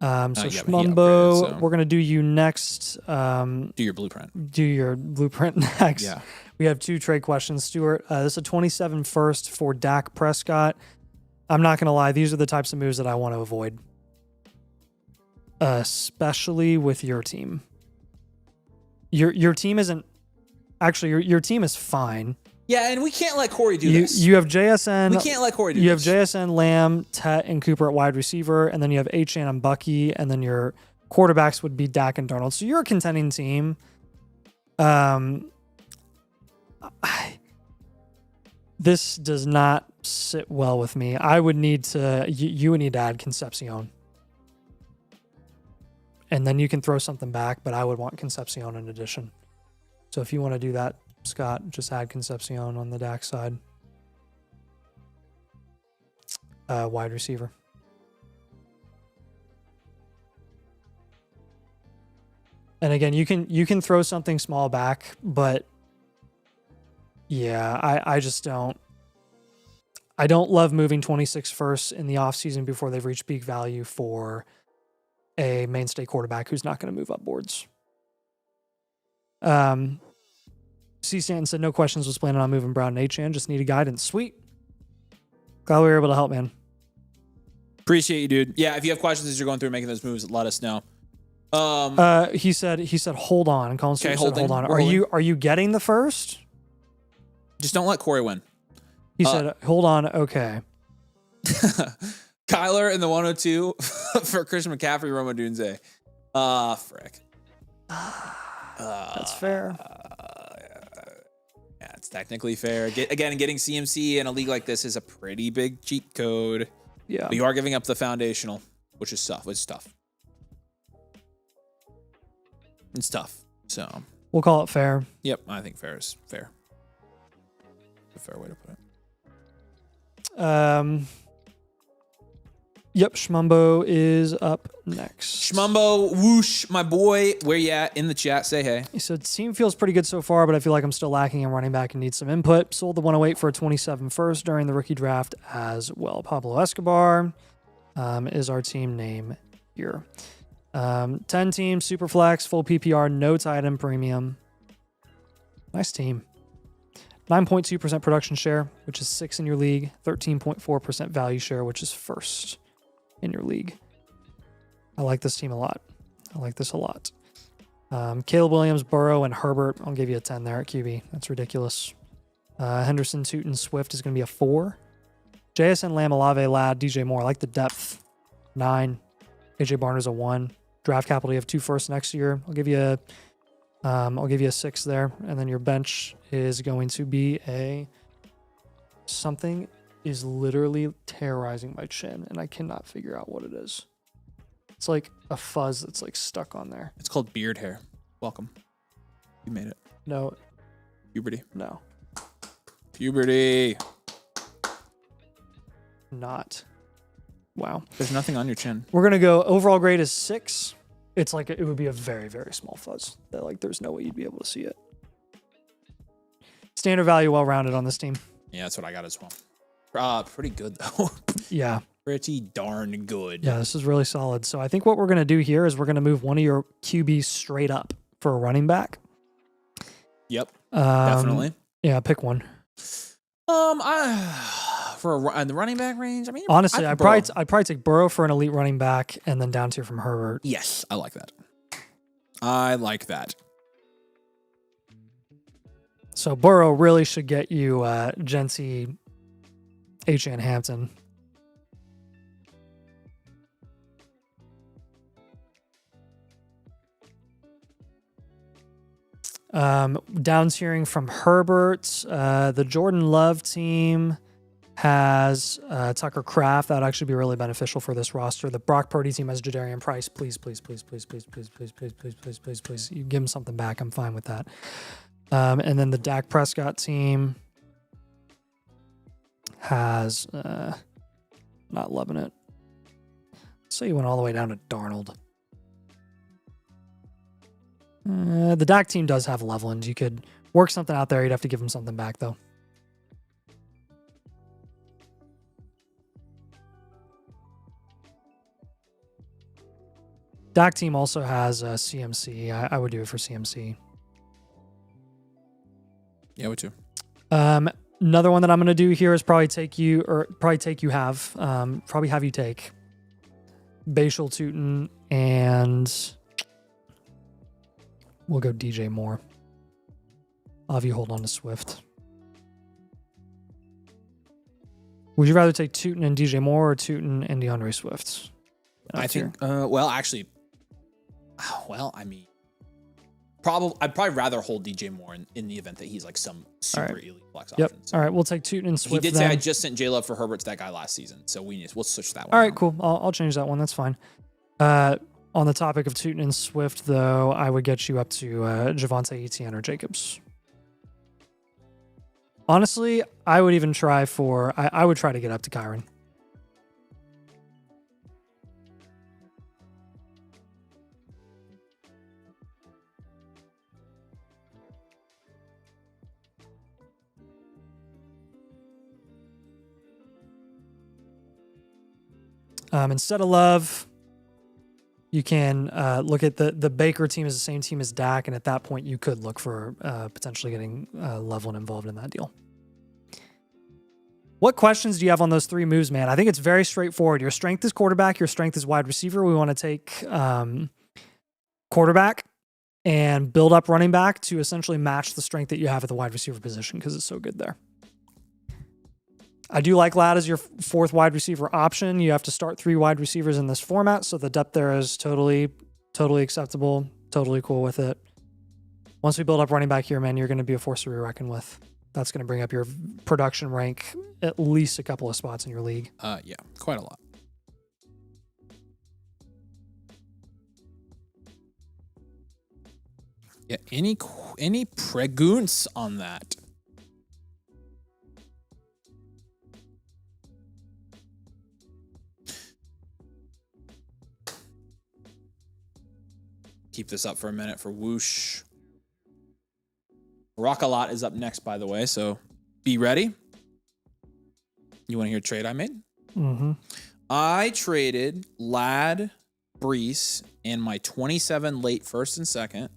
Shmumbo, we're going to do you next. Do your blueprint. Do your blueprint next. Yeah. We have 2 trade questions, Stuart. This is a 27 first for Dak Prescott. I'm not going to lie. These are the types of moves that I want to avoid, especially with your team. Your team isn't... Actually, your team is fine. Yeah, and we can't let Corey do this. You have JSN. We can't let Corey do this. You have JSN, Lamb, Tet, and Cooper at wide receiver, and then you have Achane and Bucky, and then your quarterbacks would be Dak and Darnold. So you're a contending team. This does not sit well with me. I would need to... You would need to add Concepcion. And then you can throw something back, but I would want Concepcion in addition. So if you want to do that, Scott, just add Concepcion on the Dak side. Wide receiver. And again, you can throw something small back, but yeah, I just don't. I don't love moving 26 first in the offseason before they've reached peak value for a mainstay quarterback who's not going to move up boards. C. Stanton said, no questions, was planning on moving Brown and Achane. Just needed guidance. Sweet. Glad we were able to help, man. Appreciate you, dude. Yeah, if you have questions as you're going through making those moves, let us know. He said, hold on. And Colin said, hold on. Are you getting the first? Just don't let Corey win. He said, hold on. Okay. Kyler in the 102 for Christian McCaffrey, Roma Dunze. Frick. That's fair. Yeah, it's technically fair. Getting CMC in a league like this is a pretty big cheat code. Yeah. But you are giving up the foundational, which is tough. It's tough. It's tough. So we'll call it fair. Yep, I think fair is fair. A fair way to put it. Yep, Shmumbo is up next. Shmumbo, whoosh, my boy. Where you at in the chat? Say hey. He said, team feels pretty good so far, but I feel like I'm still lacking in running back and need some input. Sold the 108 for a 27 first during the rookie draft as well. Pablo Escobar is our team name here. 10 team, super flex, full PPR, no tight end premium. Nice team. 9.2% production share, which is 6th in your league. 13.4% value share, which is 1st in your league. I like this team a lot. I like this a lot. Caleb Williams, Burrow, and Herbert. I'll give you a 10 there at QB. That's ridiculous. Henderson, Tootin, Swift is going to be a 4. JSN, Lamb, Olave, Ladd, DJ Moore. I like the depth. 9. AJ Barner's a 1. Draft capital, you have 2 firsts next year. I'll give you a 6 there. And then your bench is going to be a Something is literally terrorizing my chin, and I cannot figure out what it is. It's like a fuzz that's like stuck on there. It's called beard hair. Welcome. You made it. No. Puberty. No. Puberty. Not. Wow. There's nothing on your chin. We're gonna go overall grade is 6. It's like it would be a very, very small fuzz. That like there's no way you'd be able to see it. Standard value, well rounded on this team. Yeah, that's what I got as well. Pretty good though. Yeah. Pretty darn good. Yeah, this is really solid. So I think what we're gonna do here is we're gonna move one of your QBs straight up for a running back. Yep. Definitely. Yeah, pick one. For the running back range, I mean, honestly, I'd probably take Burrow for an elite running back, and then down tier from Herbert. Yes, I like that. I like that. So Burrow really should get you Gency, H.N. Hampton. Down tiering from Herbert, the Jordan Love team has Tucker Kraft. That would actually be really beneficial for this roster. The Brock Purdy team has Jadarian Price. Please, please, please, please, please, please, please, please, please, please, please, please. You give him something back. I'm fine with that. And then the Dak Prescott team has not loving it. So you went all the way down to Darnold. The Dak team does have Loveland. You could work something out there. You'd have to give him something back, though. Dak team also has CMC. I would do it for CMC. Yeah, would too. Another one that I'm going to do here is probably have you take Bashal Tootin, and we'll go DJ Moore. I'll have you hold on to Swift. Would you rather take Tootin and DJ Moore or Tootin and DeAndre Swift? I think, I mean, I'd probably rather hold DJ Moore in the event that he's like some super elite flex option. So. All right, we'll take Tootin and Swift. He did say I just sent J-Love for Herbert to that guy last season, so we'll switch that one. All right, cool. I'll change that one. That's fine. On the topic of Tootin and Swift, though, I would get you up to Javonte Etienne or Jacobs. Honestly, I would even try I would try to get up to Kyron. Instead of Love, you can look at the Baker team is the same team as Dak, and at that point, you could look for potentially getting Loveland involved in that deal. What questions do you have on those 3 moves, man? I think it's very straightforward. Your strength is quarterback. Your strength is wide receiver. We want to take quarterback and build up running back to essentially match the strength that you have at the wide receiver position because it's so good there. I do like Ladd as your 4th wide receiver option. You have to start 3 wide receivers in this format, so the depth there is totally acceptable, totally cool with it. Once we build up running back here, man, you're going to be a force to be reckoned with. That's going to bring up your production rank at least a couple of spots in your league. Yeah, quite a lot. Yeah, any pregunts on that? Keep this up for a minute for Whoosh. Rock-A-Lot is up next, by the way, so be ready. You want to hear a trade I made? Mm-hmm. I traded Ladd, Brees, and my 27 late first and second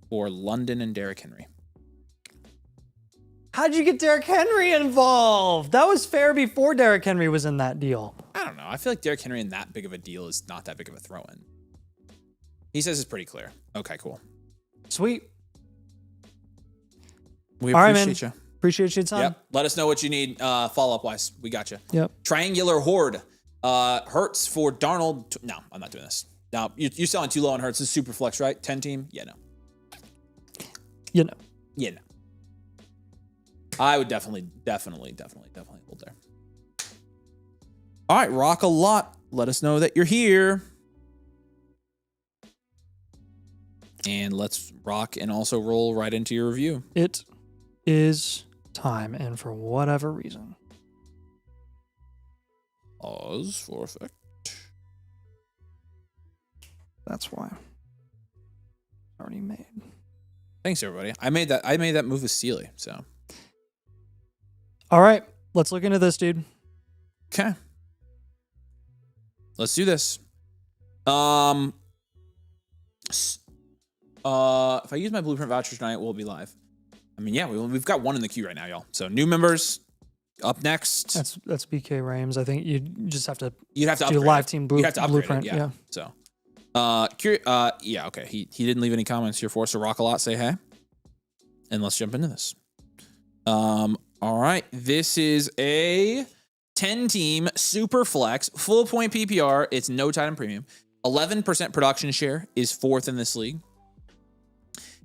for London and Derrick Henry. How'd you get Derrick Henry involved? That was fair before Derrick Henry was in that deal. I don't know. I feel like Derrick Henry in that big of a deal is not that big of a throw-in. He says it's pretty clear. Okay, cool. Sweet. We All right, appreciate man. you. Appreciate your time. Yep. Let us know what you need follow-up wise. We got you. Yep. Triangular Horde. Hurts for Darnold. No, I'm not doing this. No, you're selling too low on Hurts. This is super flex, right? 10 team? Yeah, no. You know. Yeah, no. I would definitely hold there. All right, rock a lot. Let us know that you're here. And let's rock and also roll right into your review. It is time, and for whatever reason. Pause for effect. That's why. Already made. Thanks, everybody. I made that move with Sealy, so. All right, let's look into this, dude. Okay. Let's do this. If I use my blueprint voucher tonight, we'll be live. I mean, yeah, we've got one in the queue right now, y'all. So new members up next. That's BK Rams. I think you just have to. You'd have to do upgrade live it. team You'd have to upgrade blueprint. it, yeah. So, yeah, okay. He didn't leave any comments here for us. So rock a lot. Say hey, and let's jump into this. All right, this is a 10-team super flex full point PPR. It's no tight end premium. 11% production share is 4th in this league.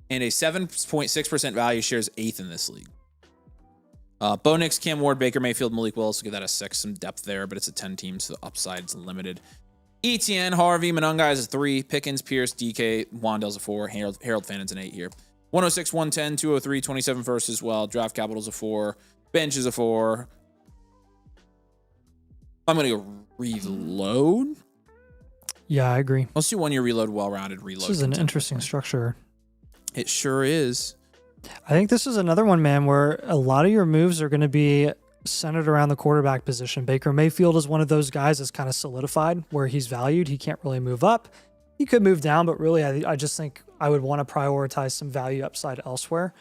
And a 7.6% value share is 8th in this league. Bo Nix, Cam Ward, Baker Mayfield, Malik Willis. We'll give that a 6, some depth there, but it's a 10 team, so the upside's limited. ETN, Harvey, Monunga is a 3, Pickens, Pierce, DK, Wandell's a 4, Harold Fannon's an 8 here. 106, 110, 203, 27 first as well. Draft capital's a 4. Bench is a 4. I'm going to go reload. Yeah, I agree. Let's do 1 year reload, well-rounded reload. This is an interesting structure. It sure is. I think this is another one, man, where a lot of your moves are going to be centered around the quarterback position. Baker Mayfield is one of those guys that's kind of solidified where he's valued. He can't really move up. He could move down, but really, I just think I would want to prioritize some value upside elsewhere,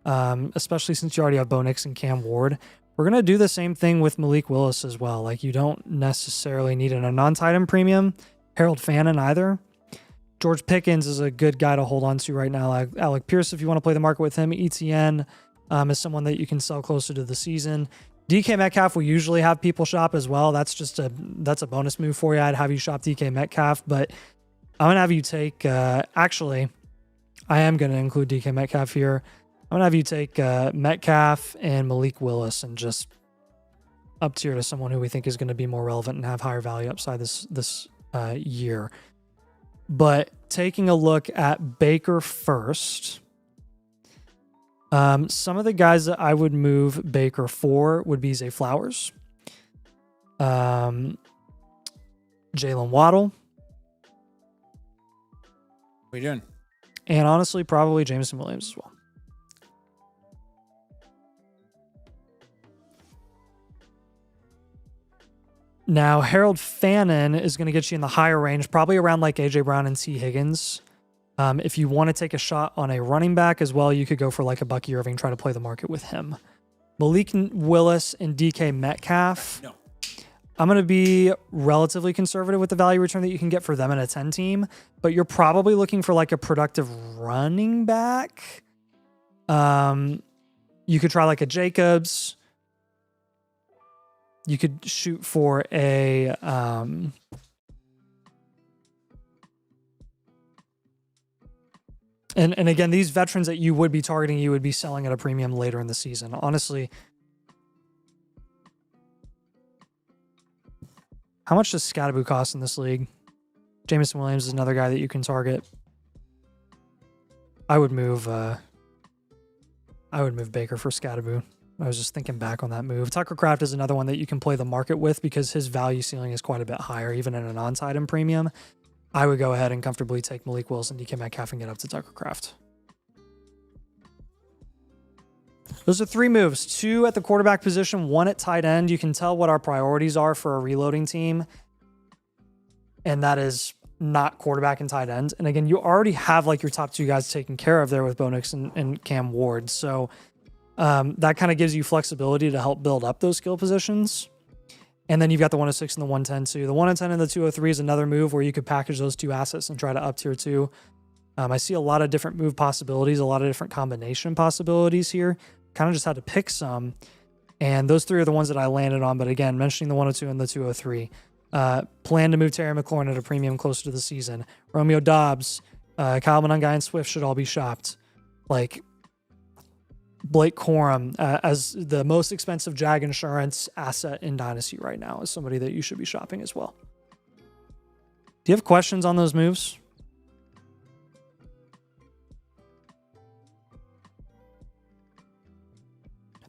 especially since you already have Bo Nix and Cam Ward. We're going to do the same thing with Malik Willis as well. Like, you don't necessarily need a non-tight end premium. Harold Fannin either. George Pickens is a good guy to hold on to right now. Like Alec Pierce, if you want to play the market with him. ETN is someone that you can sell closer to the season. DK Metcalf will usually have people shop as well. That's a bonus move for you. I'd have you shop DK Metcalf, but I'm going to have you take, actually, I am going to include DK Metcalf here. I'm going to have you take Metcalf and Malik Willis and just up tier to someone who we think is going to be more relevant and have higher value upside this year. But taking a look at Baker first, some of the guys that I would move Baker for would be Zay Flowers, Jalen Waddle. What are you doing? And honestly, probably Jameson Williams as well. Now, Harold Fannin is going to get you in the higher range, probably around like A.J. Brown and T. Higgins. If you want to take a shot on a running back as well, you could go for like a Bucky Irving, try to play the market with him. Malik Willis and DK Metcalf. No. I'm going to be relatively conservative with the value return that you can get for them in a 10 team, but you're probably looking for like a productive running back. You could try like a Jacobs. You could shoot for a and again, these veterans that you would be targeting, you would be selling at a premium later in the season. Honestly, how much does Scatterboo cost in this league? Jameson Williams is another guy that you can target. I would move Baker for Scatterboo. I was just thinking back on that move. Tucker Kraft is another one that you can play the market with because his value ceiling is quite a bit higher, even in a non-tight end premium. I would go ahead and comfortably take Malik Willis and DK Metcalf and get up to Tucker Kraft. Those are 3 moves. 2 at the quarterback position, 1 at tight end. You can tell what our priorities are for a reloading team. And that is not quarterback and tight end. And again, you already have like your top 2 guys taken care of there with Bo Nix and Cam Ward. So that kind of gives you flexibility to help build up those skill positions. And then you've got the 106 and the 110 too. The 110 and the 203 is another move where you could package those 2 assets and try to up tier 2. I see a lot of different move possibilities, a lot of different combination possibilities here. Kind of just had to pick some. And those 3 are the ones that I landed on. But again, mentioning the 102 and the 203. Plan to move Terry McLaurin at a premium closer to the season. Romeo Dobbs, Kyle Monangai, and Swift should all be shopped. Like, Blake Corum as the most expensive Jag Insurance asset in Dynasty right now is somebody that you should be shopping as well. Do you have questions on those moves?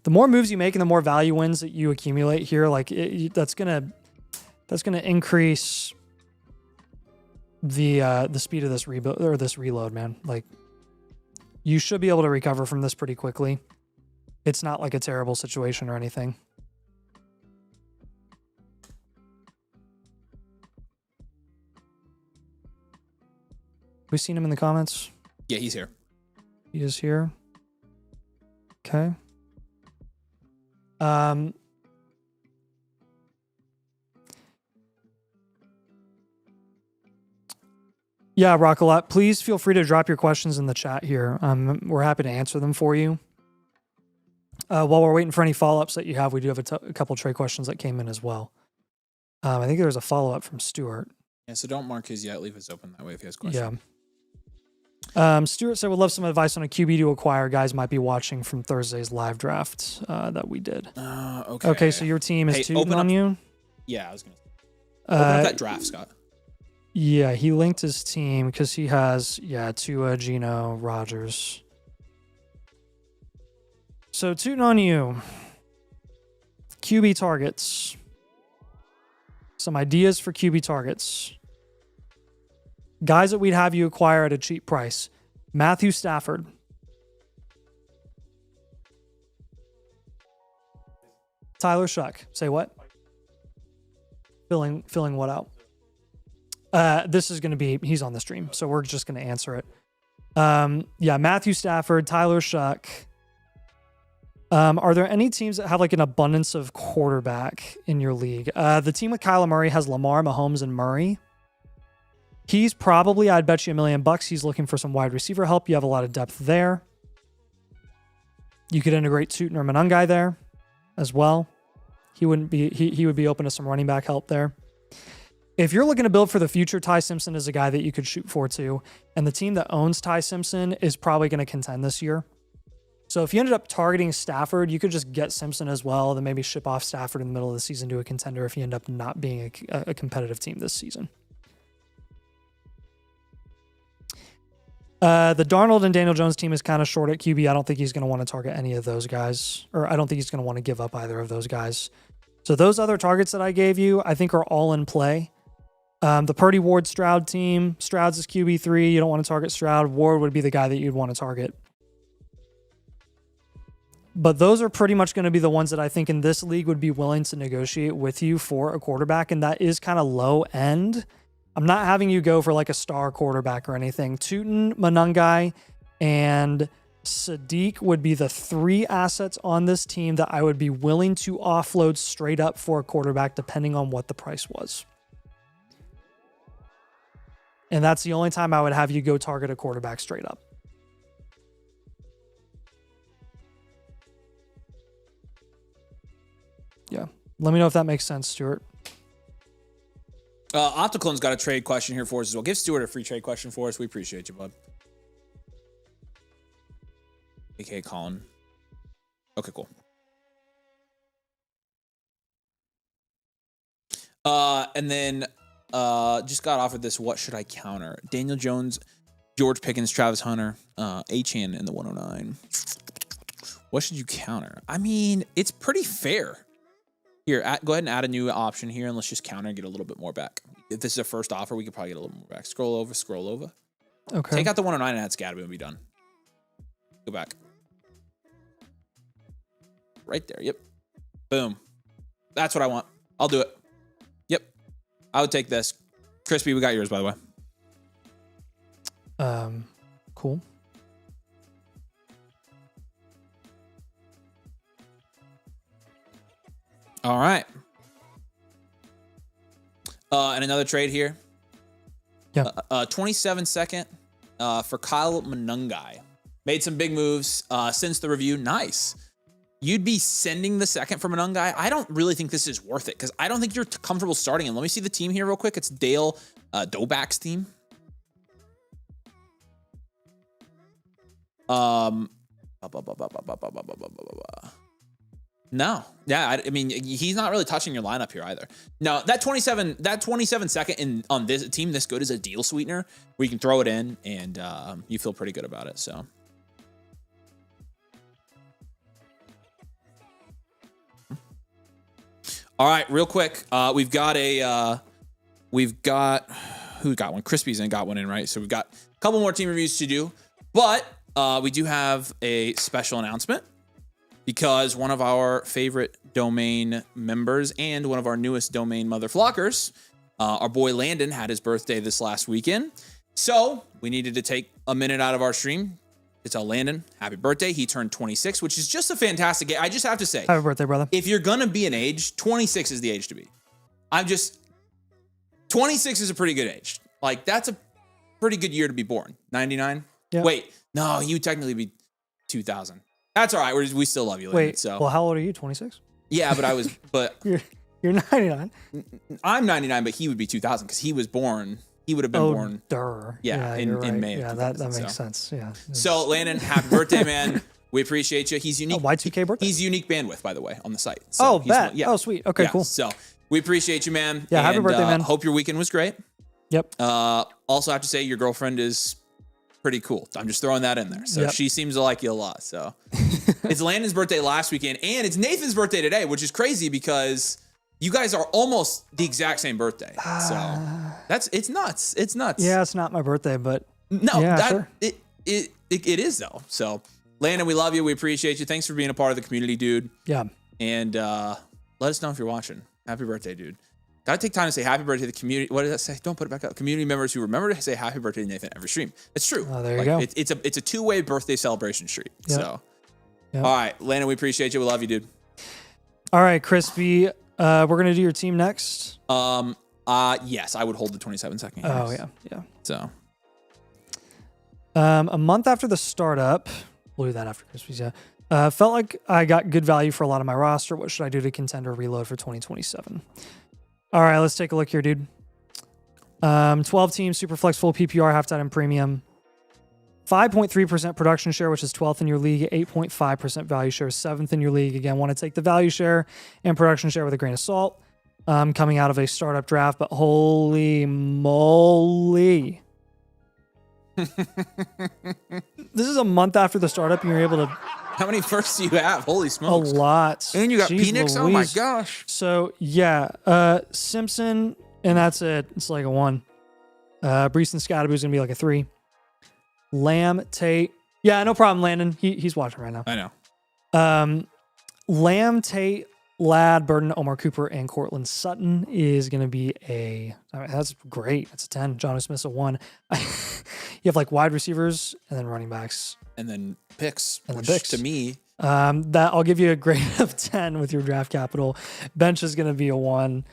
The more moves you make and the more value wins that you accumulate here, like that's gonna increase the speed of this rebuild or this reload, man. Like you should be able to recover from this pretty quickly. It's not like a terrible situation or anything. We seen him in the comments? Yeah, he's here. He is here. Okay. Yeah, Rockalot, please feel free to drop your questions in the chat here. We're happy to answer them for you. While we're waiting for any follow-ups that you have, we do have a couple trade questions that came in as well. I think there's a follow-up from Stuart. Yeah, so don't mark his yet. Leave his open that way if he has questions. Yeah. Stuart said, would love some advice on a QB to acquire. Guys might be watching from Thursday's live draft that we did. Okay. Okay, so your team is tooting on you? Yeah, I was going to open up that draft, Scott. Yeah, he linked his team because he has, Tua, Geno, Rodgers. So tooting on you. QB targets. Some ideas for QB targets. Guys that we'd have you acquire at a cheap price. Matthew Stafford. Tyler Shuck. Say what? Filling what out? This is going to be, he's on the stream, so we're just going to answer it. Matthew Stafford, Tyler Shuck. Are there any teams that have like an abundance of quarterback in your league? The team with Kyler Murray has Lamar, Mahomes, and Murray. He's probably, I'd bet you $1 million. He's looking for some wide receiver help. You have a lot of depth there. You could integrate Tootin or Manungai there as well. He would be open to some running back help there. If you're looking to build for the future, Ty Simpson is a guy that you could shoot for too. And the team that owns Ty Simpson is probably going to contend this year. So if you ended up targeting Stafford, you could just get Simpson as well, then maybe ship off Stafford in the middle of the season to a contender if you end up not being a competitive team this season. The Darnold and Daniel Jones team is kind of short at QB. I don't think he's going to want to target any of those guys, or I don't think he's going to want to give up either of those guys. So those other targets that I gave you, I think are all in play. The Purdy Ward Stroud team, Stroud's is QB3. You don't want to target Stroud. Ward would be the guy that you'd want to target. But those are pretty much going to be the ones that I think in this league would be willing to negotiate with you for a quarterback. And that is kind of low end. I'm not having you go for like a star quarterback or anything. Tootin, Manungai, and Sadiq would be the 3 assets on this team that I would be willing to offload straight up for a quarterback depending on what the price was. And that's the only time I would have you go target a quarterback straight up. Yeah. Let me know if that makes sense, Stuart. Opticlon's got a trade question here for us as well. Give Stuart a free trade question for us. We appreciate you, bud. AK Colin. Okay, cool. And then just got offered this. What should I counter? Daniel Jones, George Pickens, Travis Hunter, Achane in the 109. What should you counter? I mean, it's pretty fair. Here, go ahead and add a new option here, and let's just counter and get a little bit more back. If this is a first offer, we could probably get a little more back. Scroll over. Okay. Take out the 109 and add Scatterby and be done. Go back. Right there. Yep. Boom. That's what I want. I'll do it. Yep. I would take this. Crispy, we got yours, by the way. Cool. All right. And another trade here. Yeah. 27 second for Kyle Manungai. Made some big moves since the review. Nice. You'd be sending the second for Manungai. I don't really think this is worth it because I don't think you're comfortable starting him. Let me see the team here real quick. It's Dale Dobak's team. No. Yeah, I mean, he's not really touching your lineup here either. No, that 27 second on this team this good is a deal sweetener where you can throw it in and you feel pretty good about it. So. All right, real quick. We've got who got one? Crispy's got one in, right? So we've got a couple more team reviews to do, but we do have a special announcement because one of our favorite domain members and one of our newest domain mother flockers, our boy Landon, had his birthday this last weekend. So we needed to take a minute out of our stream to tell Landon happy birthday. He turned 26, which is just a fantastic age. I just have to say, happy birthday, brother. If you're going to be an age, 26 is the age to be. 26 is a pretty good age. Like, that's a pretty good year to be born. 99? Yep. Wait, no, you technically be 2000. That's all right. We still love you, Landon. Wait, so. Well, how old are you? 26? Yeah, but You're 99. I'm 99, but he would be 2000 because he was born. He would have been born. Yeah, in May. Yeah, of that makes sense. Yeah. So, Landon, happy birthday, man. We appreciate you. He's unique. Y2K birthday? He's unique bandwidth, by the way, on the site. So bet. Oh, sweet. Okay, cool. So we appreciate you, man. Yeah, happy birthday, man. Hope your weekend was great. Yep. Also, I have to say your girlfriend is pretty cool. I'm just throwing that in there. So she seems to like you a lot. So it's Landon's birthday last weekend, and it's Nathan's birthday today, which is crazy because you guys are almost the exact same birthday. So it's nuts. It's nuts. Yeah, it's not my birthday, but no, sure. it is though. So Landon, we love you. We appreciate you. Thanks for being a part of the community, dude. Yeah. And let us know if you're watching. Happy birthday, dude. Gotta take time to say happy birthday to the community. What does that say? Don't put it back up. Community members who remember to say happy birthday to Nathan every stream. It's true. Oh, there you go. It's a two-way birthday celebration streak. Yep. So, Yep. All right, Landon, we appreciate you. We love you, dude. All right, Crispy. We're gonna do your team next. Yes, I would hold the 27 second. Oh yeah. So, a month after the startup, we'll do that after Crispy's. Yeah. Felt like I got good value for a lot of my roster. What should I do to contend or reload for 2027? All right, let's take a look here, dude. 12 teams, super flex, full PPR, half time premium. 5.3% production share, which is 12th in your league. 8.5% value share, 7th in your league. Again, want to take the value share and production share with a grain of salt. Coming out of a startup draft, but holy moly. This is a month after the startup, and you're able to... How many firsts do you have? Holy smokes. A lot. And you got Jeez Phoenix? Louise. Oh my gosh. So, yeah. Simpson, and that's it. It's like a 1. Brees and Scottaboo is going to be like a 3. Lamb, Tate. Yeah, no problem, Landon. He's watching right now. I know. Lamb, Tate, Ladd, Burden, Omar Cooper, and Cortland Sutton is going to be that's great. That's a 10. Jonnu Smith's a 1. You have like wide receivers and then running backs. And then picks, and which the picks. to me... that I'll give you a grade of 10 with your draft capital. Bench is going to be a 1.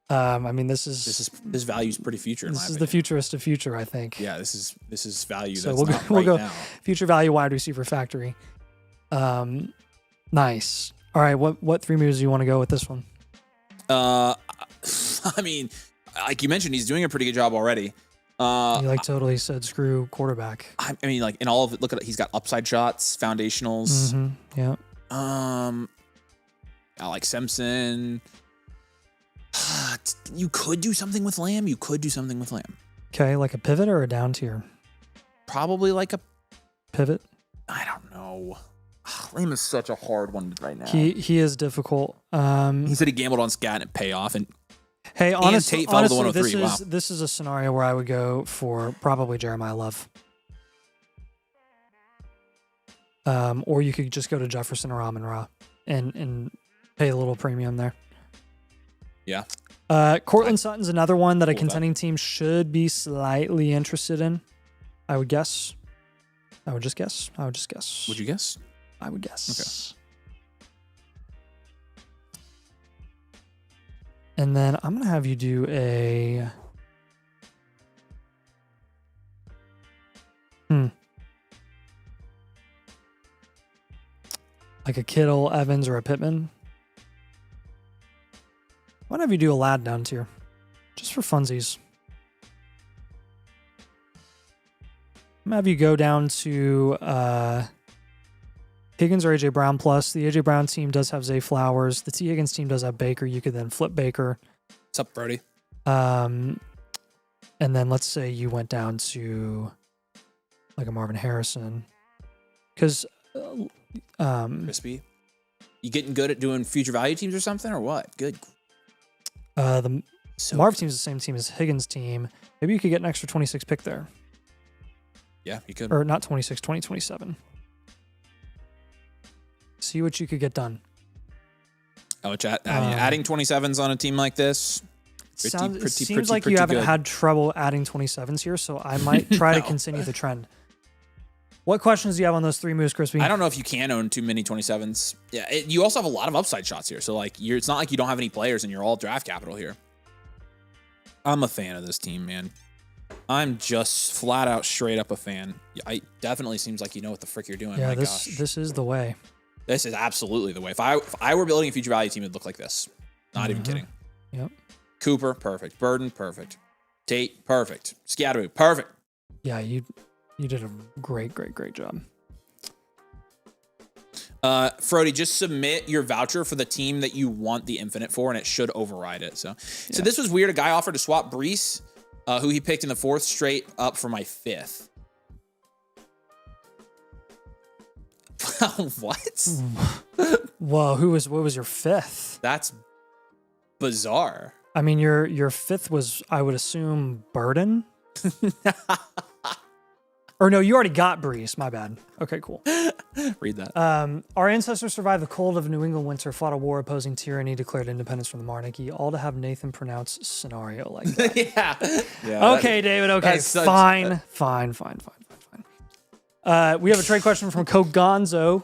I mean, this value is pretty future. This is the futurist of future, I think. Yeah, this is value. So that's we'll go now. Future value wide receiver factory. Nice. All right, what 3 moves do you want to go with this one? I mean, like you mentioned, he's doing a pretty good job already. You totally said screw quarterback. I mean, like in all of it, look at it. He's got upside shots, foundationals. Mm-hmm. Yeah. I like Simpson. You could do something with Lamb. Okay, like a pivot or a down tier? Probably like a pivot. I don't know. Lamb is such a hard one right now. He is difficult. He said he gambled on Scat and it pay off. And hey, honestly, Tate fell to the 103. This is a scenario where I would go for probably Jeremiah Love. Or you could just go to Jefferson or Amon-Ra and pay a little premium there. Yeah. Cortland Sutton's another one that a contending team should be slightly interested in. I would guess. I would just guess. Would you guess? I would guess. Okay. And then I'm going to have you do a... Like a Kittle, Evans, or a Pittman. Why don't you do a Ladd down tier? Just for funsies. I'm going to have you go down to Higgins or AJ Brown plus. The AJ Brown team does have Zay Flowers. The T Higgins team does have Baker. You could then flip Baker. What's up, Brody? And then let's say you went down to like a Marvin Harrison, because Crispy. You getting good at doing future value teams or something, or what? Good. The Marv team's the same team as Higgins' team. Maybe you could get an extra 26 pick there. Yeah, you could. Or not 26, 2027. See what you could get done. Oh, adding 27s on a team like this. It seems like you haven't had trouble adding 27s here, so I might try to continue the trend. What questions do you have on those 3 moves, Crispy? I don't know if you can own too many 27s. Yeah, you also have a lot of upside shots here. So like, it's not like you don't have any players and you're all draft capital here. I'm a fan of this team, man. I'm just flat out straight up a fan. I definitely seems like you know what the frick you're doing. Yeah, My this is the way. This is absolutely the way. If I were building a future value team, it'd look like this. Not even kidding. Yep. Cooper, perfect. Burden, perfect. Tate, perfect. Scatterboo, perfect. Yeah, you did a great job. Frody, just submit your voucher for the team that you want the infinite for, and it should override it. So this was weird. A guy offered to swap Brees, who he picked in the 4th, straight up for my 5th. What? Whoa, what was your 5th? That's bizarre. I mean, your 5th was, I would assume, Burden? Or no, you already got Brees. My bad. Okay, cool. Read that. Our ancestors survived the cold of New England winter, fought a war opposing tyranny, declared independence from the monarchy, all to have Nathan pronounce scenario like that. Yeah. Okay, David. Okay, fine. We have a trade question from Kogonzo.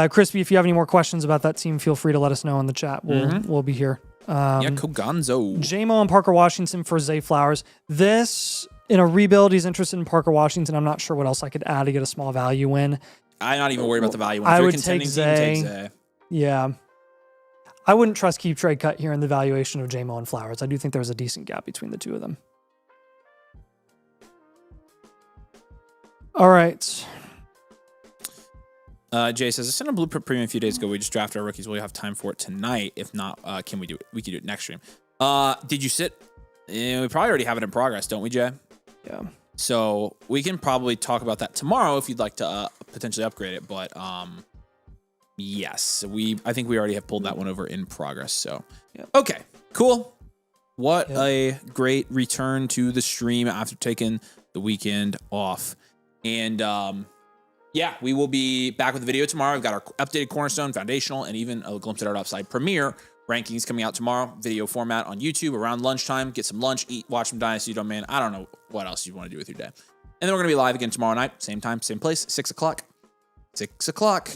Crispy, if you have any more questions about that team, feel free to let us know in the chat. We'll be here. Kogonzo. JMO and Parker Washington for Zay Flowers. This, in a rebuild, he's interested in Parker Washington. I'm not sure what else I could add to get a small value win. I'm not even worried about the value win. I would take Zay. Yeah. I wouldn't trust keep trade cut here in the valuation of JMO and Flowers. I do think there's a decent gap between the two of them. All right. Jay says, I sent a Blueprint Premium a few days ago. We just drafted our rookies. Will you have time for it tonight? If not, can we do it? We can do it next stream. Did you sit? We probably already have it in progress, don't we, Jay? Yeah. So we can probably talk about that tomorrow if you'd like to potentially upgrade it. But yes, I think we already have pulled that one over in progress. So okay, cool. What a great return to the stream after taking the weekend off. And yeah, we will be back with a video tomorrow. We've got our updated Cornerstone, Foundational, and even a glimpse at our upside Premier rankings coming out tomorrow. Video format on YouTube around lunchtime. Get some lunch, eat, watch some Dynasty. Man, I don't know what else you want to do with your day. And then we're going to be live again tomorrow night. Same time, same place, 6 o'clock. 6 o'clock.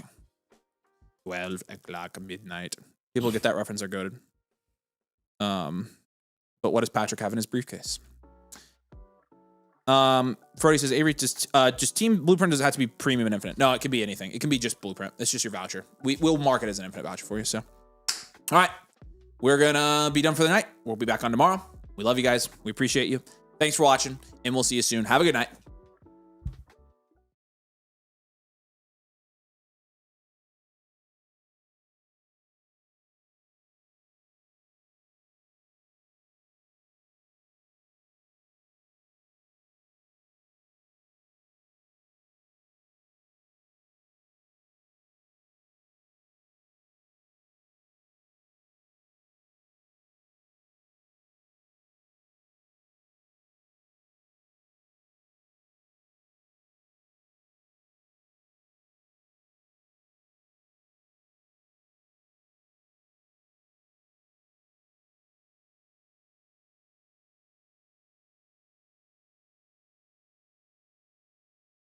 12 o'clock midnight. People get that reference are goated. But what does Patrick have in his briefcase? Frody says, Avery, just team Blueprint doesn't have to be premium and infinite. No, it can be anything. It can be just Blueprint. It's just your voucher. We'll mark it as an infinite voucher for you. So, all right, we're gonna be done for the night. We'll be back on tomorrow. We love you guys. We appreciate you. Thanks for watching, and we'll see you soon. Have a good night.